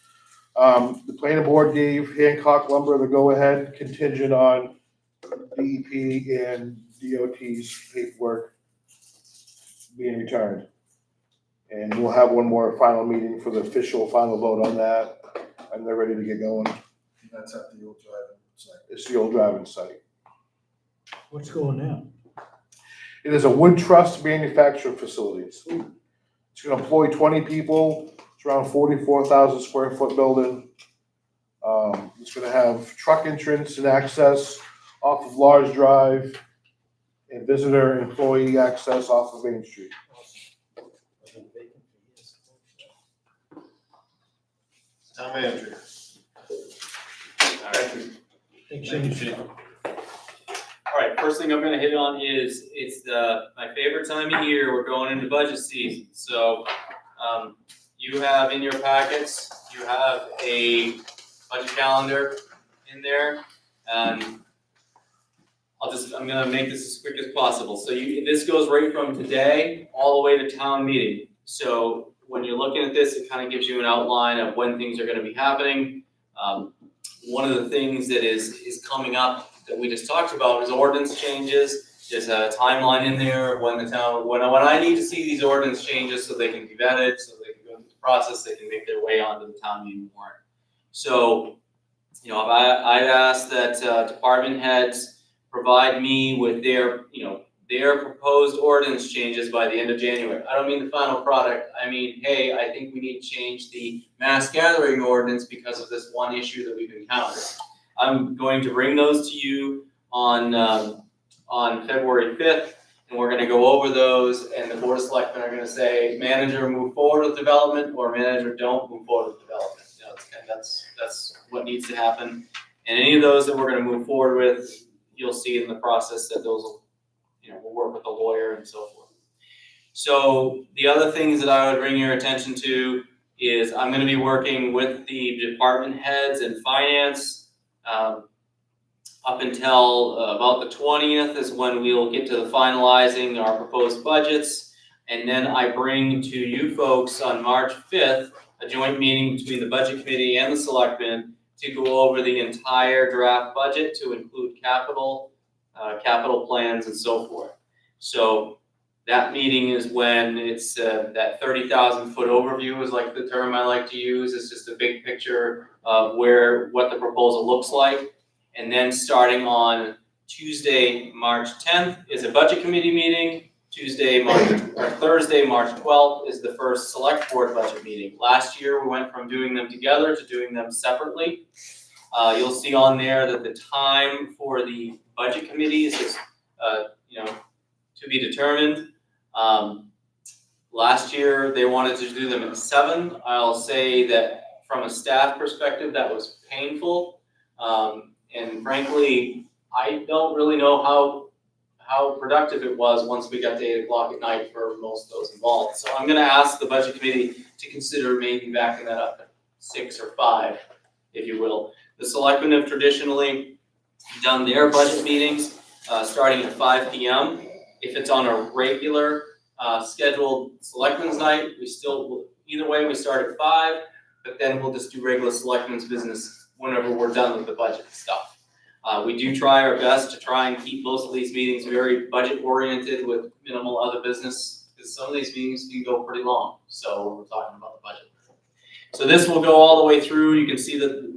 The planning board gave Hancock Lumber the go-ahead contingent on DEP and DOT's paperwork being returned. And we'll have one more final meeting for the official final vote on that, and they're ready to get going. That's at the old driving site. It's the old driving site. What's going on? It is a wood truss manufacturing facility. It's gonna employ 20 people. It's around 44,000 square foot building. It's gonna have truck entrance and access off of Lars Drive and visitor employee access off of Main Street. Town manager. Thank you, Chief. All right, first thing I'm gonna hit on is, it's my favorite time of year, we're going into budget season. So, you have in your packets, you have a budget calendar in there. And I'm gonna make this as quick as possible. So this goes right from today all the way to town meeting. So when you're looking at this, it kind of gives you an outline of when things are gonna be happening. One of the things that is coming up that we just talked about is ordinance changes. There's a timeline in there when I need to see these ordinance changes so they can be vetted, so they can go through the process, they can make their way onto the town meeting warrant. So, I've asked that department heads provide me with their proposed ordinance changes by the end of January. I don't mean the final product, I mean, hey, I think we need to change the mass gathering ordinance because of this one issue that we've encountered. I'm going to bring those to you on February 5th, And we're gonna go over those, and the board of selectmen are gonna say, manager, move forward with development, or manager, don't move forward with development. You know, that's what needs to happen. And any of those that we're gonna move forward with, you'll see in the process that those will, we'll work with the lawyer and so forth. So the other things that I would bring your attention to is I'm gonna be working with the department heads and finance, up until about the 20th is when we'll get to the finalizing our proposed budgets. And then I bring to you folks on March 5th, a joint meeting between the budget committee and the selectmen to go over the entire draft budget to include capital plans and so forth. So that meeting is when it's that 30,000 foot overview is like the term I like to use. It's just a big picture of what the proposal looks like. And then starting on Tuesday, March 10th is a budget committee meeting. Thursday, March 12th is the first select board budget meeting. Last year, we went from doing them together to doing them separately. You'll see on there that the time for the budget committees is, to be determined. Last year, they wanted to do them at 7. I'll say that from a staff perspective, that was painful. And frankly, I don't really know how productive it was once we got to 8 o'clock at night for most of those involved. So I'm gonna ask the budget committee to consider maybe backing that up at 6 or 5, if you will. The selectmen have traditionally done their budget meetings starting at 5 p.m. If it's on a regular scheduled selectmen's night, either way, we start at 5, but then we'll just do regular selectmen's business whenever we're done with the budget stuff. We do try our best to try and keep most of these meetings very budget oriented with minimal other business, because some of these meetings can go pretty long. So we're talking about the budget. So this will go all the way through. You can see that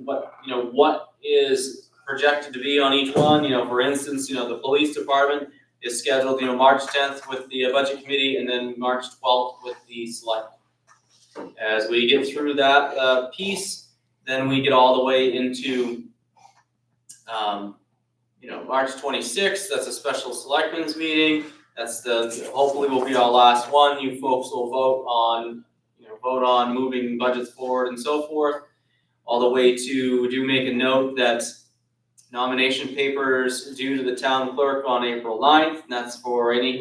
what is projected to be on each one. For instance, the police department is scheduled, March 10th with the budget committee, and then March 12th with the select. As we get through that piece, then we get all the way into, March 26th. That's a special selectmen's meeting. That's hopefully will be our last one. You folks will vote on moving budgets forward and so forth. All the way to, we do make a note that nomination papers due to the town clerk on April 9th. And that's for any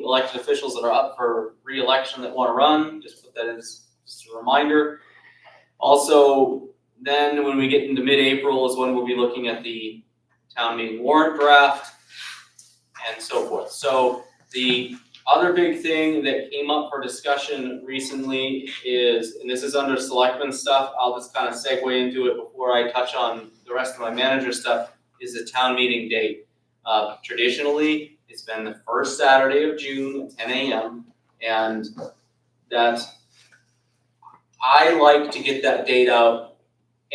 elected officials that are up for re-election that want to run. Just put that as just a reminder. Also, then when we get into mid-April is when we'll be looking at the town meeting warrant draft and so forth. So the other big thing that came up for discussion recently is, and this is under selectmen stuff, I'll just kind of segue into it before I touch on the rest of my manager stuff, is the town meeting date. Traditionally, it's been the first Saturday of June at 10 a.m. and that I like to get that date out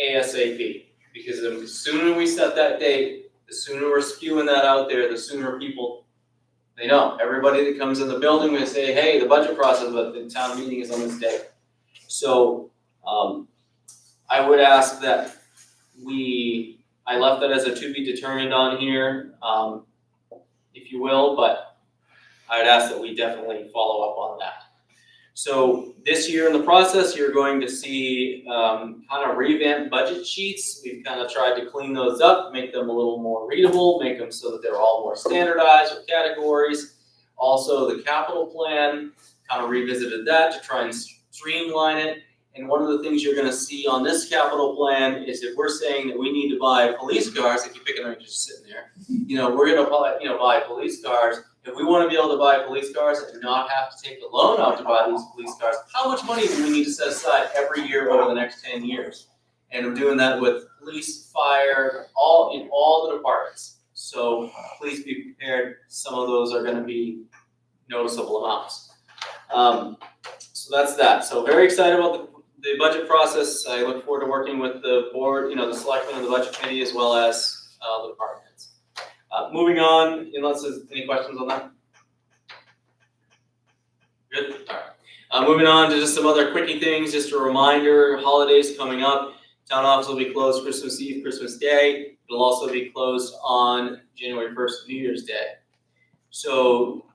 ASAP, because the sooner we set that date, the sooner we're spewing that out there, the sooner people, they know. Everybody that comes in the building will say, hey, the budget process, but the town meeting is on this day. So I would ask that I left that as a to be determined on here, if you will, but I would ask that we definitely follow up on that. So this year in the process, you're going to see kind of revamped budget sheets. We've kind of tried to clean those up, make them a little more readable, make them so that they're all more standardized with categories. Also, the capital plan, kind of revisited that to try and streamline it. And one of the things you're going to see on this capital plan is if we're saying that we need to buy police cars, if you pick it up, just sitting there, we're going to buy police cars. If we want to be able to buy police cars and not have to take a loan out to buy these police cars, how much money do we need to set aside every year over the next 10 years? And we're doing that with police, fire, in all the departments. So please be prepared. Some of those are going to be noticeable amounts. So that's that. So very excited about the budget process. I look forward to working with the board, the selectmen and the budget committee, as well as the department heads. Moving on, unless there's any questions on that. Good, all right. Moving on to just some other quickie things, just a reminder, holidays coming up. Town office will be closed Christmas Eve, Christmas Day. It'll also be closed on January 1st, New Year's Day. So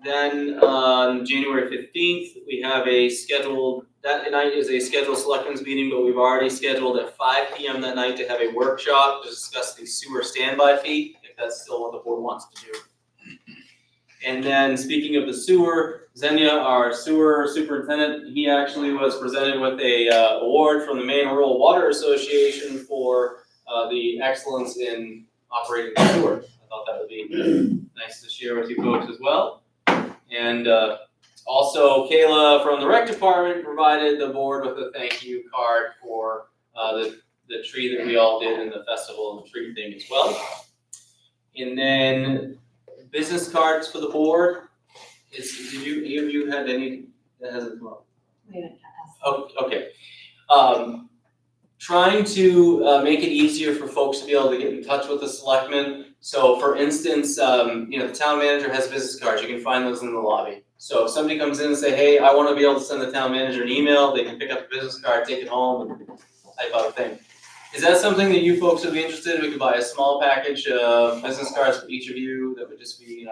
Then on January 15th, we have a scheduled, that night is a scheduled selectmen's meeting, but we've already scheduled at 5 PM that night to have a workshop to discuss the sewer standby fee, if that's still what the board wants to do. And then speaking of the sewer, Xenia, our sewer superintendent, he actually was presented with a award from the Maine Rural Water Association for the excellence in operating the sewer. I thought that would be nice to share with you folks as well. And also Kayla from the rec department provided the board with a thank you card for the tree that we all did in the festival and the tree thing as well. And then business cards for the board. Any of you had any that hasn't come up? Oh, okay. Trying to make it easier for folks to be able to get in touch with the selectmen. So for instance, the town manager has business cards. You can find those in the lobby. So if somebody comes in and say, hey, I want to be able to send the town manager an email, they can pick up the business card, take it home, and type out a thing. Is that something that you folks would be interested in? We could buy a small package of business cards for each of you that would just be,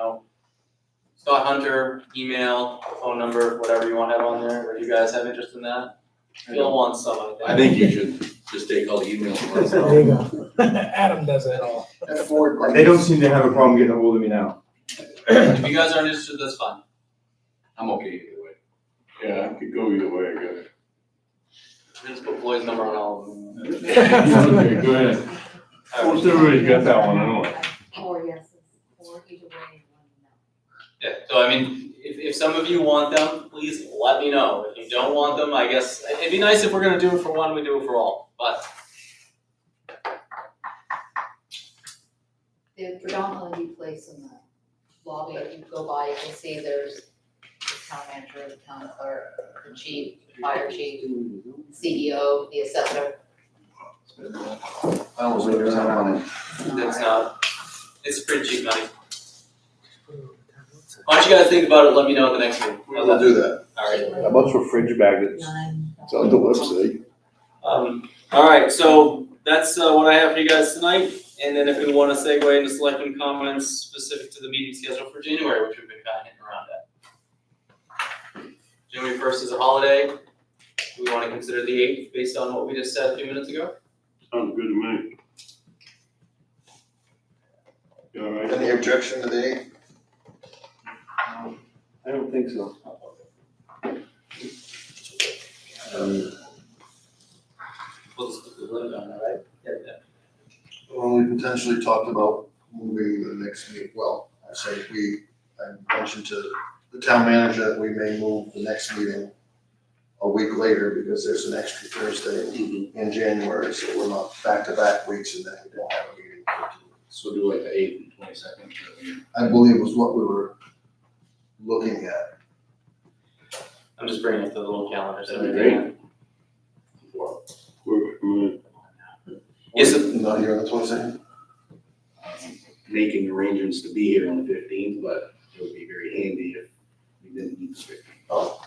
Scott Hunter, email, phone number, whatever you want to have on there. Or do you guys have interest in that? Phil wants some, I think. I think you should just take all the emails from myself. There you go. Adam does it all. They don't seem to have a problem getting a hold of me now. If you guys aren't interested, that's fine. I'm okay either way. Yeah, I could go either way, I guess. We'll just put Floyd's number on all of them. Okay, go ahead. Most everybody's got that one, anyway. Or yeses, or either way, one no. Yeah, so I mean, if some of you want them, please let me know. If you don't want them, I guess, it'd be nice if we're gonna do it for one, we do it for all, but. They're predominantly placed in the lobby. If you go by, you can see there's the town manager, the town clerk, the chief, fire chief, CEO, the assessor. I almost think there's not on it. That's not, it's pretty cheap money. Why don't you guys think about it, let me know at the next meeting. We'll do that. Alright. How much for fridge magnets? It's on the website. Alright, so that's what I have for you guys tonight, and then if we wanna segue into selecting comments specific to the meeting schedule for January, which we've been kinda hitting around at. January 1st is a holiday. Do we wanna consider the 8th based on what we just said a few minutes ago? Sounds good to me. You all right? Any objection to the 8th? I don't think so. We'll just put the limit on that, right? Yeah. Well, we potentially talked about moving the next meeting, well, I mentioned to the town manager that we may move the next meeting a week later because there's an extra Thursday in January, so we're not back-to-back weeks and then we don't have a meeting. So do like the 8th and 22nd. I believe was what we were looking at. I'm just bringing up the little calendar. So That'd be great. Work for me. Is it, Not here on the 22nd? Making arrangements to be here on the 15th, but it would be very handy if we didn't need the 15th. Oh.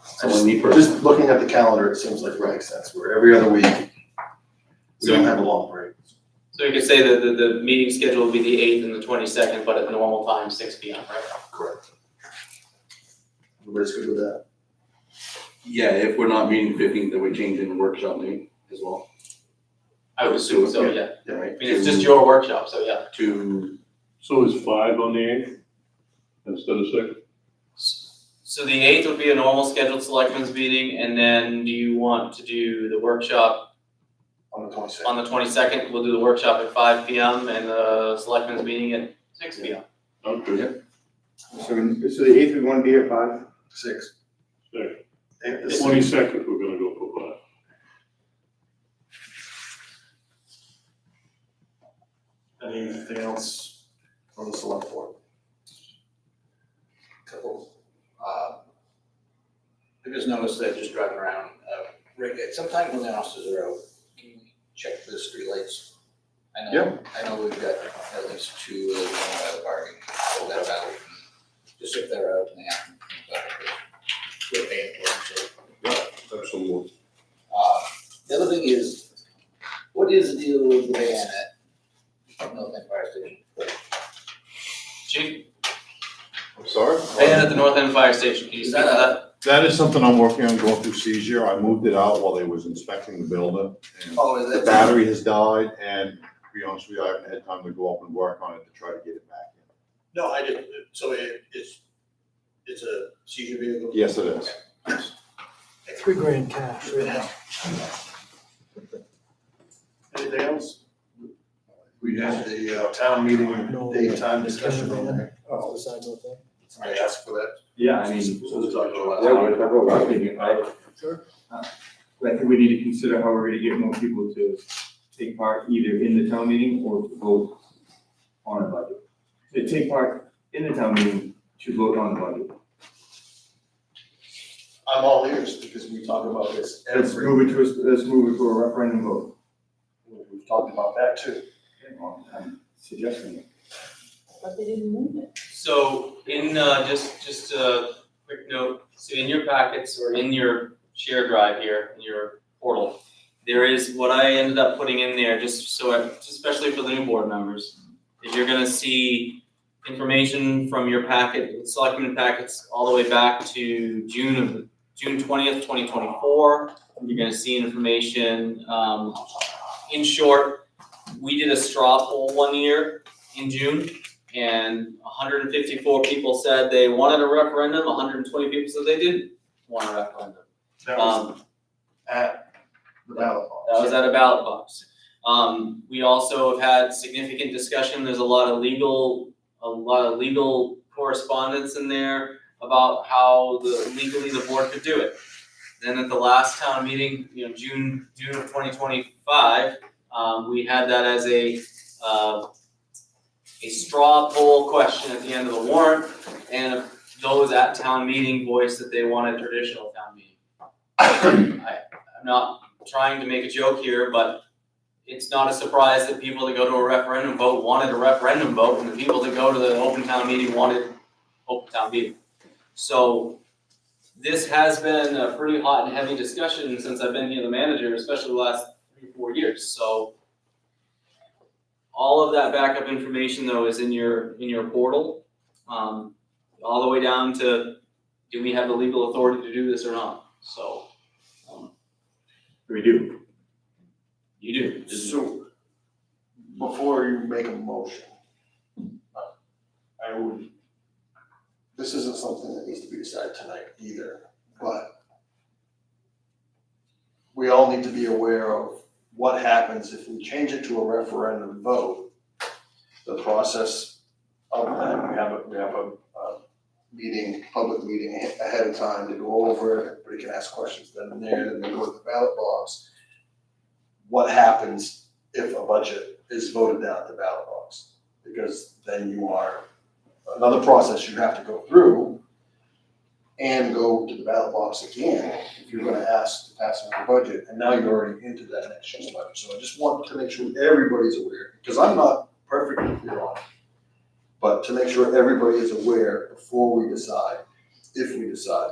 Someone need person. Just looking at the calendar, it seems like it makes sense, where every other week, we don't have a long break. so you could say that the meeting schedule would be the 8th and the 22nd, but at normal time, 6 PM, right? Correct. Everybody's good with that? Yeah, if we're not meeting 15th, then we change in the workshop meeting as well. I would assume so, yeah. Yeah, right. I mean, it's just your workshop, so yeah. So is 5 on the 8th instead of 6? So the 8th would be a normal scheduled selectmen's meeting, and then do you want to do the workshop On the 22nd. on the 22nd? We'll do the workshop at 5 PM and the selectmen's meeting at 6 PM. Okay. So the 8th, we want to be here at 5? 6. 6. 8th, 22nd, we're gonna go for 5. Anything else from the select board? Couple, I just noticed that just driving around, Rick, sometimes when the officers are out, can you check the streetlights? I know we've got at least 2 of them by the parking, so that's out. Just if they're out and they happen, we're paying for them, so. Absolutely. The other thing is, what is the deal with the van at North End Fire Station? Chief? start? And at the North End Fire Station, can you speak to that? That is something I'm working on going through seizure. I moved it out while they was inspecting the building. And Oh, is the it? battery has died, and to be honest with you, I haven't had time to go up and work on it to try to get it back in. No, I didn't, so it's a seizure vehicle? Yes, it is. $3,000 cash, right? Anything else? We had the, Town meeting, No. date, time discussion on there. Oh, the side note thing. somebody asked for that. Yeah, I mean, So we'll talk about yeah, that. we're talking about last meeting, right? Sure. I think we need to consider how we're gonna get more people to take part either in the town meeting or to vote on a budget. To take part in the town meeting to vote on the budget. I'm all ears because we talk about this Let's every, move it to a referendum vote. we've talked about that too. I'm suggesting it. But they didn't move it. So in, just a quick note, so in your packets or in your share drive here, in your portal, there is what I ended up putting in there, just especially for the new board members, is you're gonna see information from your packet, Selectmen packets, all the way back to June 20th, 2024. You're gonna see information, in short, we did a straw poll one year in June, and 154 people said they wanted a referendum, 120 people said they didn't want a referendum. That was at the ballot box. That was at a ballot box. We also have had significant discussion, there's a lot of legal correspondence in there about how legally the board could do it. Then at the last town meeting, June of 2025, we had that as a straw poll question at the end of the warrant, and those at town meeting voiced that they wanted traditional town meeting. I'm not trying to make a joke here, but it's not a surprise that people that go to a referendum vote wanted a referendum vote, and the people that go to the open town meeting wanted open town meeting. So this has been a pretty hot and heavy discussion since I've been here the manager, especially the last 3-4 years, so. All of that backup information though is in your portal, all the way down to, do we have the legal authority to do this or not? So, We do. you do. So, before you make a motion, I would, this isn't something that needs to be decided tonight either, but we all need to be aware of what happens if we change it to a referendum vote. The process of that, we have a meeting, public meeting ahead of time to go over it, everybody can ask questions then and there, then they go to the ballot box. What happens if a budget is voted down at the ballot box? Because then you are, another process you have to go through and go to the ballot box again if you're gonna ask to pass another budget, and now you're already into that next year's budget. So I just want to make sure everybody's aware, because I'm not perfectly clear on it. But to make sure everybody is aware before we decide, if we decide,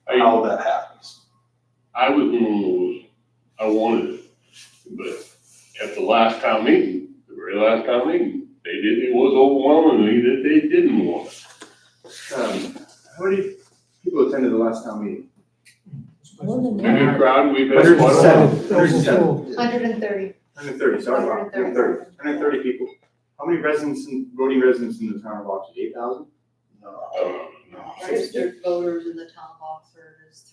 how that happens. I was one of those, I wanted it, but at the last town meeting, the very last town meeting, it was overwhelmingly that they didn't want it. How many people attended the last town meeting? Any crowd we've had. 107. 130. 130, sorry, 130 people. How many voting residents in the town of Oxford? 8,000? No. Registered voters in the town of Oxford is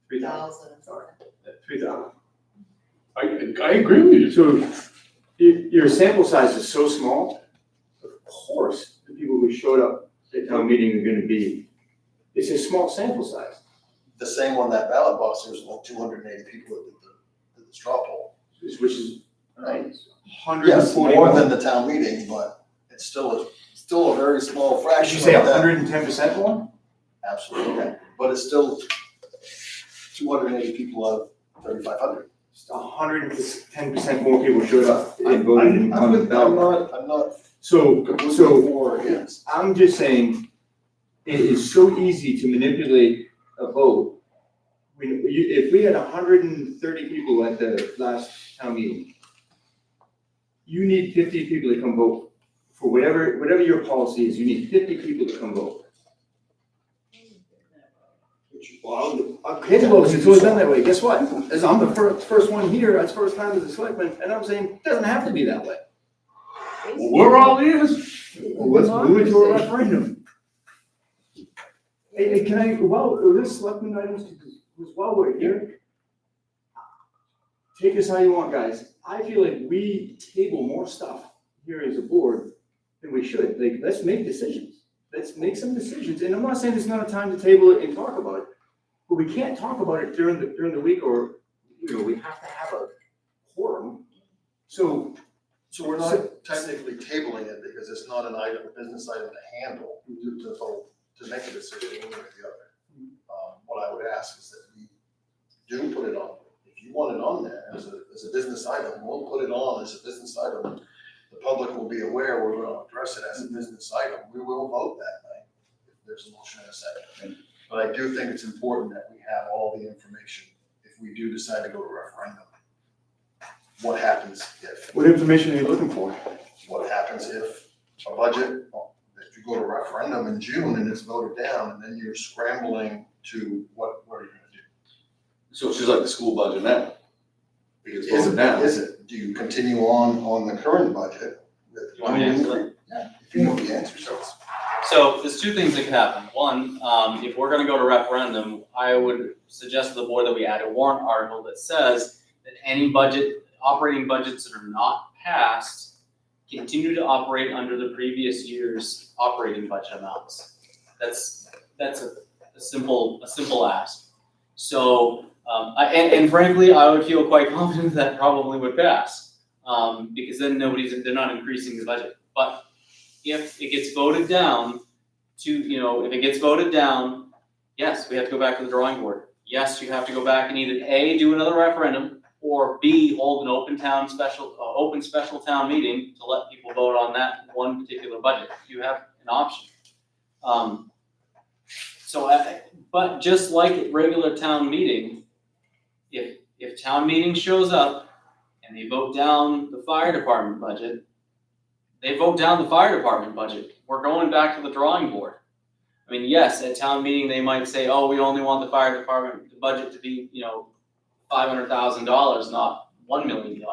3,000. 3,000. 3,000. I agree with you. So your sample size is so small, of course, the people who showed up at town meeting are gonna be, it's a small sample size. The same on that ballot box, there was like 280 people that did the straw poll. Which is, right, Yes, 140. more than the town meeting, but it's still a very small Did fraction you say of that. 110% more? Absolutely, but it's still 280 people out of 3,500. Just 110% more people showed up and voted on the ballot. I'm not So for or against. I'm just saying, it is so easy to manipulate a vote. If we had 130 people at the last town meeting, you need 50 people to come vote. For whatever your policy is, you need 50 people to come vote. Well, his votes, it's always been that way. Guess what? As I'm the first one here, that's first time as a selectman, and I'm saying, it doesn't have to be that way. Well, we're all ears. Well, let's move it to a referendum. Hey, can I, well, this selectman items, because while we're here, take this how you want, guys. I feel like we table more stuff here as a board than we should. Like, let's make decisions. Let's make some decisions. And I'm not saying there's not a time to table it and talk about it, but we can't talk about it during the week, or, you know, we have to have a quorum. So we're not technically tabling it because it's not an item, a business item to handle, to vote, to make a decision one way or the other. What I would ask is that we do put it on. If you want it on there as a business item, we'll put it on as a business item. The public will be aware we're gonna address it as a business item. We will vote that night if there's a motion and a second. But I do think it's important that we have all the information if we do decide to go to referendum. What happens if? what information are you looking for? What happens if a budget, if you go to referendum in June and it's voted down, and then you're scrambling to what are you gonna do? So it's just like the school budget now. Because Is voted down. do you continue on the current budget? You want me to answer that? Yeah, if you know the answer, So there's two things that could happen. One, if we're gonna go to referendum, I would suggest to the board that we add a warrant article that says that any operating budgets that are not passed continue to operate under the previous year's operating budget amounts. That's a simple ask. So, and frankly, I would feel quite confident that probably would pass, because then they're not increasing the budget. But if it gets voted down yes, we have to go back to the drawing board. Yes, you have to go back and either A, do another referendum, or B, hold an open special town meeting to let people vote on that one particular budget. You have an option. But just like at regular town meeting, if town meeting shows up and they vote down the fire department budget, they vote down the fire department budget. We're going back to the drawing board. I mean, yes, at town meeting, they might say, oh, we only want the fire department, the budget to be, $500,000, not $1 million.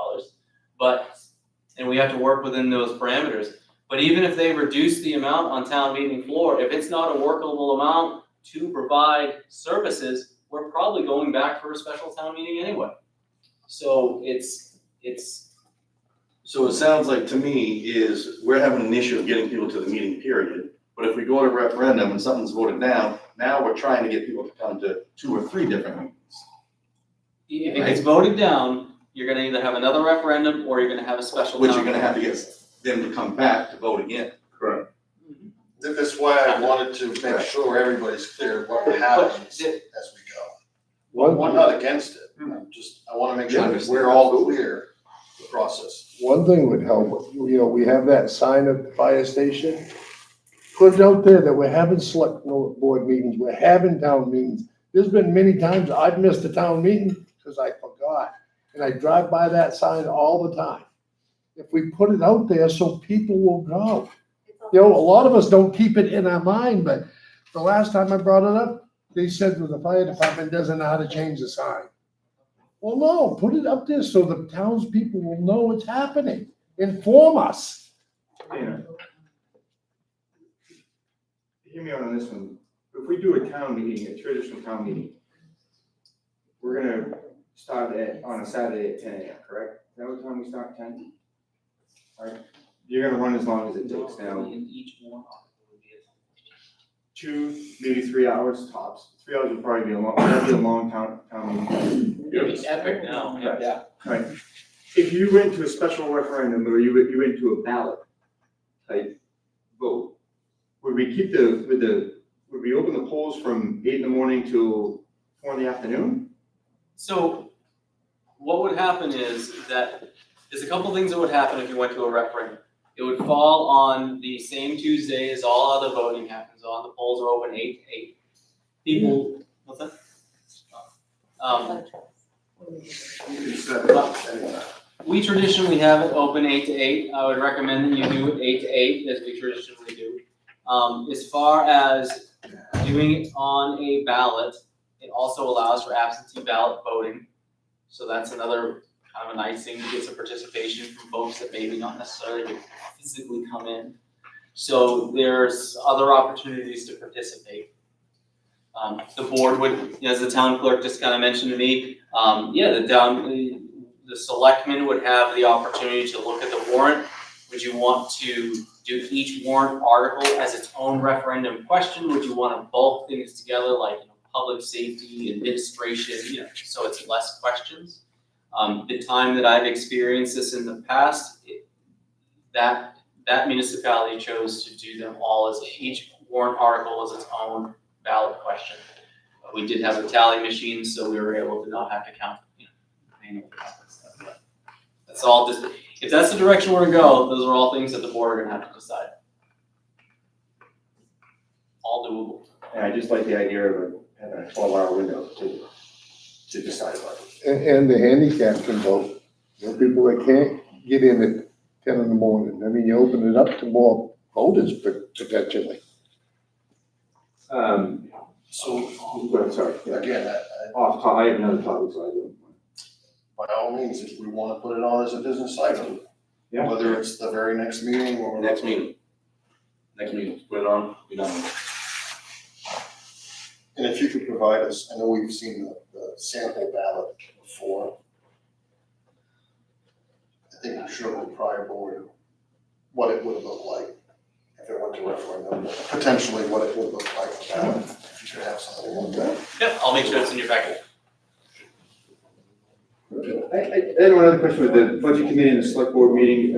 And we have to work within those parameters. But even if they reduce the amount on town meeting floor, if it's not a workable amount to provide services, we're probably going back for a special town meeting anyway. So So it sounds like to me is we're having an issue of getting people to the meeting period. But if we go to referendum and something's voted down, now we're trying to get people to come to 2 or 3 different meetings. if it gets voted down, you're gonna either have another referendum or you're gonna have a special town. Which you're gonna have to get them to come back to vote again. Correct. That's why I wanted to make sure everybody's clear what happens as we go. I'm not against it, I wanna make sure that we're all clear the process. One thing would help, we have that sign at the fire station. Put it out there that we're having select board meetings, we're having town meetings. There's been many times I've missed a town meeting because I forgot. And I drive by that sign all the time. If we put it out there so people will go. A lot of us don't keep it in our mind, but the last time I brought it up, they said the fire department doesn't know how to change the sign. Well, no, put it up there so the townspeople will know what's happening. Inform us. Hear me out on this one. If we do a town meeting, a traditional town meeting, we're gonna start on a Saturday at 10 a.m., correct? Is that what time we start, 10? All right, you're gonna run as long as it takes now. In each one. 2, maybe 3 hours tops. 3 hours would probably be that'd be a long town meeting. It's epic now. Yeah. Right. If you went to a special referendum or you went to a ballot type vote, would we open the polls from 8 in the morning till 4 in the afternoon? So what would happen is that there's a couple things that would happen if you went to a referendum. It would fall on the same Tuesday as all other voting happens on. The polls are open 8 to 8. People, what's that? We traditionally have it open 8 to 8. I would recommend that you do it 8 to 8, as we traditionally do. As far as doing it on a ballot, It also allows for absentee ballot voting. So that's another kind of a nice thing to get some participation from folks that maybe not necessarily could physically come in. So there's other opportunities to participate. The board would, as the town clerk just kind of mentioned to me, the selectmen would have the opportunity to look at the warrant. Would you want to do each warrant article as its own referendum question? Would you want to bulk things together like public safety, administration, so it's less questions? The time that I've experienced this in the past, that municipality chose to do them all as each warrant article as its own ballot question. We did have a tally machine, so we were able to not have to count, manual count and stuff. But that's all. Just if that's the direction we're gonna go, those are all things that the board are gonna have to decide. All doable. And I just like the idea of having a 12-hour window to decide about it. And the handicap can vote. There are people that can't get in at 10 in the morning. I mean, you open it up to more voters potentially. Sorry, Again, I have another topic, so I don't. by all means, if we want to put it on as a business item, Yeah. whether it's the very next meeting or. Next meeting, put it on, be done. And if you could provide us, I know we've seen the sample ballot before. I think we showed the prior board what it would look like if it went to referendum, potentially what it would look like for ballot, if you could have something like that. Yep, I'll make sure it's in your packet. I had one other question with the budget committee and the select board meeting.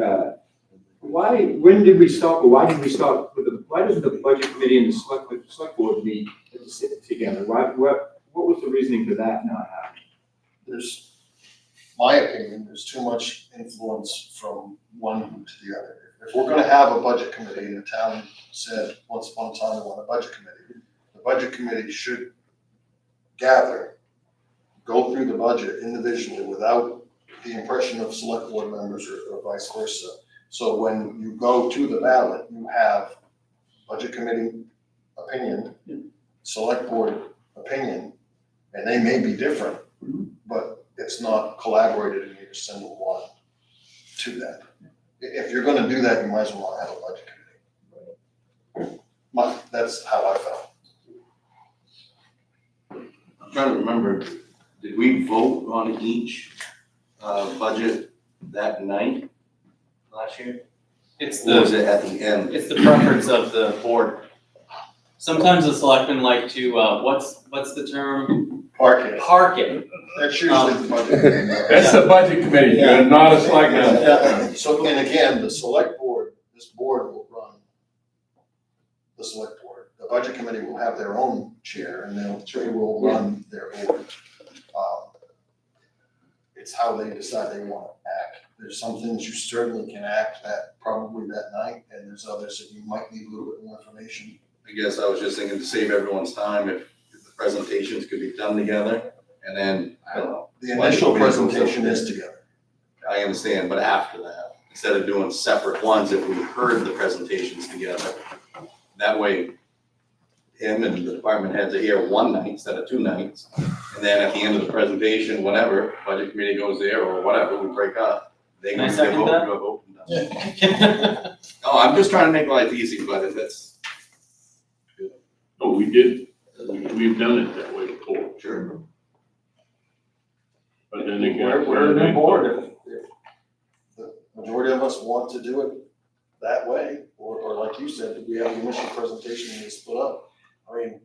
When did we stop, or why did we stop why doesn't the budget committee and the select board meet and sit together? What was the reasoning for that not happening? There's, my opinion, there's too much influence from one to the other. If we're gonna have a budget committee, and the town said once upon a time we want a budget committee, the budget committee should gather, go through the budget individually without the impression of select board members or vice versa. So when you go to the ballot, you have budget committee opinion, select board opinion, and they may be different, but it's not collaborated and you just send one to that. If you're gonna do that, you might as well have a budget committee. That's how I felt. I'm trying to remember, did we vote on each budget that night last year? It's Or was the, it at the end? it's the preference of the board. Sometimes the selectmen like to, what's the term? Park it. Park it. That's usually the budget committee. That's the budget committee, you're not a selectman. Yeah. So, and again, the select board, this board will run the select board. The budget committee will have their own chair and they will run their board. It's how they decide they want to act. There's some things you certainly can act at probably that night, and there's others that you might need a little bit more information. I guess I was just thinking to save everyone's time, if the presentations could be done together, and then, I don't know. The initial presentation is together. I understand, but after that, instead of doing separate ones, if we heard the presentations together, that way him and the department heads are here one night instead of two nights, and then at the end of the presentation, whatever, budget committee goes there or whatever, we break up. They Can I can second vote, that? go vote. And done. No, I'm just trying to make life easy, but if it's. Oh, we did, we've done it that way before. Sure. But then again. We're a new board. If the majority of us want to do it that way, or like you said, we have the initial presentation and we split up. I mean,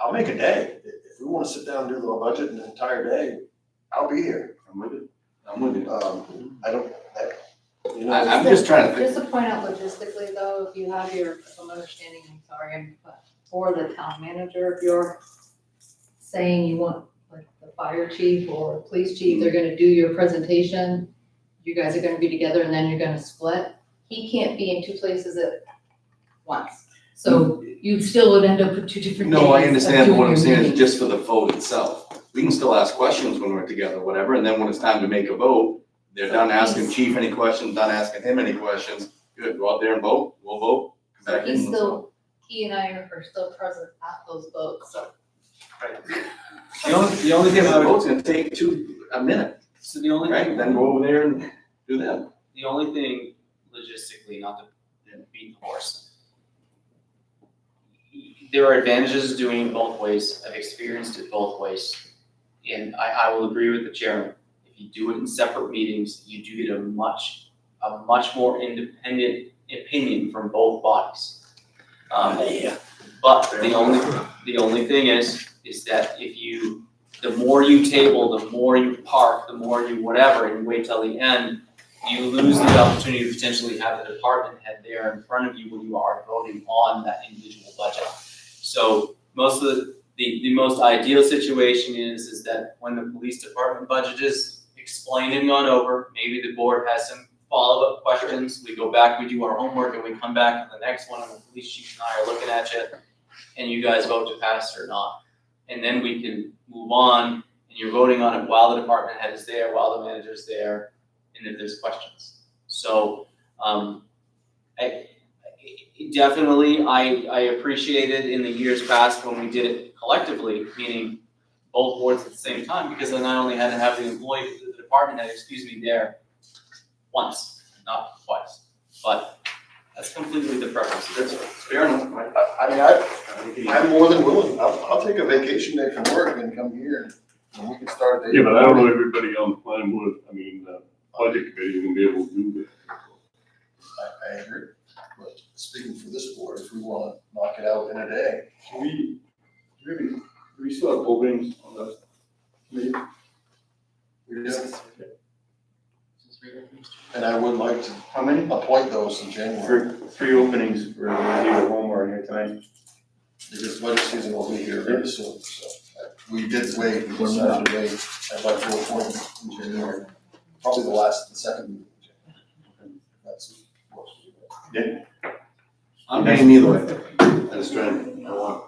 I'll make a day. If we want to sit down and do the budget an entire day, I'll be here. I'm with it. I'm with you. I don't, I'm just trying to think. Just to point out logistically though, if you have if I'm understanding, I'm sorry, but for the town manager, if you're saying you want like the fire chief or police chief, they're gonna do your presentation, you guys are gonna be together and then you're gonna split, he can't be in two places at once. So you still would end up with two different days. No, I of understand, but doing what I'm your saying is meetings. just for the vote itself. We can still ask questions when we're together, whatever, and then when it's time to make a vote, they're done asking chief any questions, done asking him any questions. Good, go out there and vote, we'll vote, come So back in. he and I are still present at those votes, so. The only thing I The would, vote's gonna take a minute, so the only right? thing, Then go over there and do that. the only thing logistically, not to beat the horse. There are advantages doing it both ways. I've experienced it both ways. And I will agree with the chairman. If you do it in separate meetings, you do get a much more independent opinion from both bodies. But the only thing is that the more you table, the more you park, the more you whatever, and you wait till the end, you lose the opportunity to potentially have the department head there in front of you when you are voting on that individual budget. So most of the most ideal situation is that when the police department budget is explained and gone over, maybe the board has some follow-up questions, we go back, we do our homework, and we come back to the next one, and the police chief and I are looking at you, and you guys vote to pass or not. And then we can move on, and you're voting on it while the department head is there, while the manager's there, and if there's questions. So, I appreciated in the years past when we did it collectively, meaning both boards at the same time, because then I only had to have the employee, the department head, there once, not twice. But that's completely the preference. That's fair enough. I'm more than willing, I'll take a vacation day from work and come here and we can start a day. Yeah, but I don't know everybody on the planning board, budget committee is gonna be able to do this. I agree, but speaking for this board, if we wanna knock it out in a day. Do we still have openings on the committee? We do. And I would like to How many? appoint those in January, Three openings for either home or here tonight. because budget season will be here very soon, so. We did wait, we decided to wait, I'd like to appoint in January, probably the second meeting in January. That's what we do. Yeah. I'm paying either way. I just trying, I want,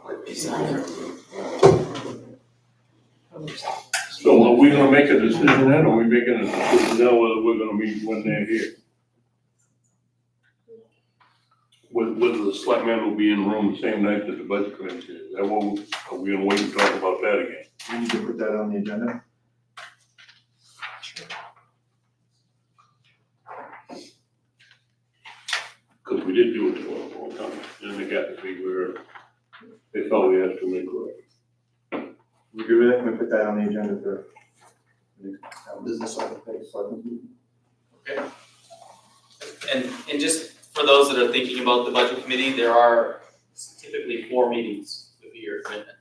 So are we gonna make a decision then, or are we making a decision now whether we're gonna meet when they're here? Whether the selectmen will be in the room the same night that the budget committee is, that won't, are we gonna wait and talk about that again? We need to put that on the agenda. Cause we did do it for a long time, and they got to be where they felt we had to make correct. We agree with that? Can we put that on the agenda for? business on the page, so. Okay. And just for those that are thinking about the budget committee, there are typically 4 meetings would be your commitment.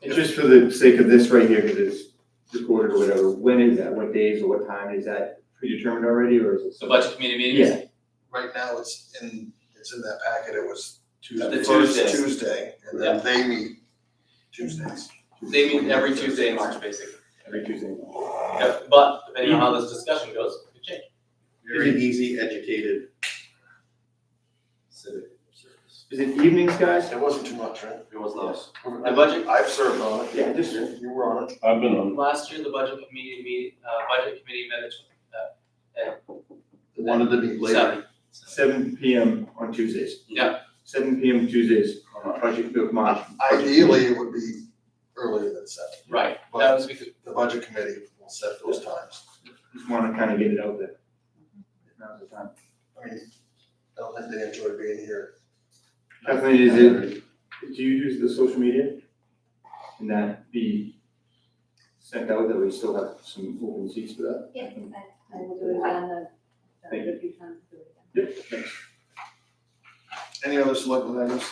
And just for the sake of this right here, because it's recorded or whatever, when is that? What days or what time? Is that predetermined already or is it? The budget committee meetings? Yeah. Right now, it's in that packet, it was The first Tuesdays. Tuesday, and then they meet Tuesdays. They meet every Tuesday in March, basically. Every Tuesday. Yep, but depending on how this discussion goes, it could change. Very easy, educated civic service. Is it evenings, guys? It wasn't too much, right? It was nice. The budget, I've served on it. Yeah, just- You were on it. I've been on, last year, the budget committee met at Wanted to be later. 7. 7 PM on Tuesdays. Yeah. 7 PM Tuesdays on budget of March. Ideally, it would be earlier than 7. Right, that But was because, the budget committee will set those times. Just wanna kind of get it out there. Now's the time. I mean, I don't think they enjoy being here. Kathleen, do you use the social media? And that be sent out, that we still have some open seats for that? Yeah, I will do it again, Thank you. a few times, do it again. Yep, thanks. Any other selectmen items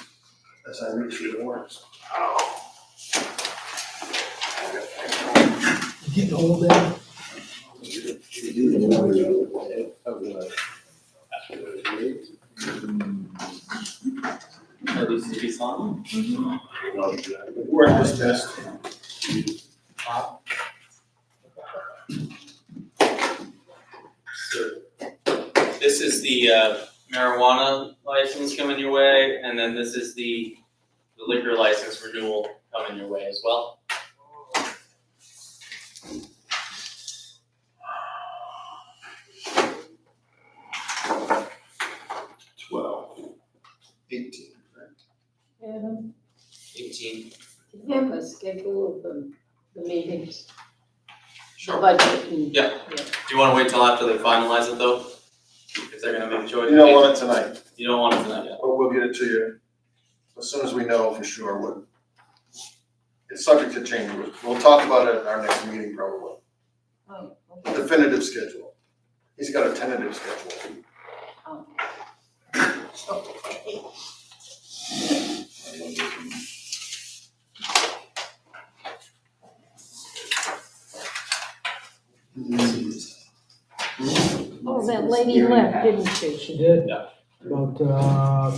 as I read through the warrants? Getting old there. at least to be signed. Work was best. So, this is the marijuana license coming your way, and then this is the liquor license renewal coming your way as well. $12. $18. Adam, 18. did you him a schedule of the meetings, the Sure. budget and. Yeah. Do you wanna wait till after they finalize it though? If they're gonna make a choice? You don't want it tonight, You don't want it tonight yet? but we'll get it to you as soon as we know for sure what. It's subject to change. We'll talk about it at our next meeting probably. Oh, okay. Definitive schedule. He's got a tentative schedule. Oh. Oh, that lady left, didn't she? She did. Yeah. About,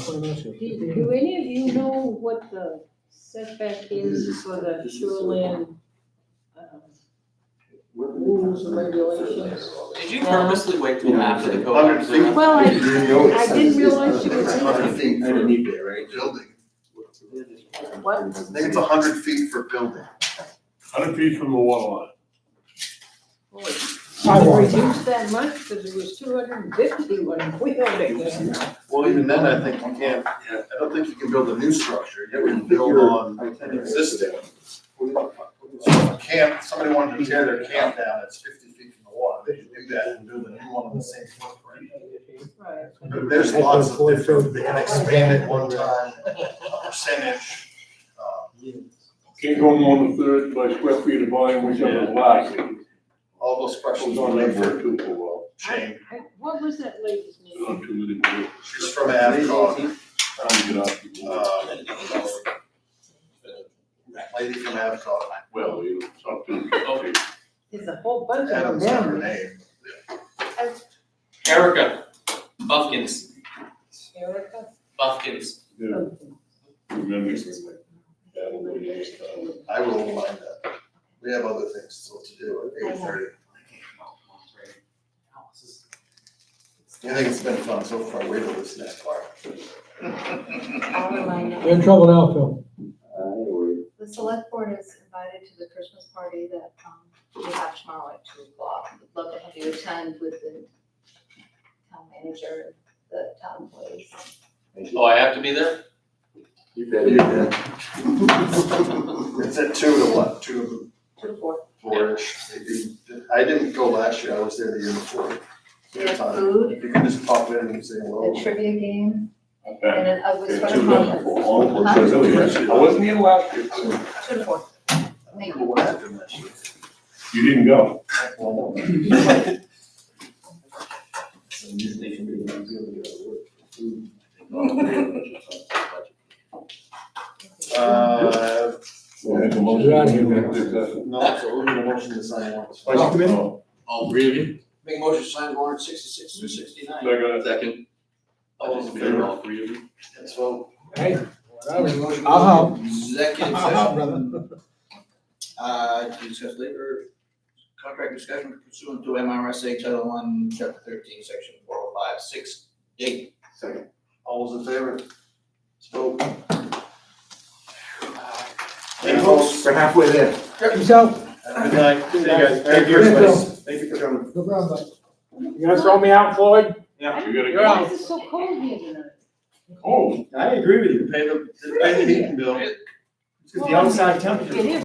20 minutes ago. Do any of you know what the setback is for the shoreline, rules and regulations? Did you purposely wait till after the code? 100 feet. Well, I didn't realize she was It's here. 100 feet for Underneath there, right? building. What? I think it's 100 feet for building. 100 feet from the water line. Reduced that much, because it was 250 when we owned it. Well, even then, I think you can't, I don't think you can build a new structure, you can build on an existing. So if a camp, somebody wanted to tear their camp down, it's 50 feet from the water, they can do that and build a new one on the same footprint. Right. But there's lots of different, they can expand it one time, a percentage. Can't go more than 30 by square feet of volume, whichever is last. All those questions Goes are on made that for word too for a while. Shane. What was that lady's name? Not too many people. She's from Avcon. Trying to get off people. Lady from Avcon. Well, you know, something. Okay. There's a whole bunch of them Adam's not her down. name. Erica, Buffkins, Erica? Buffkins. Yeah. Remember. I will find that. We have other things still to do at 8:30. I think it's been fun so far, wait till this next part. You're in trouble now, Phil. The select board is invited to the Christmas party that, we have tomorrow at 2:00. Would love to have you attend with the town manager, the town employees. Oh, I have to be there? You bet. You bet. It's at 2 to what? 2 2 to 4. to 4-ish. I didn't go last year, I was there the year before. We have food, If you can just pop in and say hello. a trivia game, and Okay. then a Okay, sweater 2 to contest. 4. Huh? I wasn't here last year. 2 to 4. I don't know what happened last year. You didn't go. Make a motion. You're out of here, man. No, so we'll need a motion to sign warrants. Why'd you come in? All three of you? Make a motion to sign warrant 66 through 69. Second. All those in favor, all three of you? Let's vote. Hey, Make a motion to I'll go into executive I'll help, session, brother. to discuss labor contract discussion pursuant to MRSA Title I, Chapter 13, Section 405-6A. Second. All those in favor? Let's vote. Hey folks, we're halfway there. Peace out. Have a good night. See you guys. Thank Thank you. you. Thank you for coming. No problem, bud. You gonna throw me out, Floyd? Yeah. You gotta You're go. out. Why is it so cold here tonight? Oh. I agree with you. Pay the heating bill. Well, the outside temperature. It is